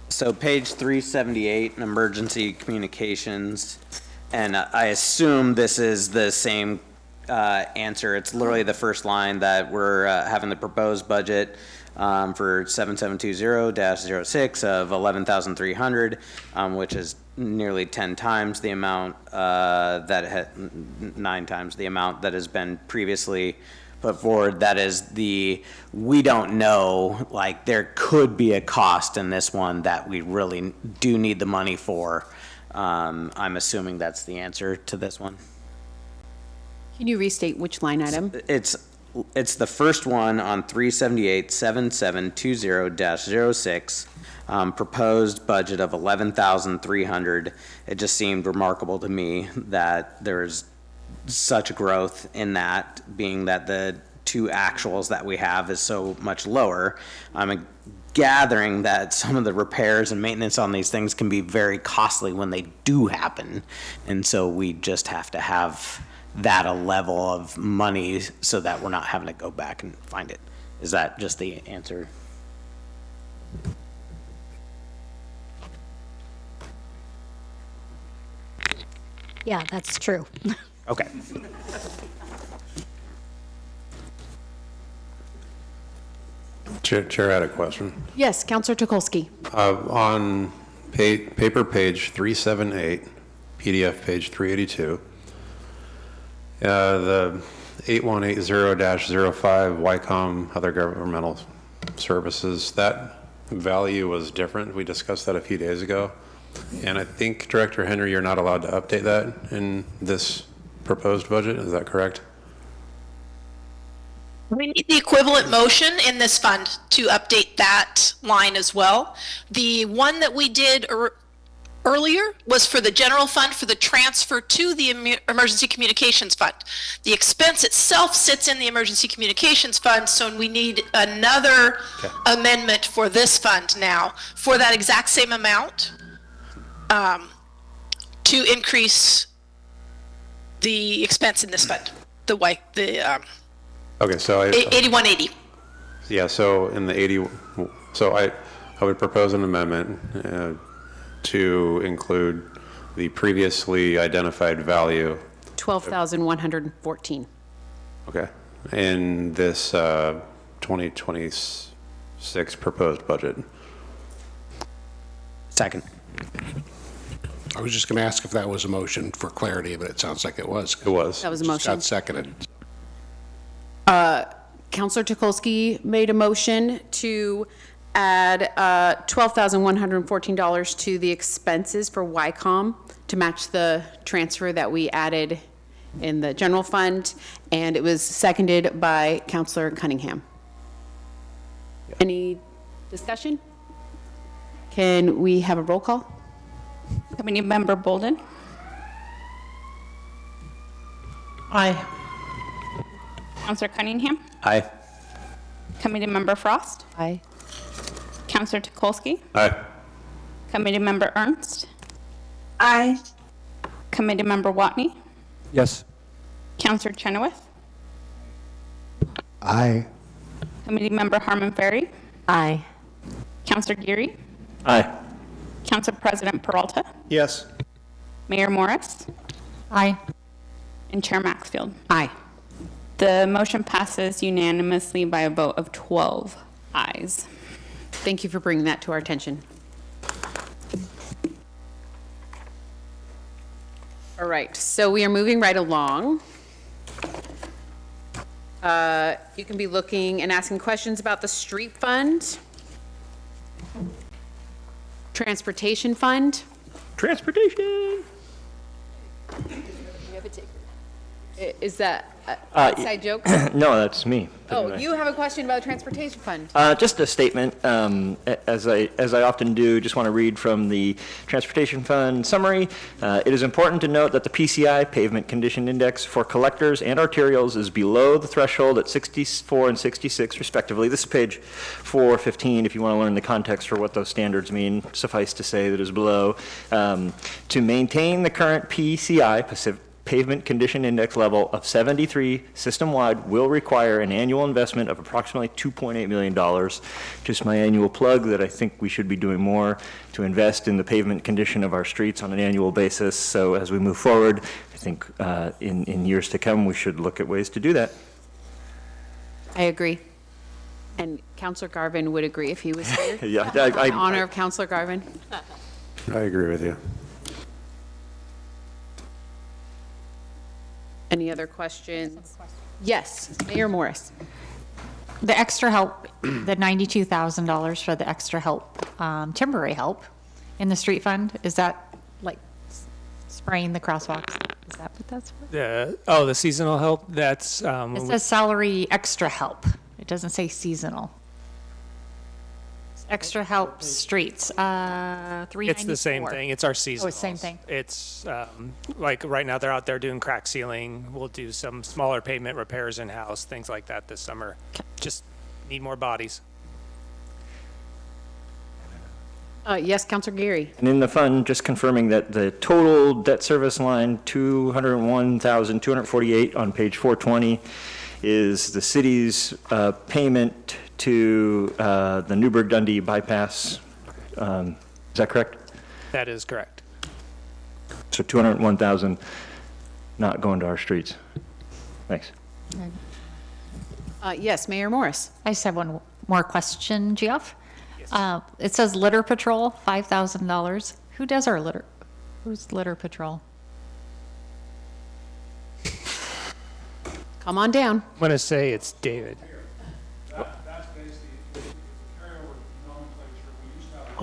So page 378, emergency communications, and I assume this is the same answer. It's literally the first line that we're having the proposed budget for 7720-06 of 11,300, which is nearly 10 times the amount 9 times the amount that has been previously put forward. That is we don't know, like there could be a cost in this one that we really do need the money for. I'm assuming that's the answer to this one. Can you restate which line item? It's the first one on 378-7720-06, proposed budget of 11,300. It just seemed remarkable to me that there's such growth in that, being that the two actuals that we have is so much lower. I'm gathering that some of the repairs and maintenance on these things can be very costly when they do happen. And so we just have to have that a level of money so that we're not having to go back and find it. Is that just the answer? Yeah, that's true. Okay. Chair had a question. Yes, Counselor Tukolsky. On paper page 378, PDF page 382, the 8180-05, Wycom, other governmental services, that value was different. We discussed that a few days ago. And I think, Director Henry, you're not allowed to update that in this proposed budget. Is that correct? We need the equivalent motion in this fund to update that line as well. The one that we did earlier was for the general fund for the transfer to the emergency communications fund. The expense itself sits in the emergency communications fund, so we need another amendment for this fund now for that exact same amount to increase the expense in this fund. Okay, so 8180. Yeah, so in the 80, so I would propose an amendment to include the previously identified value. 12,114. Okay, in this 2026 proposed budget. Second. I was just going to ask if that was a motion for clarity, but it sounds like it was. It was. That was a Just motion. got seconded. Counselor Tukolsky made a motion to add $12,114 to the expenses for YCOM to match the transfer that we added in the general fund, and it was seconded by Counselor Cunningham. Any discussion? Can we have a roll call? Committee Member Bolden? Aye. Counselor Cunningham? Aye. Committee Member Frost? Aye. Counselor Tukolsky? Aye. Committee Member Ernst? Aye. Committee Member Watney? Yes. Counselor Chenoweth? Aye. Committee Member Harmon Ferry? Aye. Counselor Geary? Aye. Council President Peralta? Yes. Mayor Morris? Aye. And Chair Maxfield? Aye. The motion passes unanimously by a vote of 12 ayes. Thank you for bringing that to our attention. All right, so we are moving right along. You can be looking and asking questions about the street fund, transportation fund. Transportation. Is that an inside joke? No, that's me. Oh, you have a question about the transportation fund? Just a statement, as I often do, just want to read from the Transportation Fund summary. It is important to note that the PCI, Pavement Condition Index, for collectors and arterials is below the threshold at 64 and 66 respectively. This is page 415 if you want to learn the context for what those standards mean. Suffice to say that it is below. To maintain the current PCI, Pavement Condition Index level of 73 system-wide will require an annual investment of approximately $2.8 million. Just my annual plug that I think we should be doing more to invest in the pavement condition of our streets on an annual basis. So as we move forward, I think in years to come, we should look at ways to do that. I agree. And Counselor Garvin would agree if he was here. Yeah, In honor of Counselor Garvin. I agree with you. Any other questions? Yes, Mayor Morris. The extra help, the $92,000 for the extra help, temporary help in the street fund, is that like spraying the crosswalks? Is that what that's for? The seasonal help, that's, It says salary extra help. It doesn't say seasonal. Extra help streets, 394. it's the same thing. It's our seasonal. Oh, it's same thing. It's, like, right now, they're out there doing crack sealing. We'll do some smaller pavement repairs in-house, things like that this summer. Just need more bodies. Yes, Counselor Geary. And in the fund, just confirming that the total debt service line, $201,248 on page 420, is the city's payment to the Newburgh-Dundee bypass. Is that correct? That is correct. So 201,000 not going to our streets. Thanks. Yes, Mayor Morris. I just have one more question, Geoff. It says litter patrol, $5,000. Who does our litter? Who's litter patrol? Come on down. I'm going to say it's David.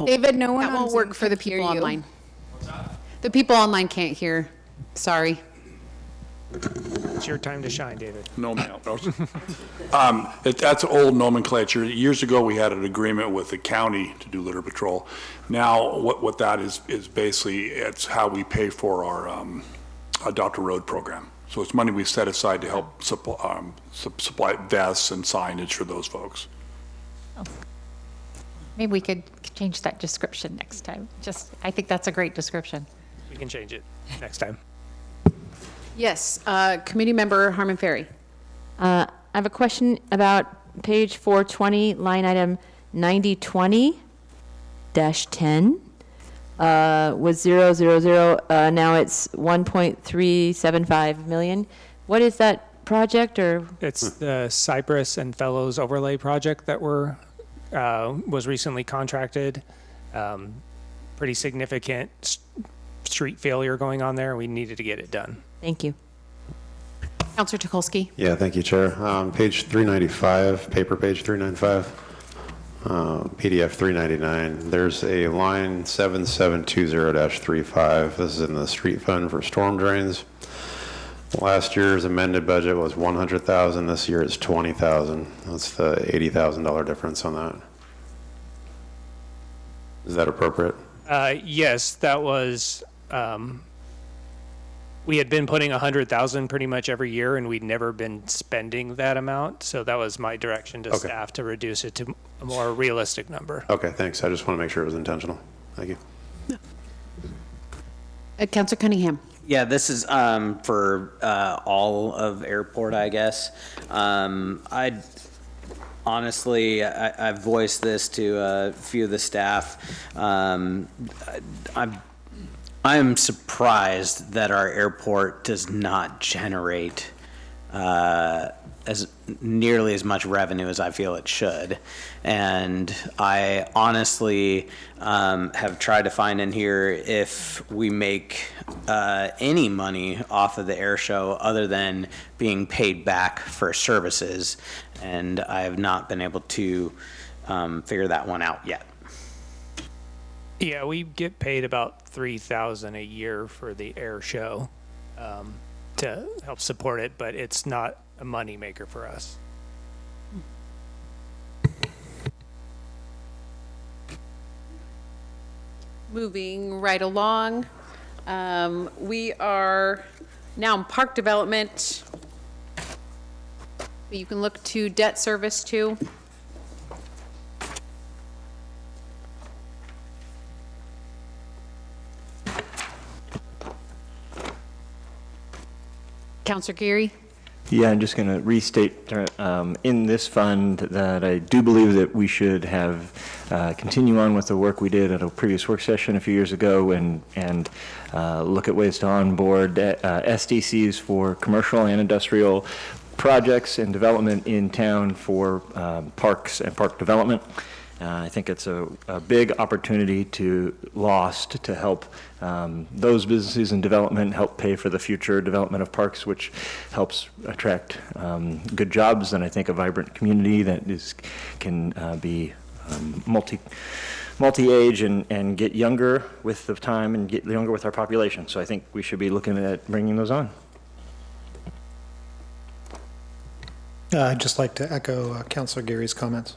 David, no one That on won't Zoom work for the can hear people you. online. The people online can't hear. Sorry. It's your time to shine, David. No, ma'am. That's old nomenclature. Years ago, we had an agreement with the county to do litter patrol. Now, what that is basically, it's how we pay for our Adopt a Road program. So it's money we set aside to help supply vests and signage for those folks. Maybe we could change that description next time. I think that's a great description. We can change it next time. Yes, committee member Harmon Ferry. I have a question about page 420, line item 9020-10. Was 000, now it's 1.375 million. What is that project, or? It's the Cypress and Fellows Overlay Project that was recently contracted. Pretty significant street failure going on there. We needed to get it done. Thank you. Councilor Tukolsky. Yeah, thank you, Chair. Page 395, paper page 395, PDF 399. There's a line 7720-35. This is in the street fund for storm drains. Last year's amended budget was 100,000. This year it's 20,000. That's the $80,000 difference on that. Is that appropriate? Yes, that was. We had been putting 100,000 pretty much every year, and we'd never been spending that amount. So that was my direction to staff to reduce it to a more realistic number. Okay, thanks. I just want to make sure it was intentional. Thank you. Councilor Cunningham. Yeah, this is for all of airport, I guess. I've voiced this to a few of the staff. I'm surprised that our airport does not generate as nearly as much revenue as I feel it should. And I honestly have tried to find in here if we make any money off of the air show other than being paid back for services. And I have not been able to figure that one out yet. Yeah, we get paid about $3,000 a year for the air show to help support it, but it's not a money maker for us. Moving right along, we are now in park development. You can look to debt service too. Councilor Geary. Yeah, I'm just going to restate in this fund that I do believe that we should have continue on with the work we did at a previous work session a few years ago and look at ways to onboard SDCs for commercial and industrial projects and development in town for parks and park development. I think it's a big opportunity to help those businesses in development help pay for the future development of parks, which helps attract good jobs and I think a vibrant community that can be multi-age and get younger with the time and get younger with our population. So I think we should be looking at bringing those on. I'd just like to echo Councilor Geary's comments.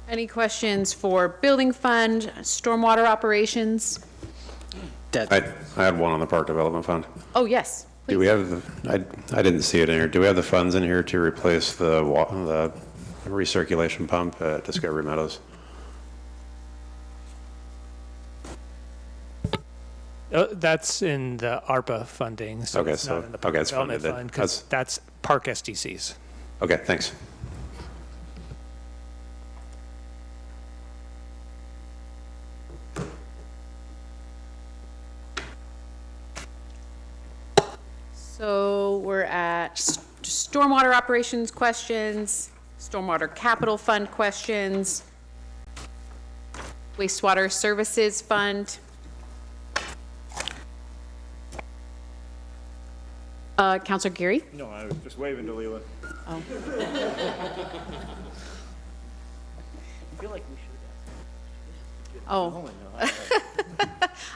Any questions for building fund, stormwater operations? I had one on the park development fund. Oh, yes. Do we have I didn't see it in here. Do we have the funds in here to replace the recirculation pump at Discovery Meadows? That's in the ARPA funding, so Okay, it's not so- in the park okay, it's development funded then. fund, because that's park SDCs. Okay, thanks. So we're at stormwater operations questions, stormwater capital fund questions, wastewater services fund. Counselor Geary? No, I was just waving to Leland. Oh. I feel like we should. Oh.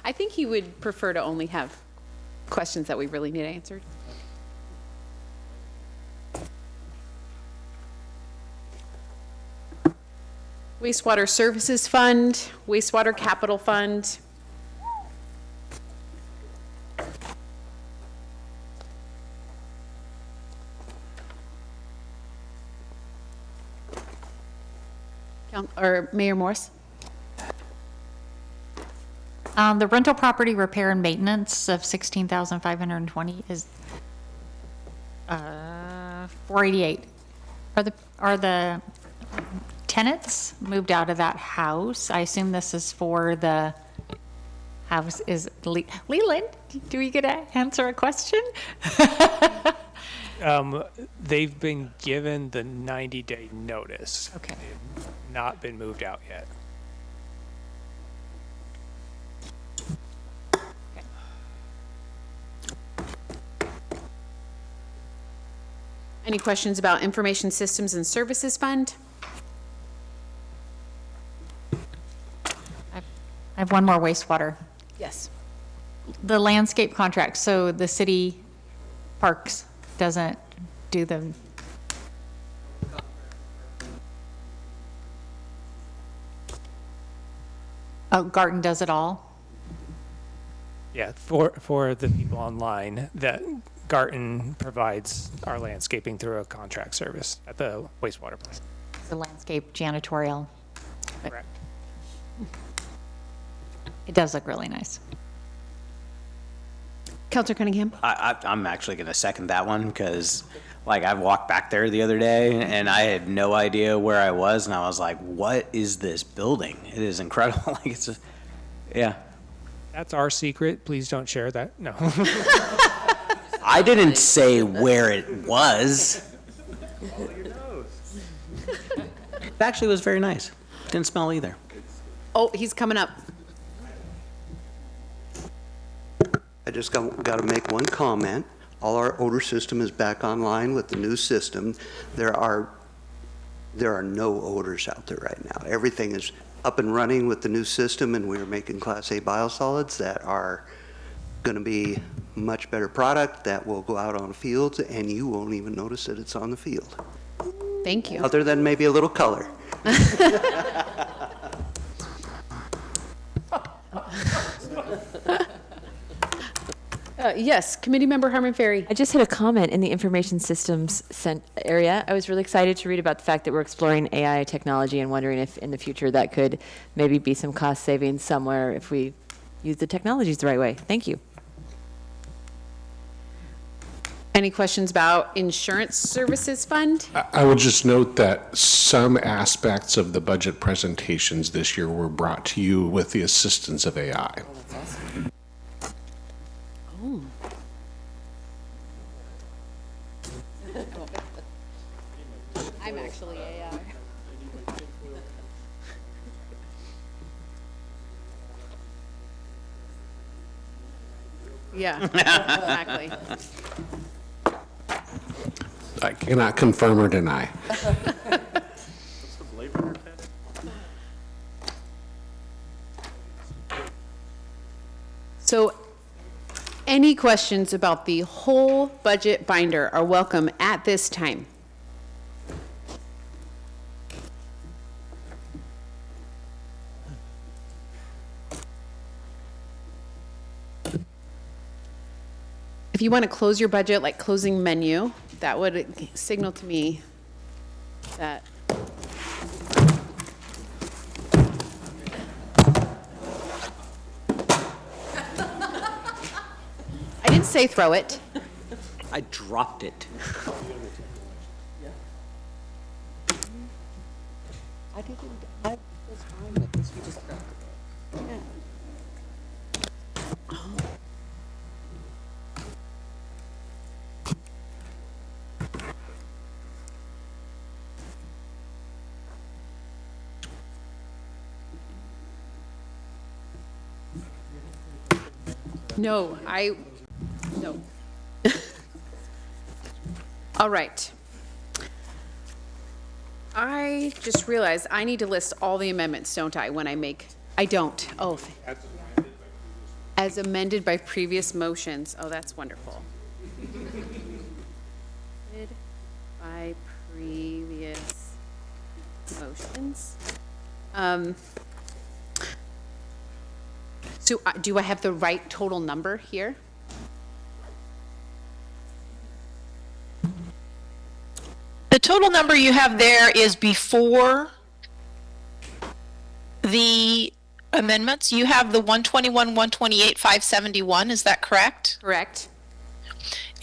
I think he would prefer to only have questions that we really need answered. Wastewater Services Fund, Wastewater Capital Fund. Or Mayor Morris? The rental property repair and maintenance of 16,520 is 488. Are the tenants moved out of that house? I assume this is for the house. Is Leland? Do we get to answer a question? They've been given the 90-day notice. Okay. They've not been moved out yet. Any questions about Information Systems and Services Fund? I have one more wastewater. Yes. The landscape contract, so the city parks doesn't do them. Oh, Garten does it all? Yeah, for the people online, that Garten provides our landscaping through a contract service at the wastewater plant. The landscape janitorial. Correct. It does look really nice. Counselor Cunningham? I'm actually going to second that one because, like, I walked back there the other day and I had no idea where I was, and I was like, "What is this building? It is incredible!" Like, it's just, yeah. That's our secret. Please don't share that. No. I didn't say where it was. It actually was very nice. Didn't smell either. Oh, he's coming up. I just got to make one comment. All our odor system is back online with the new system. There are no odors out there right now. Everything is up and running with the new system, and we're making Class A biosolids that are going to be much better product that will go out on fields, and you won't even notice that it's on the field. Thank you. Other than maybe a little color. Yes, Committee Member Harmon Ferry. I just had a comment in the information systems area. I was really excited to read about the fact that we're exploring AI technology and wondering if in the future that could maybe be some cost savings somewhere if we use the technologies the right way. Thank you. Any questions about Insurance Services Fund? I would just note that some aspects of the budget presentations this year were brought to you with the assistance of AI. Oh. I'm actually AI. Yeah, exactly. I cannot confirm or deny. So any questions about the whole budget binder are welcome at this time. If you want to close your budget, like closing menu, that would signal to me that I didn't say throw it. I dropped it. I was fine with this. You just dropped it. Yeah. No. All right. I just realized I need to list all the amendments, don't I, when I make, I don't. Oh. As amended by previous motions. Oh, that's wonderful. Amended by previous motions. So do I have the right total number here? The total number you have there is before the amendments. You have the 121, 128, 571, is that correct? Correct.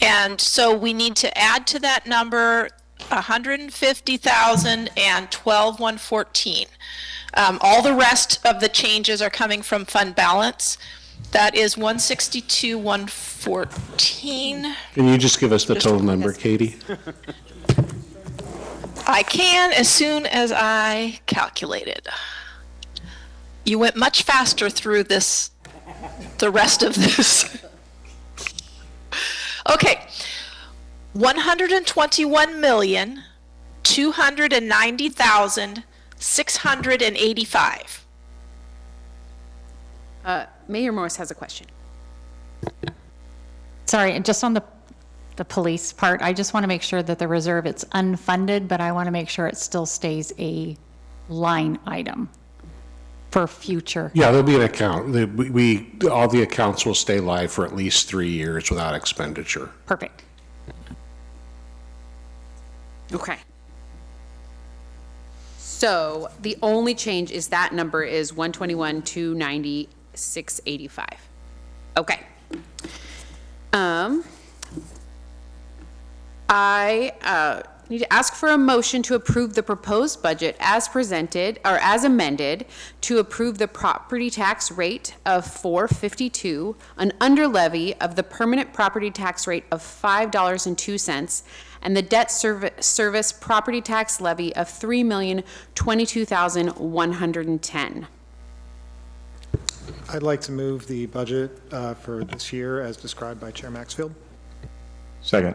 And so we need to add to that number 150,000 and 12,114. All the rest of the changes are coming from fund balance. That is 162, 114. Can you just give us the total number, Katie? I can as soon as I calculated. You went much faster through this, the rest of this. Okay, 121,290,685. Mayor Morris has a question. Sorry, and just on the police part, I just want to make sure that the reserve, it's unfunded, but I want to make sure it still stays a line item for future. Yeah, there'll be an account. All the accounts will stay live for at least 3 years without expenditure. Perfect. Okay. So the only change is that number is 121,290,685. Okay. I need to ask for a motion to approve the proposed budget as presented, or as amended, to approve the property tax rate of $4.52, an under levy of the permanent property tax rate of $5.02, and the debt service property tax levy of $3,022,110. I'd like to move the budget for this year as described by Chair Maxfield. Second.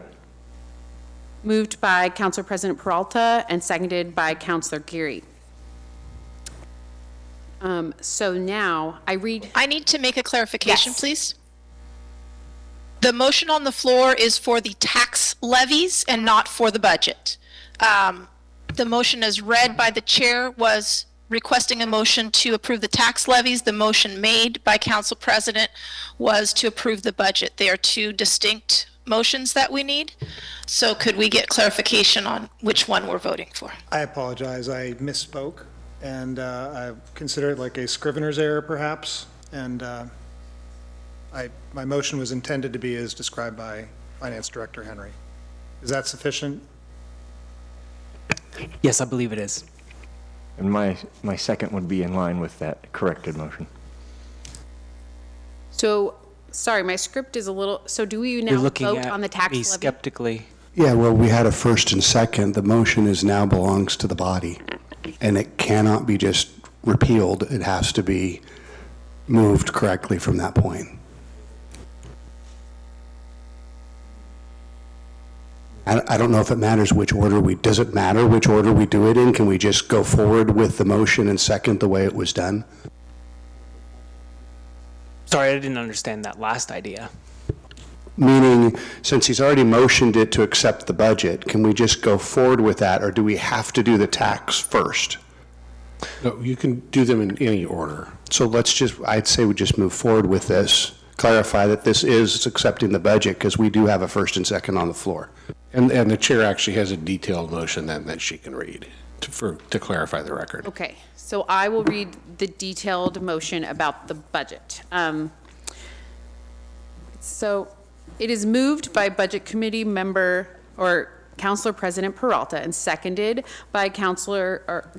Moved by Council President Peralta and seconded by Councilor Geary. So now I read. I need to make a clarification, Yes. please. The motion on the floor is for the tax levies and not for the budget. The motion as read by the chair was requesting a motion to approve the tax levies. The motion made by Council President was to approve the budget. They are two distinct motions that we need. So could we get clarification on which one we're voting for? I apologize, I misspoke, and I consider it like a scrivener's error perhaps, and my motion was intended to be as described by Finance Director Henry. Is that sufficient? Yes, I believe it is. And my second would be in line with that corrected motion. So, sorry, my script is a little, so do we now You're looking vote at on the tax me levy? skeptically. Yeah, well, we had a first and second. The motion is now belongs to the body, and it cannot be just repealed. It has to be moved correctly from that point. I don't know if it matters which order does it matter which order we do it in? Can we just go forward with the motion and second the way it was done? Sorry, I didn't understand that last idea. Meaning, since he's already motioned it to accept the budget, can we just go forward with that, or do we have to do the tax first? No, you can do them in any order. So I'd say we just move forward with this, clarify that this is accepting the budget, because we do have a first and second on the floor. And the chair actually has a detailed motion then that she can read to clarify the record. Okay, so I will read the detailed motion about the budget. So it is moved by Budget Committee member, or Councilor President Peralta, and seconded by Councilor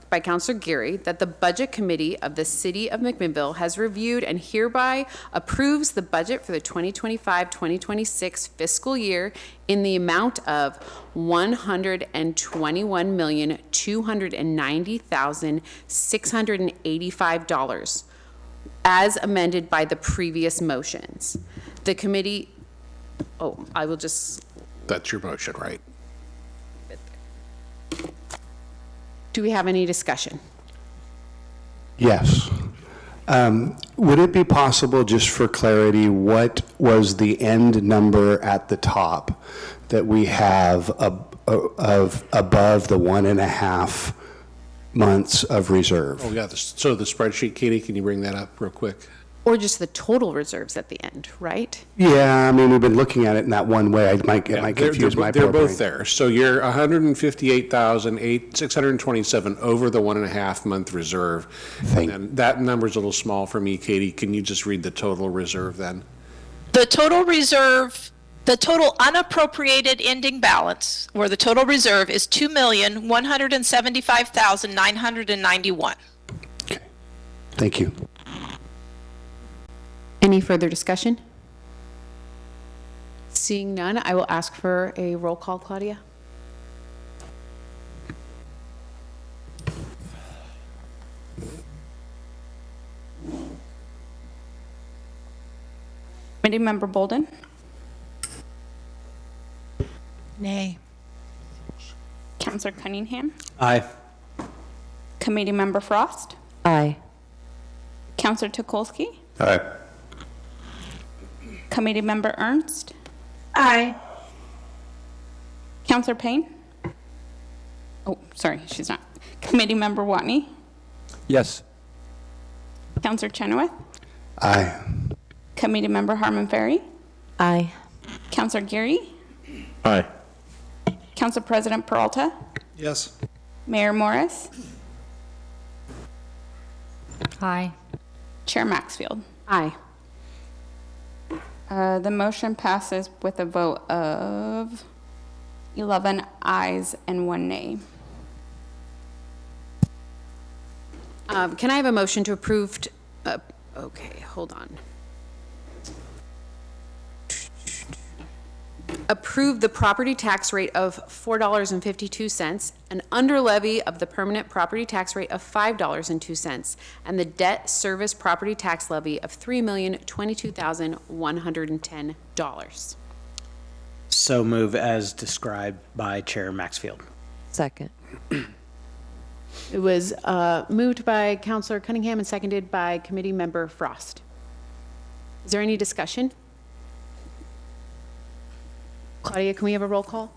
Geary, that the Budget Committee of the City of McMinnville has reviewed and hereby approves the budget for the 2025-2026 fiscal year in the amount of $121,290,685, as amended by the previous motions. The committee, I will just. That's your motion, right? Do we have any discussion? Yes. Would it be possible, just for clarity, what was the end number at the top that we have of above the 1.5 months of reserve? Oh, yeah, so the spreadsheet, Katie, can you bring that up real quick? Or just the total reserves at the end, right? Yeah, I mean, we've been looking at it in that one way. It might confuse my They're poor both brain. there. So you're 158,627 over the 1.5 month reserve. And then that number's a little small for me, Katie. Can you just read the total reserve then? The total reserve, the total unappropriated ending balance, or the total reserve, is $2,175,991. Thank you. Any further discussion? Seeing none, I will ask for a roll call, Claudia. Committee Member Bolden? Nay. Counselor Cunningham? Aye. Committee Member Frost? Aye. Counselor Tukolsky? Aye. Committee Member Ernst? Aye. Counselor Payne? Oh, sorry, she's not. Committee Member Watney? Yes. Counselor Chenoweth? Aye. Committee Member Harmon Ferry? Aye. Counselor Geary? Aye. Council President Peralta? Yes. Mayor Morris? Aye. Chair Maxfield? Aye. The motion passes with a vote of 11 ayes and 1 nay. Can I have a motion to approve, okay, hold on. Approve the property tax rate of $4.52, an under levy of the permanent property tax rate of $5.02, and the debt service property tax levy of $3,022,110. So move as described by Chair Maxfield. Second. It was moved by Counselor Cunningham and seconded by Committee Member Frost. Is there any discussion? Claudia, can we have a roll call?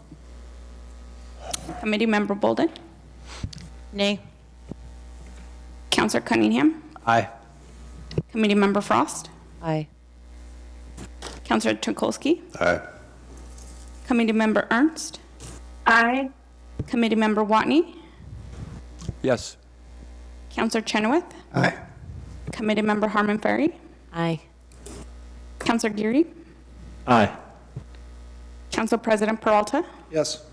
Committee Member Bolden? Nay. Counselor Cunningham? Aye. Committee Member Frost? Aye. Counselor Tukolsky? Aye. Committee Member Ernst? Aye. Committee Member Watney? Yes. Counselor Chenoweth? Aye. Committee Member Harmon Ferry? Aye. Counselor Geary? Aye. Council President Peralta? Yes.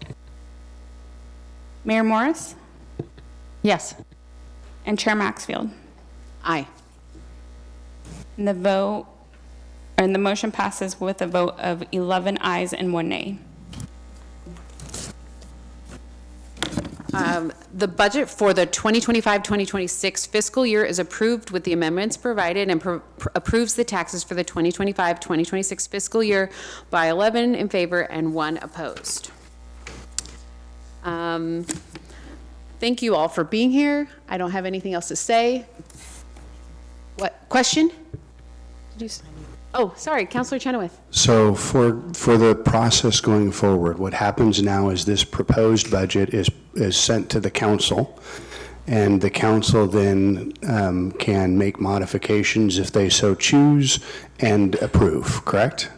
Mayor Morris? Yes. And Chair Maxfield? Aye. And the motion passes with a vote of 11 ayes and 1 nay. The budget for the 2025-2026 fiscal year is approved with the amendments provided and approves the taxes for the 2025-2026 fiscal year by 11 in favor and 1 opposed. Thank you all for being here. I don't have anything else to say. What, question? Oh, sorry, Counselor Chenoweth. So for the process going forward, what happens now is this proposed budget is sent to the council, and the council then can make modifications if they so choose and approve, correct?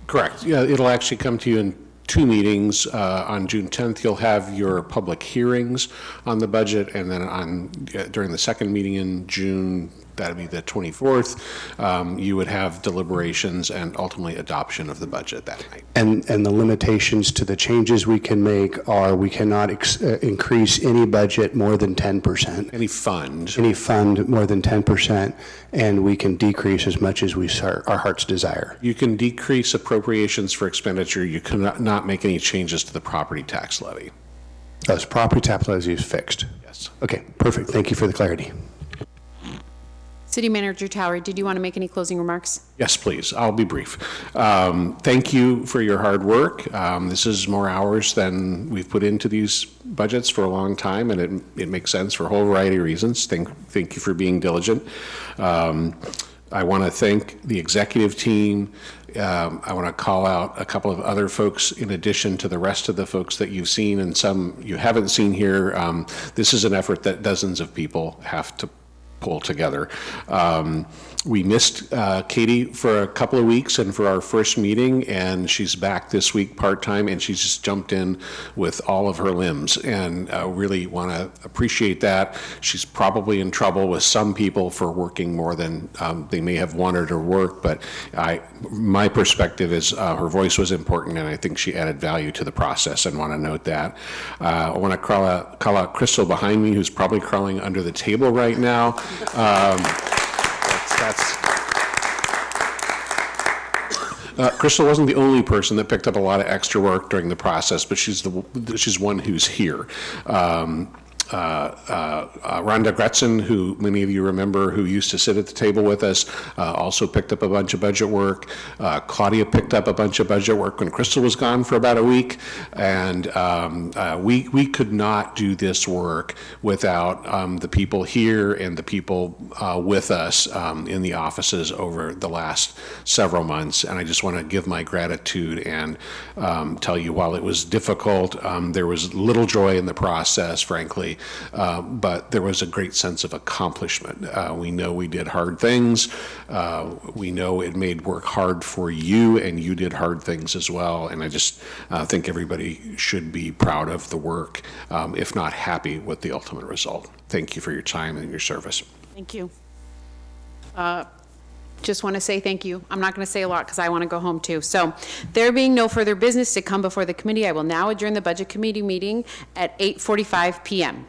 Correct. Yeah, it'll actually come to you in 2 meetings. On June 10th, you'll have your public hearings on the budget, and then during the second meeting in June, that'd be the 24th, you would have deliberations and ultimately adoption of the budget that night. And the limitations to the changes we can make are we cannot increase any budget more than 10%. Any fund. Any fund more than 10%, and we can decrease as much as our heart's desire. You can decrease appropriations for expenditure. You cannot make any changes to the property tax levy. Thus, property tax levy is fixed. Yes. Okay, perfect. Thank you for the clarity. City Manager Towery, did you want to make any closing remarks? Yes, please. I'll be brief. Thank you for your hard work. This is more hours than we've put into these budgets for a long time, and it makes sense for a whole variety of reasons. Thank you for being diligent. I want to thank the executive team. I want to call out a couple of other folks in addition to the rest of the folks that you've seen and some you haven't seen here. This is an effort that dozens of people have to pull together. We missed Katie for a couple of weeks and for our first meeting, and she's back this week part-time, and she's just jumped in with all of her limbs, and really want to appreciate that. She's probably in trouble with some people for working more than they may have wanted her work, but my perspective is her voice was important, and I think she added value to the process, and want to note that. I want to call out Crystal behind me, who's probably crawling under the table right now. Crystal wasn't the only person that picked up a lot of extra work during the process, but she's one who's here. Rhonda Gretzen, who many of you remember, who used to sit at the table with us, also picked up a bunch of budget work. Claudia picked up a bunch of budget work when Crystal was gone for about a week. And we could not do this work without the people here and the people with us in the offices over the last several months. And I just want to give my gratitude and tell you, while it was difficult, there was little joy in the process, frankly. But there was a great sense of accomplishment. We know we did hard things. We know it made work hard for you, and you did hard things as well. And I just think everybody should be proud of the work, if not happy with the ultimate result. Thank you for your time and your service. Thank you. Just want to say thank you. I'm not going to say a lot because I want to go home too. So there being no further business to come before the committee, I will now adjourn the Budget Committee meeting at 8:45 p.m.